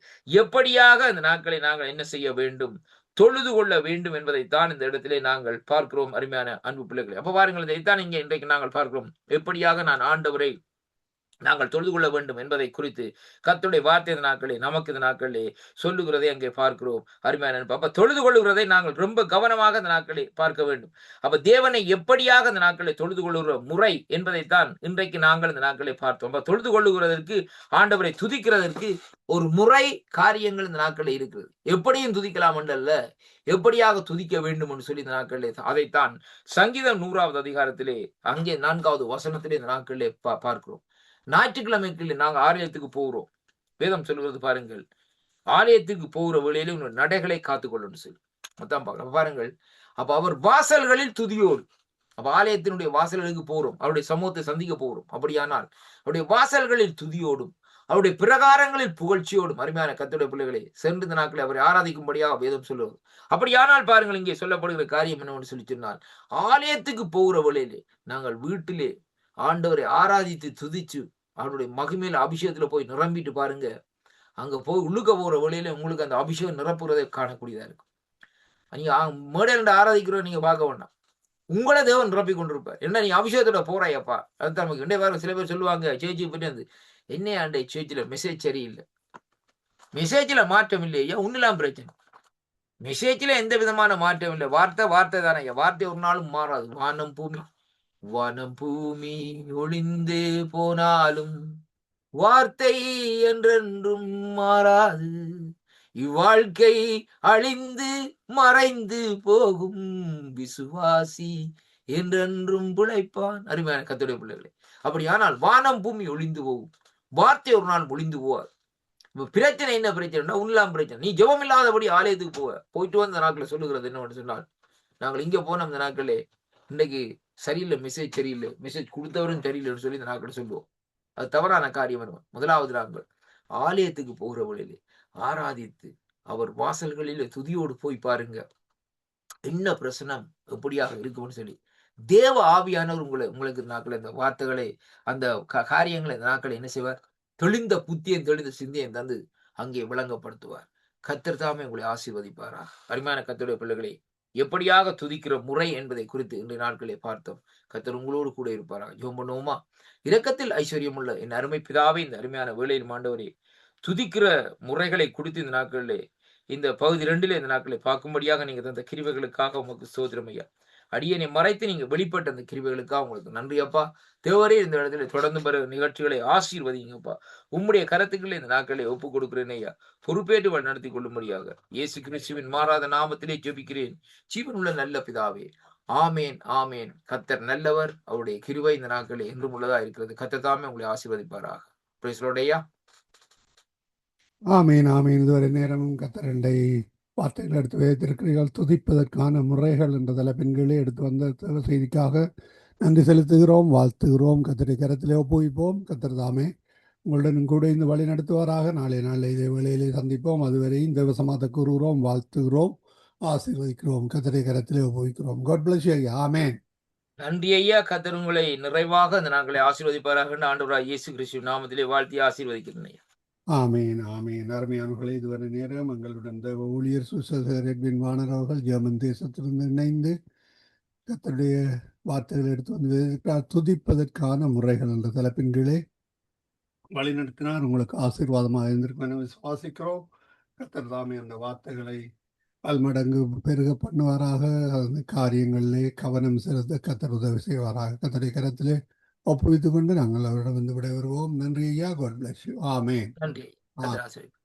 எப்படியாக இந்த நாட்களை நாங்கள் என்ன செய்ய வேண்டும், தொழுது கொள்ள வேண்டும் என்பதைத்தான் இந்த இடத்திலே நாங்கள் பார்க்கிறோம் அருமையான அன்பு பிள்ளைகளே. அப்ப பாருங்கள், இதைத்தான் இங்கே இன்றைக்கு நாங்கள் பார்க்கிறோம். எப்படியாக நான் ஆண்டவரை நாங்கள் தொழுது கொள்ள வேண்டும் என்பதை குறித்து கர்த்தருடைய வார்த்தை இந்த நாட்களே நமக்கு இந்த நாட்களிலே சொல்லுகிறதை அங்கே பார்க்கிறோம் அருமையான. அப்ப தொழுது கொள்ளுகிறதை நாங்கள் ரொம்ப கவனமாக இந்த நாட்களை பார்க்க வேண்டும். அப்ப தேவனை எப்படியாக இந்த நாட்களை தொழுது கொள்ளுகிற முறை என்பதைத்தான் இன்றைக்கு நாங்கள் இந்த நாட்களை பார்த்தோம். அப்ப தொழுது கொள்ளுகிறதற்கு, ஆண்டவரை துதிக்கிறதற்கு ஒரு முறை காரியங்கள் இந்த நாட்களில் இருக்கிறது. எப்படியும் துதிக்கலாம் என்றல்ல, எப்படியாக துதிக்க வேண்டும் என்று சொல்லி இந்த நாட்களிலே அதைத்தான் சங்கீதம் 100வது அதிகாரத்திலே அங்கே 4வது வசனத்திலே இந்த நாட்களிலே பார்க்கிறோம். ஞாயிற்றுக்கிழமைக்கு நாங்கள் ஆலயத்துக்கு போகிறோம். வேதம் சொல்லுவது பாருங்கள், ஆலயத்துக்கு போகிற வேளையில உங்கள் நடைகளை காத்துக்கொள்ளணும் சொல்லி மொத்தம் பாருங்கள். அப்ப அவர் வாசல்களில் துதியோடு, அப்ப ஆலயத்தினுடைய வாசல்களுக்கு போகிறோம், அவருடைய சமூகத்தை சந்திக்க போகிறோம். அப்படியானால் அவருடைய வாசல்களில் துதியோடும் அவருடைய பிரகாரங்களில் புகழ்ச்சியோடும் அருமையான கர்த்தருடைய பிள்ளைகளை சென்று இந்த நாட்களை அவரை ஆராதிக்கும்படியாக வேதம் சொல்லுவது. அப்படியானால் பாருங்கள், இங்கே சொல்லப்படுகிற காரியம் என்னவென்று சொல்லி சொன்னால், ஆலயத்துக்கு போகிற வேளையிலே நாங்கள் வீட்டிலே ஆண்டவரை ஆராதித்து துதிச்சு அவருடைய மகிமையில அபிஷேகத்துல போய் நிரம்பிட்டு பாருங்க. அங்க போய் உள்ளுக்க போற வழியில உங்களுக்கு அந்த அபிஷேகம் நிரப்புறதை காணக்கூடியதா இருக்கும். நீங்க மேடையில ஆராதிக்கிறோம், நீங்க பார்க்க வேண்டாம், உங்களை தேவன் நிரப்பி கொண்டிருப்பார். என்ன நீ அபிஷேகத்தோட போறாயப்பா. அதுதான் நமக்கு என்ன வேற சில பேர் சொல்லுவாங்க, சேச்சி போயிட்டு வந்து என்ன ஆண்டை சேச்சில மெசேஜ் சரியில்லை, மெசேஜ்ல மாற்றம் இல்லையா, ஒண்ணுலாம் பிரச்சனை. மெசேஜ்ல எந்த விதமான மாற்றம் இல்லை. வார்த்தை தானே ஐயா, வார்த்தை ஒரு நாளும் மாறாது. வானம் பூமி ஒளிந்து போனாலும் வார்த்தை என்றென்றும் மாறாது. இவ்வாழ்க்கை அழிந்து மறைந்து போகும், விசுவாசி என்றென்றும் பிழைப்பான். அருமையான கர்த்தருடைய பிள்ளைகளே, அப்படியானால் வானம் பூமி ஒளிந்து போகும், வார்த்தை ஒரு நாள் ஒளிந்து போவார். பிரச்சனை என்ன பிரச்சனைனா உண்லாம் பிரச்சனை. நீ ஜெபம் இல்லாதபடி ஆலயத்துக்கு போயிட்டு வந்த நாட்களை சொல்லுகிறது என்னவென்று சொன்னால், நாங்கள் இங்க போன அந்த நாட்களே இன்னைக்கு சரியில்லை, மெசேஜ் சரியில்லை, மெசேஜ் கொடுத்தவரும் சரியில்லைன்னு சொல்லி இந்த நாட்கள் சொல்லுவோம். அது தவறான காரியம். முதலாவது நாங்கள் ஆலயத்துக்கு போகிற வழியிலே ஆராதித்து அவர் வாசல்களிலே துதியோடு போய் பாருங்க, என்ன பிரசனம் எப்படியாக இருக்கும்னு சொல்லி தேவ ஆவியானவர் உங்களுக்கு நாட்கள் இந்த வார்த்தைகளை, அந்த காரியங்களை இந்த நாட்களை என்ன செய்வார், தெளிந்த புத்தியம் தெளிந்த சிந்தையம் தந்து அங்கே விளங்கப்படுத்துவார். கர்த்தர் தாமே உங்களை ஆசீர்வதிப்பாரா. அருமையான கர்த்தருடைய பிள்ளைகளே, எப்படியாக துதிக்கிற முறை என்பதை குறித்து இன்றைய நாட்களே பார்த்தோம். கர்த்தர் உங்களோடு கூட இருப்பாரா. ஜெபம் பண்ணுவோமா. இரக்கத்தில் ஐஸ்வர்யம் உள்ள என் அருமை பிதாவே, இந்த அருமையான வேளையில் ஆண்டவரே, துதிக்கிற முறைகளை குறித்து இந்த நாட்களிலே இந்த பகுதி 2 இந்த நாட்களை பார்க்கும்படியாக நீங்க தந்த கிருபைகளுக்காக உமக்கு ஸ்தோத்திரம் ஐயா. அடியனை மறைத்து நீங்க வெளிப்பட்ட அந்த கிருபைகளுக்காக உங்களுக்கு நன்றி அப்பா. தேவரே, இந்த இடத்துல தொடர்ந்து வர நிகழ்ச்சிகளை ஆசீர்வதிங்கப்பா. உம்முடைய கருத்துக்களை இந்த நாட்களை ஒப்புக் கொடுக்கிறேன் ஐயா. பொறுப்பேற்று நடத்தி கொள்ளும்படியாக இயேசு கிறிஸ்துவின் மாறாத நாமத்திலே ஜெபிக்கிறேன் ஜீவனுள்ள நல்ல பிதாவே. ஆமேன், ஆமேன். கர்த்தர் நல்லவர், அவருடைய கிருபை இந்த நாட்களில் என்றும் உள்ளதா இருக்கிறது. கர்த்தர் தாமே உங்களை ஆசீர்வதிப்பாராக. பிரைஸ் லார்ட் ஐயா. ஆமீன், ஆமீன். இதுவரை நேரமும் கர்த்தர் வார்த்தைகள் எடுத்து வைத்திருக்கிறீர்கள். துதிப்பதற்கான முறைகள் என்ற தலைப்பின் கீழே எடுத்து வந்த செய்திக்காக நன்றி செலுத்துகிறோம், வாழ்த்துகிறோம். கர்த்தருடைய கரத்திலே ஒப்புவிப்போம். கர்த்தர் தாமே உங்களுடன் கூட இந்த வழி நடத்துவாராக. நாளில் இதே வேளையிலே சந்திப்போம். அதுவரை இந்த விசமாத்த கூறுகிறோம், வாழ்த்துகிறோம், ஆசீர்வதிக்கிறோம். கர்த்தருடைய கரத்திலே ஒப்புவிக்கிறோம். காட் பிளஸ் யூ ஐயா. ஆமென். நன்றி ஐயா. கர்த்தர் உங்களை நிறைவாக இந்த நாட்களை ஆசீர்வதிப்பாராக. ஆண்டவராகிய இயேசு கிறிஸ்துவின் நாமத்திலே வாழ்த்தி ஆசீர்வதிக்கிறேன் ஐயா. ஆமீன் ஆமீன். அருமையானவர்களே, இதுவரை நேரம் எங்களுடன் இந்த ஊழியர் சுசேகர் எட்வின் வாணர் அவர்கள் ஜெர்மன் தேசத்திலிருந்து இணைந்து கர்த்தருடைய வார்த்தைகளை எடுத்து வந்து துதிப்பதற்கான முறைகள் என்ற தலைப்பின் கீழே வழிநடத்தினார். உங்களுக்கு ஆசீர்வாதமாக இருந்திருக்கும் என விசுவாசிக்கிறோம். கர்த்தர் தாமே அந்த வார்த்தைகளை பல்மடங்கு பெருக பண்ணுவாராக. அந்த காரியங்களிலே கவனம் செலுத்த கர்த்தர் உதவி செய்வாராக. கர்த்தருடைய கரத்திலே ஒப்புவித்துக் கொண்டு நாங்கள் அவரிடம் வந்து விடைபெறுவோம். நன்றி ஐயா. God bless you. ஆமென். நன்றி. கர்த்தர் ஆசீர்வதிப்பார்.